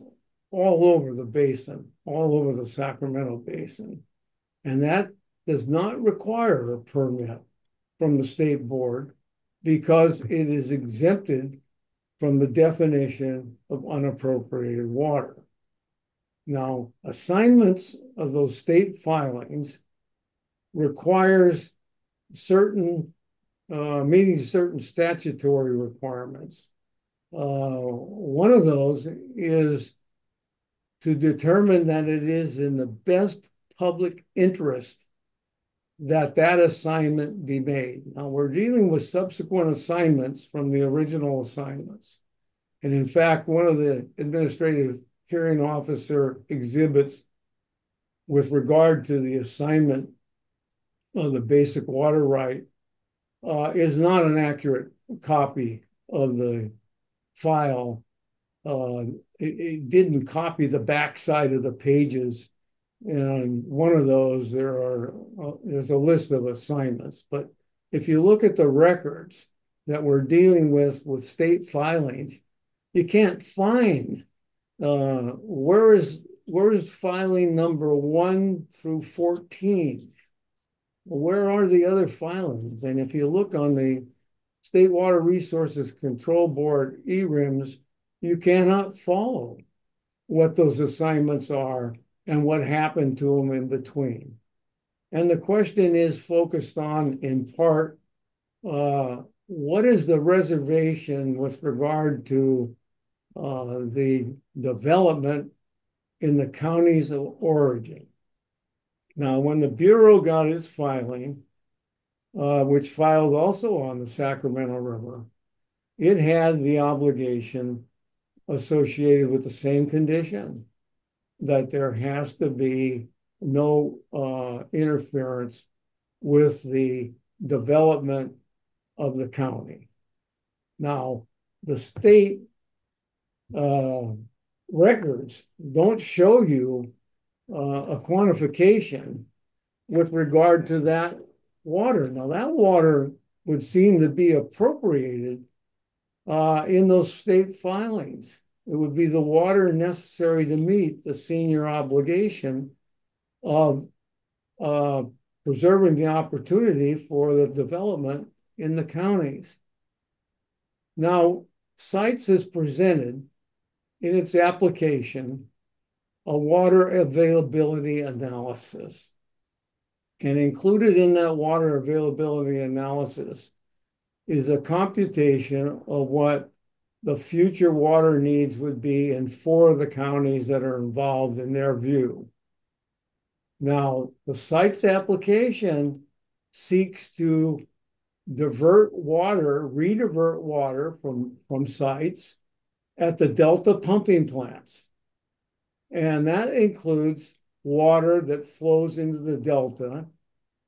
all over the basin, all over the Sacramento basin. And that does not require a permit from the state board because it is exempted from the definition of unappropriated water. Now, assignments of those state filings requires certain, meeting certain statutory requirements. One of those is to determine that it is in the best public interest that that assignment be made. Now, we're dealing with subsequent assignments from the original assignments. And in fact, one of the administrative hearing officer exhibits with regard to the assignment of the basic water right is not an accurate copy of the file. It didn't copy the backside of the pages. And on one of those, there's a list of assignments. But if you look at the records that we're dealing with state filings, you can't find where is filing number 1 through 14. Where are the other filings? And if you look on the State Water Resources Control Board ERIMs, you cannot follow what those assignments are and what happened to them in between. And the question is focused on, in part, what is the reservation with regard to the development in the counties of origin? Now, when the Bureau got its filing, which filed also on the Sacramento River, it had the obligation associated with the same condition, that there has to be no interference with the development of the county. Now, the state records don't show you a quantification with regard to that water. Now, that water would seem to be appropriated in those state filings. It would be the water necessary to meet the senior obligation of preserving the opportunity for the development in the counties. Now, CITES has presented in its application a water availability analysis. And included in that water availability analysis is a computation of what the future water needs would be in 4 of the counties that are involved in their view. Now, the CITES application seeks to redivert water from sites at the Delta pumping plants. And that includes water that flows into the Delta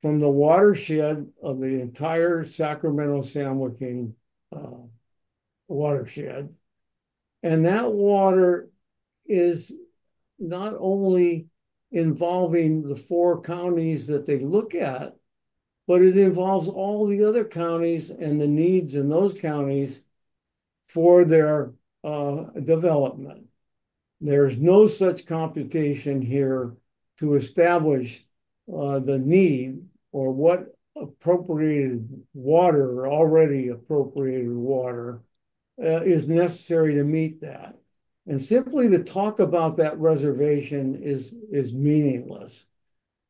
from the watershed of the entire Sacramento-San Joaquin watershed. And that water is not only involving the 4 counties that they look at, but it involves all the other counties and the needs in those counties for their development. There's no such computation here to establish the need or what appropriated water or already appropriated water is necessary to meet that. And simply to talk about that reservation is meaningless.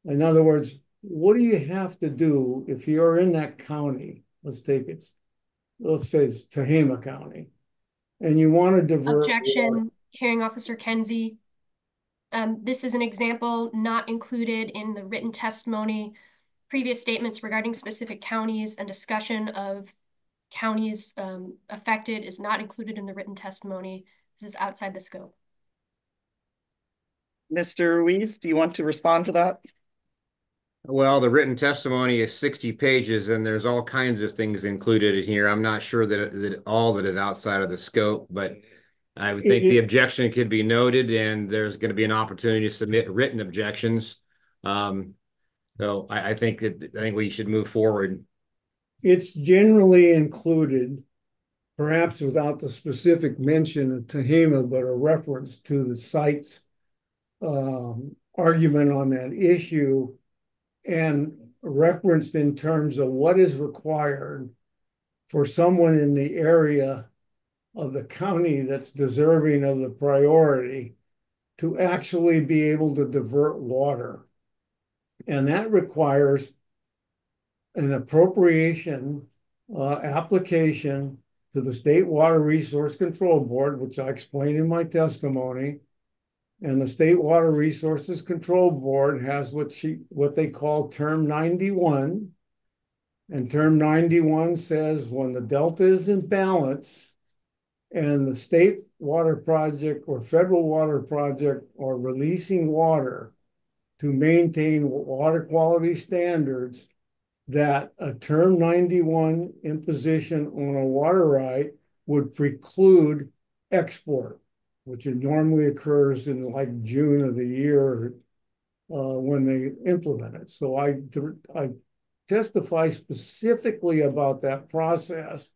In other words, what do you have to do if you're in that county? Let's say it's Tehama County, and you want to divert water. Objection, Hearing Officer Kenzie. This is an example not included in the written testimony. Previous statements regarding specific counties and discussion of counties affected is not included in the written testimony. This is outside the scope. Mr. Ruiz, do you want to respond to that? Well, the written testimony is 60 pages, and there's all kinds of things included in here. I'm not sure that all that is outside of the scope, but I would think the objection could be noted, and there's going to be an opportunity to submit written objections. So I think we should move forward. It's generally included, perhaps without the specific mention of Tehama, but a reference to the site's argument on that issue, and referenced in terms of what is required for someone in the area of the county that's deserving of the priority to actually be able to divert water. And that requires an appropriation application to the State Water Resource Control Board, which I explained in my testimony. And the State Water Resources Control Board has what they call Term 91. And Term 91 says when the delta is in balance and the state water project or federal water project are releasing water to maintain water quality standards, that a Term 91 imposition on a water right would preclude export, which normally occurs in like June of the year when they implement it. So I testify specifically about that process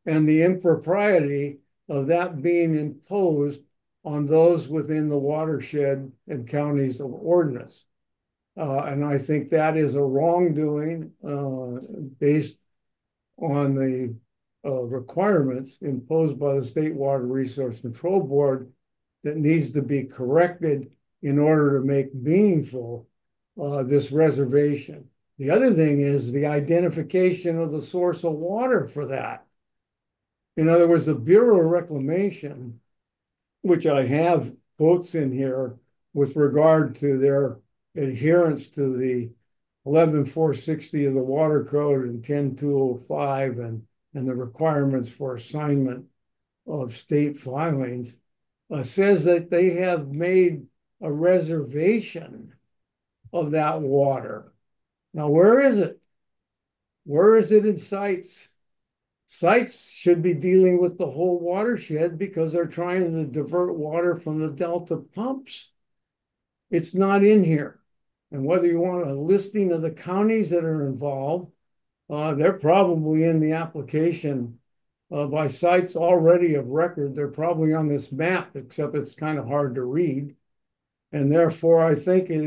and the impropriety of that being imposed on those within the watershed and counties of ordinance. And I think that is a wrongdoing based on the requirements imposed by the State Water Resource Control Board that needs to be corrected in order to make meaningful this reservation. The other thing is the identification of the source of water for that. In other words, the Bureau of Reclamation, which I have quotes in here with regard to their adherence to the 11-460 of the Water Code and 10-205 and the requirements for assignment of state filings, says that they have made a reservation of that water. Now, where is it? Where is it in sites? Sites should be dealing with the whole watershed because they're trying to divert water from the Delta pumps. It's not in here. And whether you want a listing of the counties that are involved, they're probably in the application by sites already of record. They're probably on this map, except it's kind of hard to read. And therefore, I think it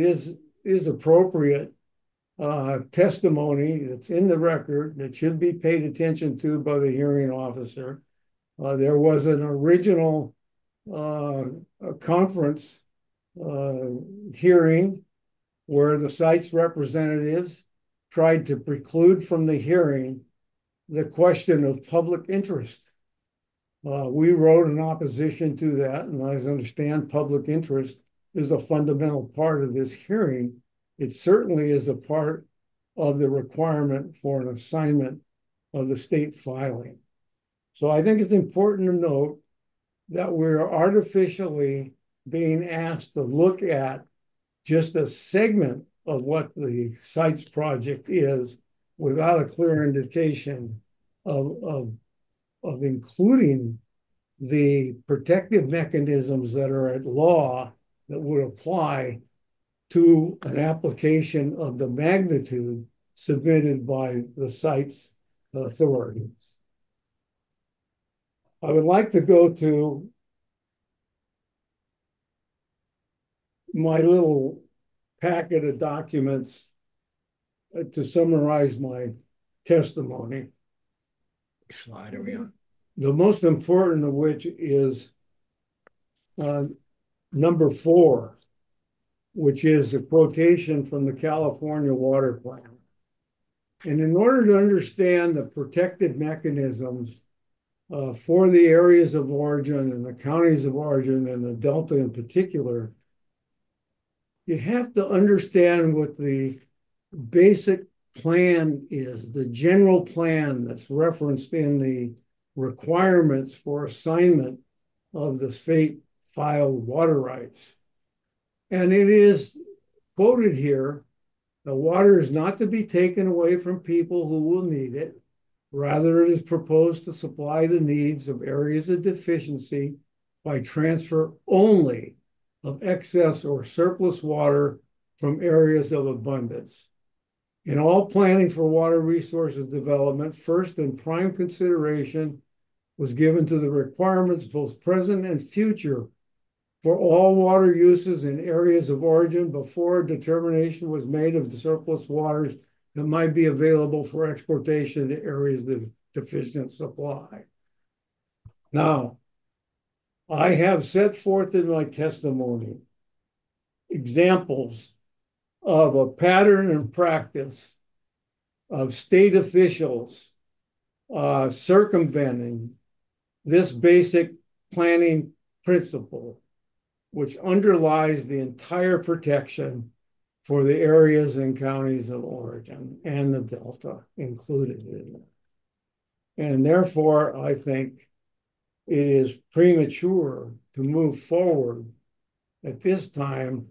is appropriate testimony that's in the record that should be paid attention to by the hearing officer. There was an original conference hearing where the site's representatives tried to preclude from the hearing the question of public interest. We wrote an opposition to that, and as I understand, public interest is a fundamental part of this hearing. It certainly is a part of the requirement for an assignment of the state filing. So I think it's important to note that we're artificially being asked to look at just a segment of what the sites project is without a clear indication of including the protective mechanisms that are at law that would apply to an application of the magnitude submitted by the site's authorities. I would like to go to my little packet of documents to summarize my testimony. Which slide are we on? The most important of which is number 4, which is a quotation from the California Water Plan. And in order to understand the protective mechanisms for the areas of origin and the counties of origin and the Delta in particular, you have to understand what the basic plan is, the general plan that's referenced in the requirements for assignment of the state filed water rights. And it is quoted here, the water is not to be taken away from people who will need it. Rather, it is proposed to supply the needs of areas of deficiency by transfer only of excess or surplus water from areas of abundance. In all planning for water resources development, first and prime consideration was given to the requirements, both present and future, for all water uses in areas of origin before a determination was made of the surplus waters that might be available for exportation to areas of deficient supply. Now, I have set forth in my testimony examples of a pattern and practice of state officials circumventing this basic planning principle, which underlies the entire protection for the areas and counties of origin and the Delta included in it. And therefore, I think it is premature to move forward at this time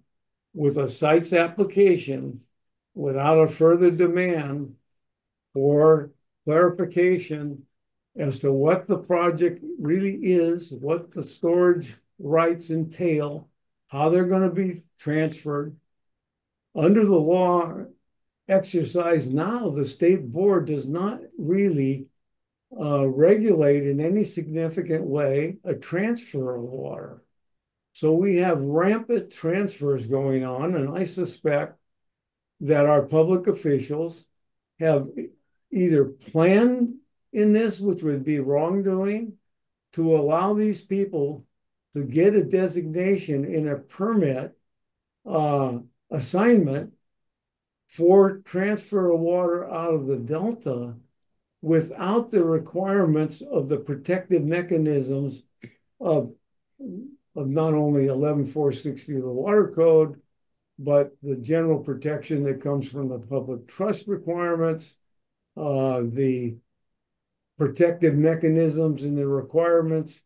with a sites application without a further demand for clarification as to what the project really is, what the storage rights entail, how they're going to be transferred. Under the law exercised now, the state board does not really regulate in any significant way a transfer of water. So we have rampant transfers going on, and I suspect that our public officials have either planned in this, which would be wrongdoing, to allow these people to get a designation in a permit assignment for transfer of water out of the Delta without the requirements of the protective mechanisms of not only 11460 of the Water Code, but the general protection that comes from the public trust requirements, the protective mechanisms and the requirements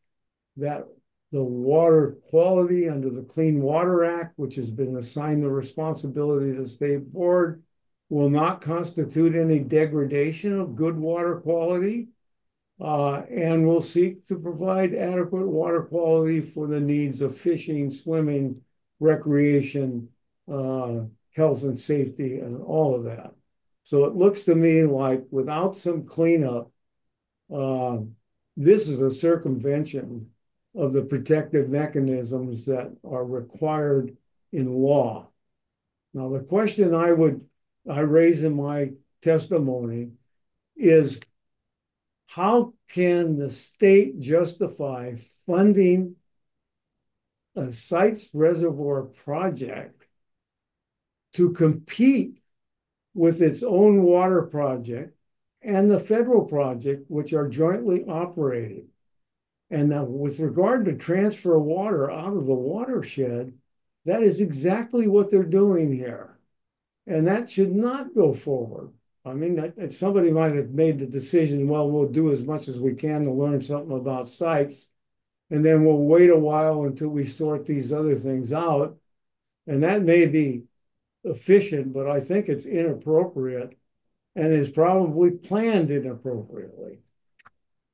that the water quality under the Clean Water Act, which has been assigned the responsibility to the state board, will not constitute any degradation of good water quality, and will seek to provide adequate water quality for the needs of fishing, swimming, recreation, health and safety, and all of that. So it looks to me like without some cleanup, this is a circumvention of the protective mechanisms that are required in law. Now, the question I raise in my testimony is, how can the state justify funding a sites reservoir project to compete with its own water project and the federal project, which are jointly operated? And now, with regard to transfer of water out of the watershed, that is exactly what they're doing here. And that should not go forward. I mean, somebody might have made the decision, well, we'll do as much as we can to learn something about sites, and then we'll wait a while until we sort these other things out. And that may be efficient, but I think it's inappropriate and is probably planned inappropriately.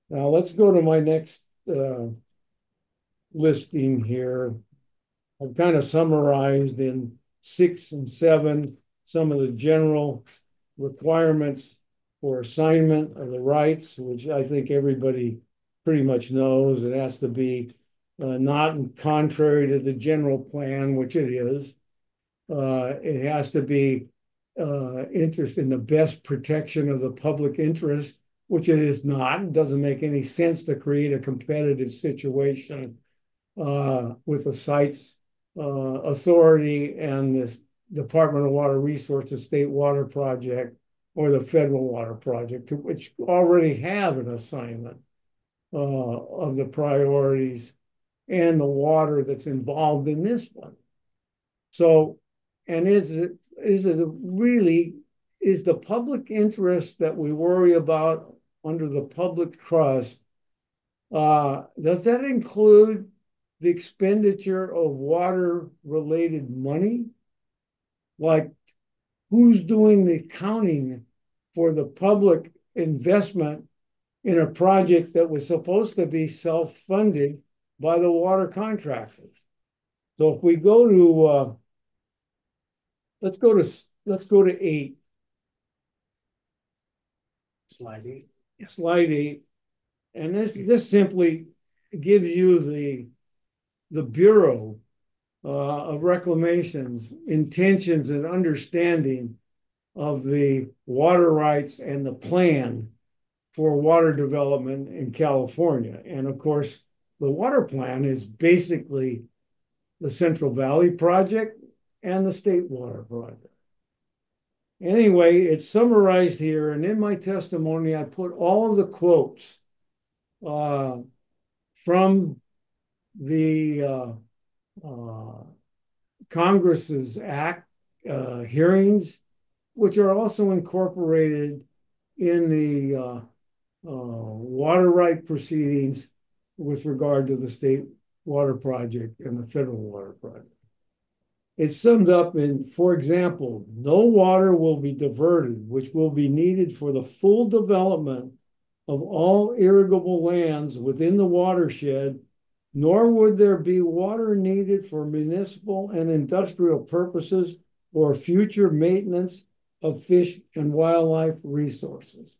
Now, let's go to my next listing here. I've kind of summarized in 6 and 7 some of the general requirements for assignment of the rights, which I think everybody pretty much knows. It has to be not contrary to the general plan, which it is. It has to be interest in the best protection of the public interest, which it is not. It doesn't make any sense to create a competitive situation with the sites authority and the Department of Water Resources State Water Project or the Federal Water Project, which already have an assignment of the priorities and the water that's involved in this one. So, and is it really, is the public interest that we worry about under the public trust, does that include the expenditure of water-related money? Like, who's doing the accounting for the public investment in a project that was supposed to be self-funded by the water contractors? So if we go to let's go to 8. Slide 8. Slide 8. And this simply gives you the Bureau of Reclamation's intentions and understanding of the water rights and the plan for water development in California. And of course, the water plan is basically the Central Valley Project and the State Water Project. Anyway, it's summarized here, and in my testimony, I put all of the quotes from the Congress's act hearings, which are also incorporated in the water right proceedings with regard to the State Water Project and the Federal Water Project. It's summed up in, for example, no water will be diverted, which will be needed for the full development of all irrigable lands within the watershed, nor would there be water needed for municipal and industrial purposes or future maintenance of fish and wildlife resources.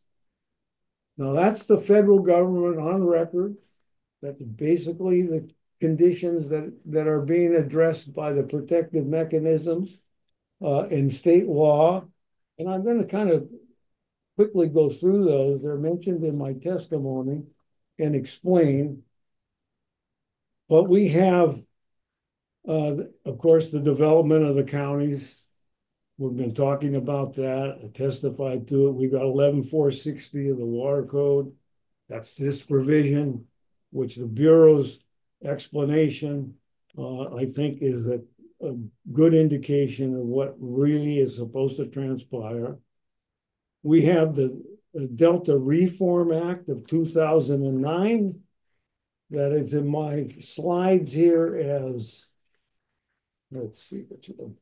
Now, that's the federal government on record. That's basically the conditions that are being addressed by the protective mechanisms in state law. And I'm going to kind of quickly go through those. They're mentioned in my testimony and explain. But we have, of course, the development of the counties. We've been talking about that. I testified to it. We got 11460 of the Water Code. That's this provision, which the Bureau's explanation, I think, is a good indication of what really is supposed to transpire. We have the Delta Reform Act of 2009 that is in my slides here as, let's see what you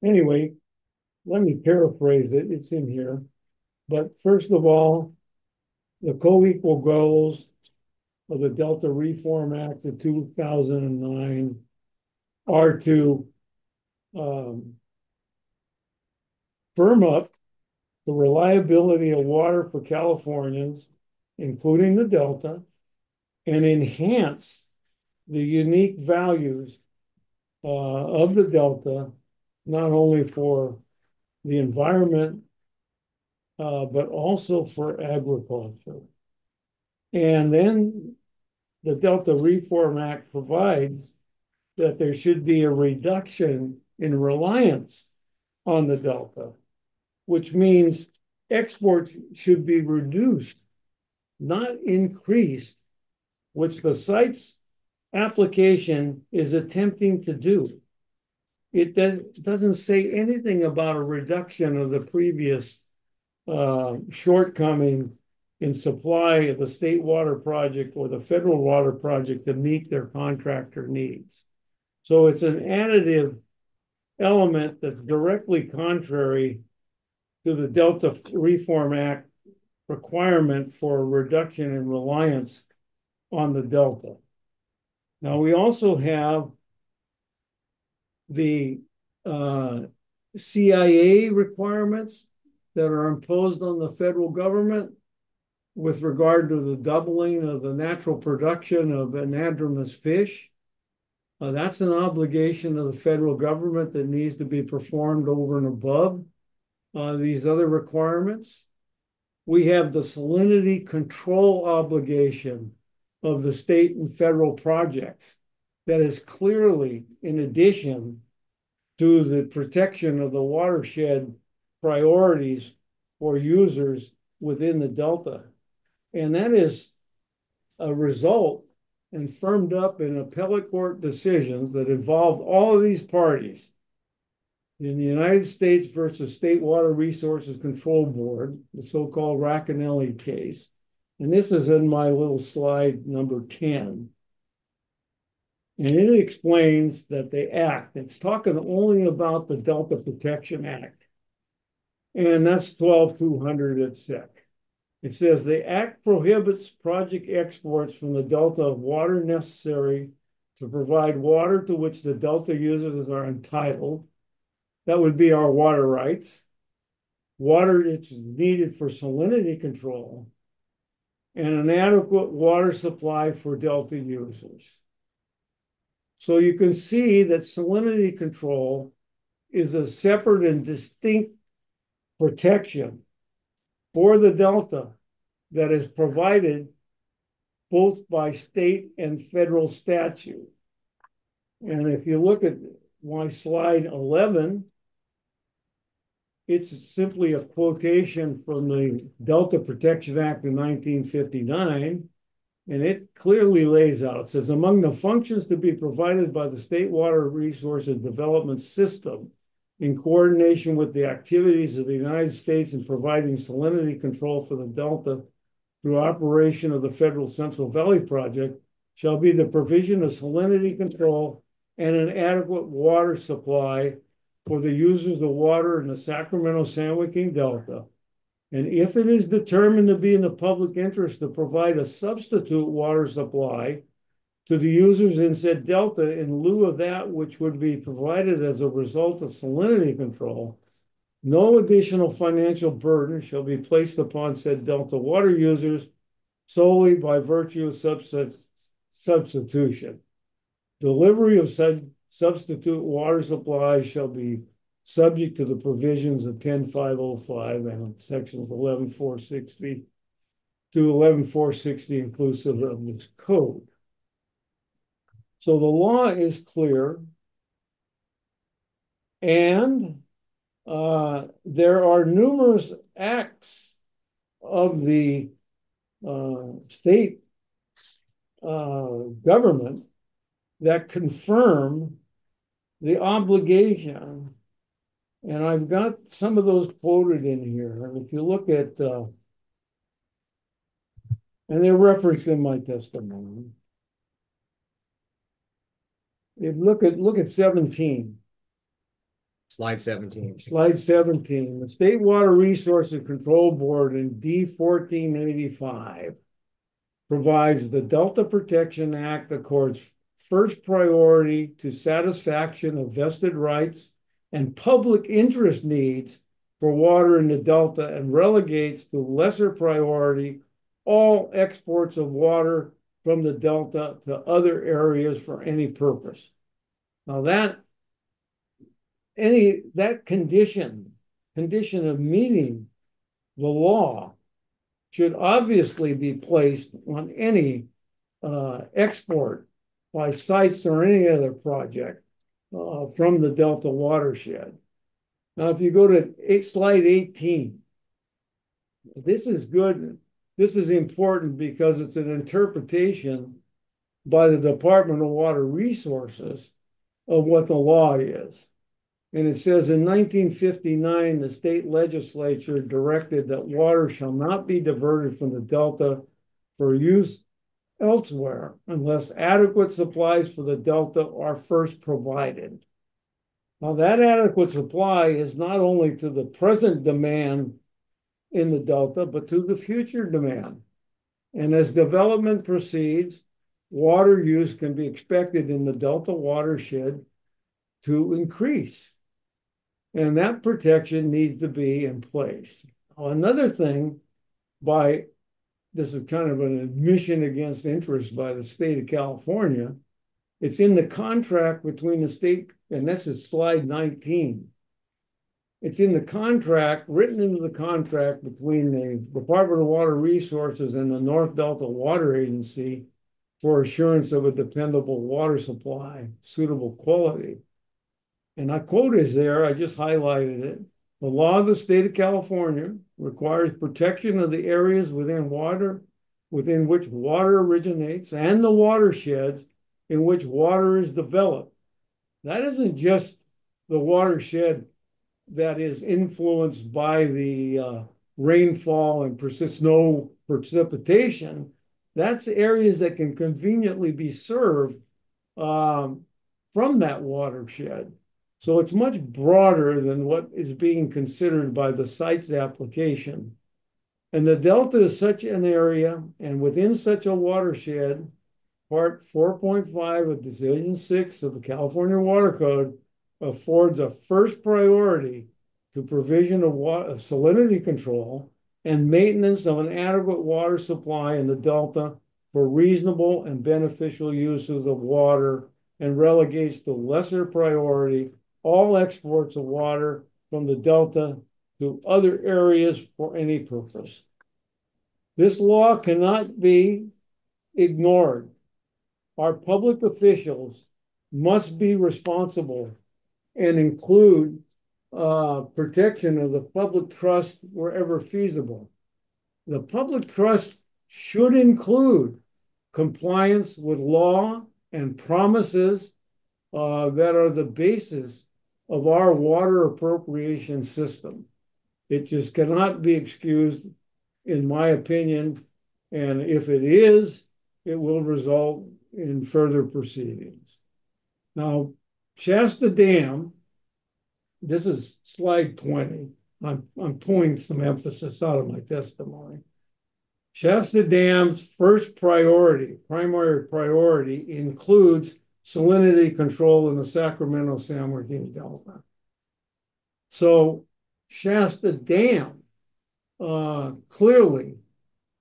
Anyway, let me paraphrase it. It's in here. But first of all, the co-equal goals of the Delta Reform Act of 2009 are to firm up the reliability of water for Californians, including the Delta, and enhance the unique values of the Delta, not only for the environment, but also for agriculture. And then the Delta Reform Act provides that there should be a reduction in reliance on the Delta, which means exports should be reduced, not increased, which the site's application is attempting to do. It doesn't say anything about a reduction of the previous shortcoming in supply of the State Water Project or the Federal Water Project to meet their contractor needs. So it's an additive element that's directly contrary to the Delta Reform Act requirement for a reduction in reliance on the Delta. Now, we also have the CIA requirements that are imposed on the federal government with regard to the doubling of the natural production of anadromous fish. That's an obligation of the federal government that needs to be performed over and above these other requirements. We have the salinity control obligation of the state and federal projects that is clearly in addition to the protection of the watershed priorities for users within the Delta. And that is a result and firmed up in appellate court decisions that involved all of these parties. In the United States versus State Water Resources Control Board, the so-called Racanelli case, and this is in my little slide number 10. And it explains that the act, it's talking only about the Delta Protection Act, and that's 12-200 at SEC. It says the act prohibits project exports from the Delta of water necessary to provide water to which the Delta users are entitled. That would be our water rights. Water that's needed for salinity control and an adequate water supply for Delta users. So you can see that salinity control is a separate and distinct protection for the Delta that is provided both by state and federal statute. And if you look at my slide 11, it's simply a quotation from the Delta Protection Act of 1959, and it clearly lays out, it says, among the functions to be provided by the State Water Resources Development System in coordination with the activities of the United States in providing salinity control for the Delta through operation of the Federal Central Valley Project shall be the provision of salinity control and an adequate water supply for the users of water in the Sacramento-San Joaquin Delta. And if it is determined to be in the public interest to provide a substitute water supply to the users in said Delta in lieu of that which would be provided as a result of salinity control, no additional financial burden shall be placed upon said Delta water users solely by virtue of substitution. Delivery of said substitute water supply shall be subject to the provisions of 10505 and sections 11460 to 11460 inclusive of this code. So the law is clear, and there are numerous acts of the state government that confirm the obligation. And I've got some of those quoted in here. And if you look at, and they're referenced in my testimony. If look at 17. Slide 17. Slide 17. The State Water Resources Control Board in D 1485 provides the Delta Protection Act accords first priority to satisfaction of vested rights and public interest needs for water in the Delta and relegates to lesser priority all exports of water from the Delta to other areas for any purpose. Now that condition of meeting the law should obviously be placed on any export by sites or any other project from the Delta watershed. Now, if you go to slide 18, this is good. This is important because it's an interpretation by the Department of Water Resources of what the law is. And it says in 1959, the state legislature directed that water shall not be diverted from the Delta for use elsewhere unless adequate supplies for the Delta are first provided. Now, that adequate supply is not only to the present demand in the Delta, but to the future demand. And as development proceeds, water use can be expected in the Delta watershed to increase. And that protection needs to be in place. Another thing, this is kind of an admission against interest by the state of California, It's in the contract between the state, and this is slide 19. It's in the contract, written into the contract between the Department of Water Resources and the North Delta Water Agency for assurance of a dependable water supply, suitable quality. And a quote is there, I just highlighted it. The law of the state of California requires protection of the areas within which water originates and the watersheds in which water is developed. That isn't just the watershed that is influenced by the rainfall and snow precipitation. That's areas that can conveniently be served from that watershed. So it's much broader than what is being considered by the sites application. And the Delta is such an area, and within such a watershed, Part 4.5 of Decision 6 of the California Water Code affords a first priority to provision of salinity control and maintenance of an adequate water supply in the Delta for reasonable and beneficial uses of water, and relegates to lesser priority all exports of water from the Delta to other areas for any purpose. This law cannot be ignored. Our public officials must be responsible and include protection of the public trust wherever feasible. The public trust should include compliance with law and promises that are the basis of our water appropriation system. It just cannot be excused, in my opinion, and if it is, it will result in further proceedings. Now, Shasta Dam, this is slide 20. I'm pulling some emphasis out of my testimony. Shasta Dam's first priority, primary priority, includes salinity control in the Sacramento-San Joaquin Delta. So Shasta Dam clearly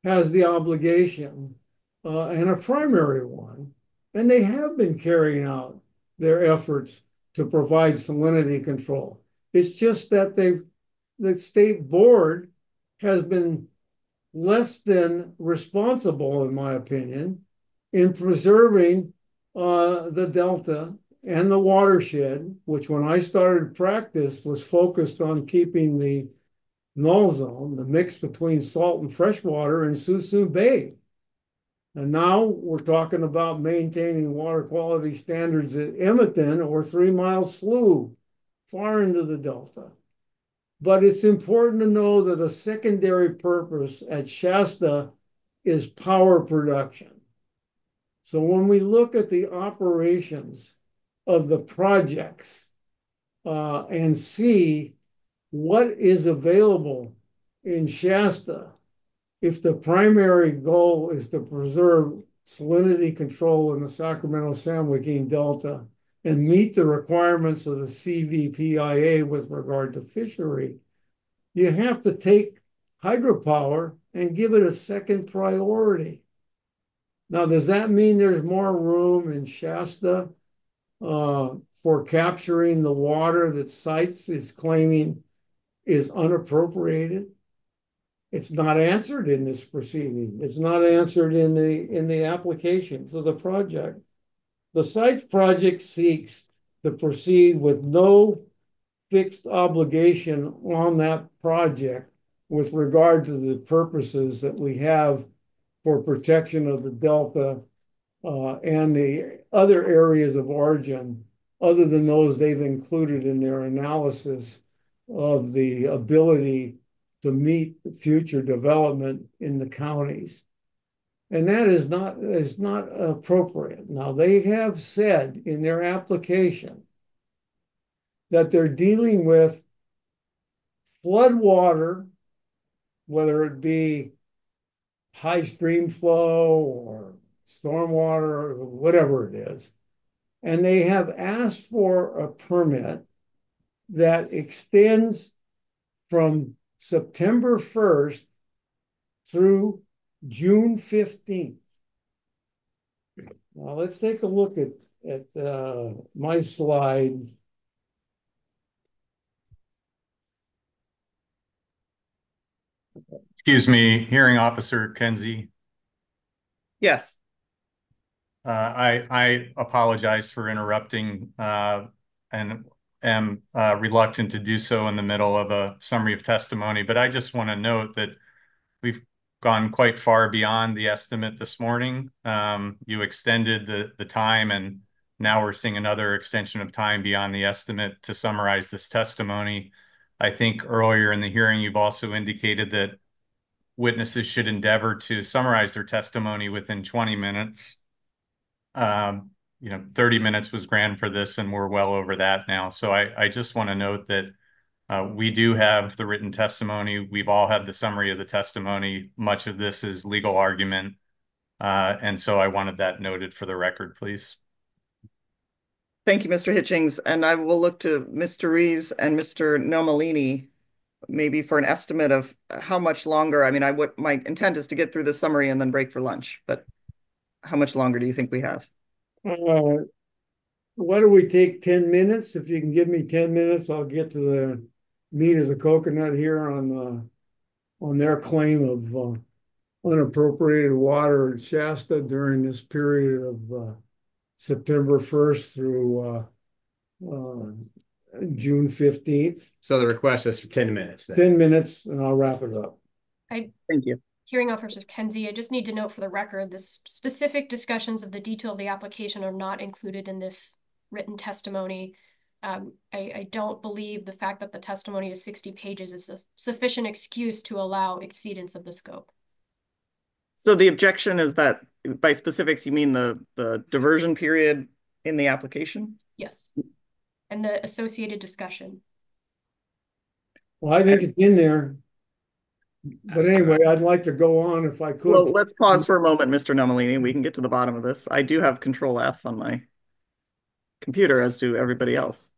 has the obligation and a primary one, and they have been carrying out their efforts to provide salinity control. It's just that the state board has been less than responsible, in my opinion, in preserving the Delta and the watershed, which when I started practice was focused on keeping the null zone, the mix between salt and freshwater in Suisun Bay. And now we're talking about maintaining water quality standards at Edmonton or 3 Mile Slough, far into the Delta. But it's important to know that a secondary purpose at Shasta is power production. So when we look at the operations of the projects and see what is available in Shasta, if the primary goal is to preserve salinity control in the Sacramento-San Joaquin Delta and meet the requirements of the CVPIA with regard to fishery, you have to take hydropower and give it a second priority. Now, does that mean there's more room in Shasta for capturing the water that sites is claiming is unappropriated? It's not answered in this proceeding. It's not answered in the application for the project. The sites project seeks to proceed with no fixed obligation on that project with regard to the purposes that we have for protection of the Delta and the other areas of origin, other than those they've included in their analysis of the ability to meet future development in the counties. And that is not appropriate. Now, they have said in their application that they're dealing with flood water, whether it be high stream flow or stormwater or whatever it is. And they have asked for a permit that extends from September 1st through June 15th. Now let's take a look at at my slide. Excuse me, hearing officer Kenzie. Yes. I apologize for interrupting and am reluctant to do so in the middle of a summary of testimony, but I just want to note that we've gone quite far beyond the estimate this morning. You extended the time, and now we're seeing another extension of time beyond the estimate to summarize this testimony. I think earlier in the hearing, you've also indicated that witnesses should endeavor to summarize their testimony within 20 minutes. 30 minutes was granted for this, and we're well over that now. So I just want to note that we do have the written testimony. We've all had the summary of the testimony. Much of this is legal argument. And so I wanted that noted for the record, please. Thank you, Mr. Hitchings. And I will look to Mr. Rees and Mr. Nomalini maybe for an estimate of how much longer. I mean, my intent is to get through the summary and then break for lunch, but how much longer do you think we have? Why don't we take 10 minutes? If you can give me 10 minutes, I'll get to the meat of the coconut here on their claim of unappropriated water at Shasta during this period of September 1st through June 15th. So the request is for 10 minutes then. 10 minutes, and I'll wrap it up. Thank you. Hearing officer Kenzie, I just need to note for the record, the specific discussions of the detail of the application are not included in this written testimony. I don't believe the fact that the testimony is 60 pages is a sufficient excuse to allow exceedance of the scope. So the objection is that by specifics, you mean the diversion period in the application? Yes. And the associated discussion. Well, I think it's in there. But anyway, I'd like to go on if I could. Well, let's pause for a moment, Mr. Nomalini. We can get to the bottom of this. I do have Control F on my computer, as do everybody else.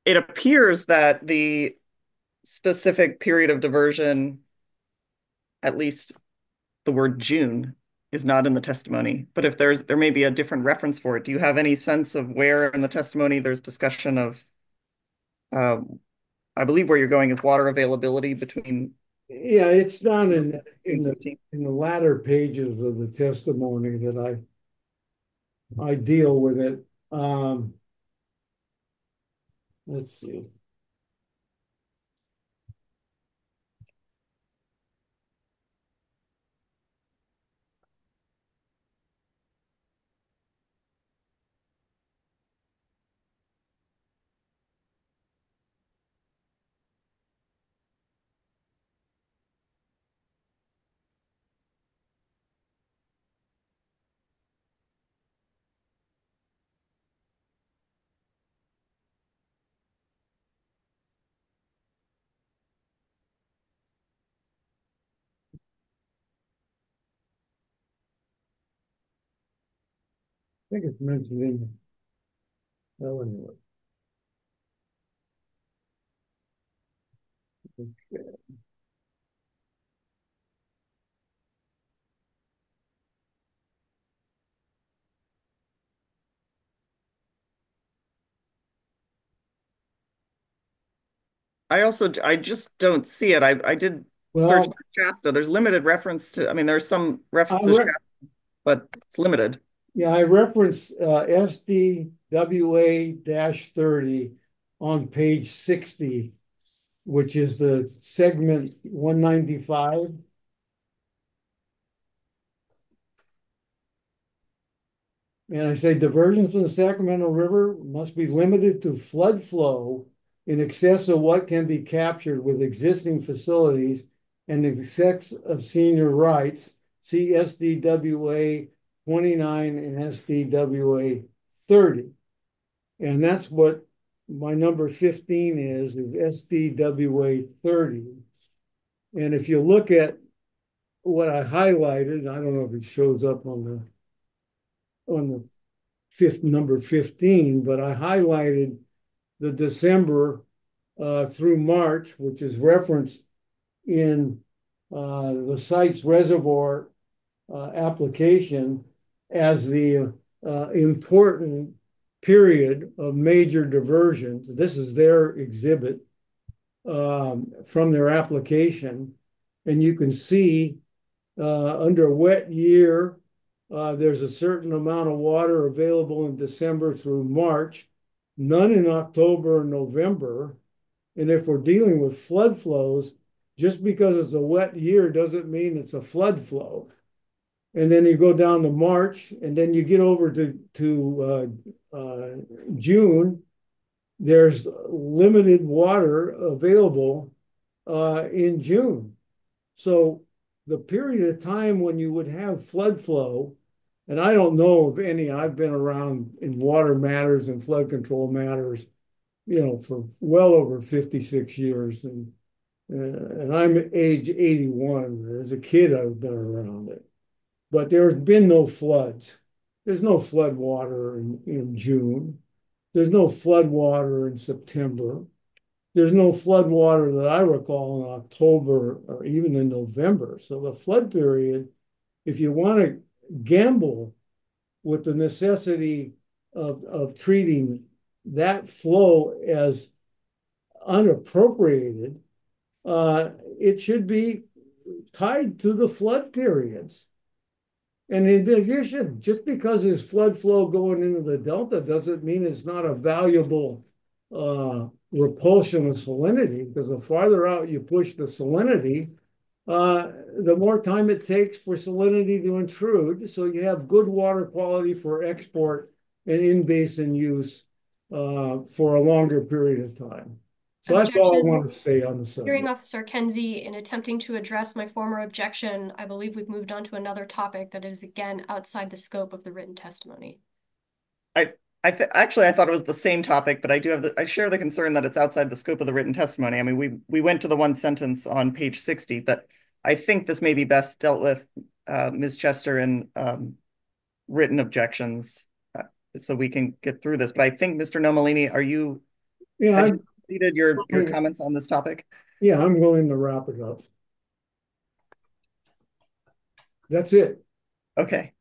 It appears that the specific period of diversion, at least the word June, is not in the testimony. But if there may be a different reference for it. Do you have any sense of where in the testimony there's discussion of, I believe where you're going is water availability between. Yeah, it's down in the latter pages of the testimony that I deal with it. Let's see. I think it's mentioned in, well, anyway. Okay. I just don't see it. I did search for Shasta. There's limited reference to, I mean, there's some reference to Shasta, but it's limited. Yeah, I reference SDWA-30 on page 60, which is the segment 195. And I say diversions from the Sacramento River must be limited to flood flow in excess of what can be captured with existing facilities and in excess of senior rights. See SDWA 29 and SDWA 30. And that's what my number 15 is SDWA 30. And if you look at what I highlighted, I don't know if it shows up on the number 15, but I highlighted the December through March, which is referenced in the site's reservoir application as the important period of major diversions. This is their exhibit from their application. And you can see under wet year, there's a certain amount of water available in December through March, none in October or November. And if we're dealing with flood flows, just because it's a wet year doesn't mean it's a flood flow. And then you go down to March, and then you get over to June. There's limited water available in June. So the period of time when you would have flood flow, and I don't know of any, I've been around in water matters and flood control matters, for well over 56 years. And I'm age 81. As a kid, I've been around it. But there's been no floods. There's no flood water in June. There's no flood water in September. There's no flood water that I recall in October or even in November. So the flood period, if you want to gamble with the necessity of treating that flow as unappropriated, it should be tied to the flood periods. And in addition, just because there's flood flow going into the delta doesn't mean it's not a valuable repulsion of salinity, because the farther out you push the salinity, the more time it takes for salinity to intrude. So you have good water quality for export and in-basin use for a longer period of time. So that's all I want to say on the subject. Hearing Officer Kenzie, in attempting to address my former objection, I believe we've moved on to another topic that is again outside the scope of the written testimony. Actually, I thought it was the same topic, but I share the concern that it's outside the scope of the written testimony. I mean, we went to the one sentence on page 60, but I think this may be best dealt with, Ms. Chester, in written objections, so we can get through this. But I think, Mr. Nomalini, have you completed your comments on this topic? Yeah, I'm willing to wrap it up. That's it. Okay.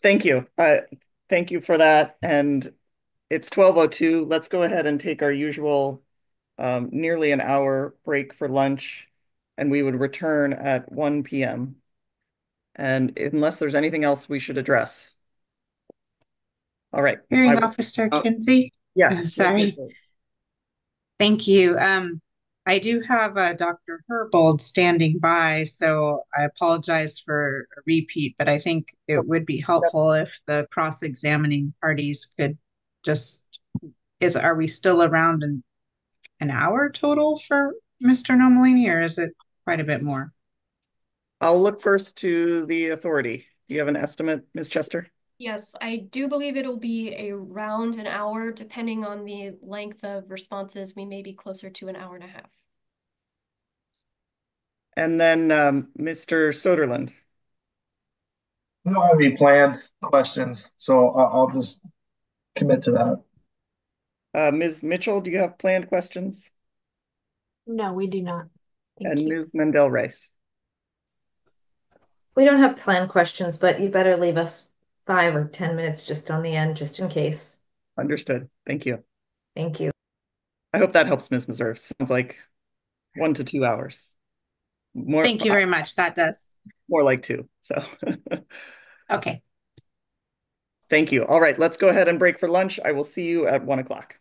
Thank you. Thank you for that. And it's 12:02. Let's go ahead and take our usual nearly an hour break for lunch, and we would return at 1 p.m. And unless there's anything else we should address. All right. Hearing Officer Kinsey? Yes. Sorry. Thank you. I do have Dr. Herbold standing by, so I apologize for a repeat, but I think it would be helpful if the cross-examining parties could just, are we still around an hour total for Mr. Nomalini, or is it quite a bit more? I'll look first to the authority. Do you have an estimate, Ms. Chester? Yes, I do believe it'll be around an hour. Depending on the length of responses, we may be closer to an hour and a half. And then Mr. Soderlund. I don't have any planned questions, so I'll just commit to that. Ms. Mitchell, do you have planned questions? No, we do not. Thank you. Ms. Mendel-Rice. We don't have planned questions, but you better leave us 5 or 10 minutes just on the end, just in case. Understood. Thank you. Thank you. I hope that helps, Ms. Meserve. Sounds like 1 to 2 hours. More. Thank you very much. That does. More like 2. So. Okay. Thank you. All right, let's go ahead and break for lunch. I will see you at 1 o'clock.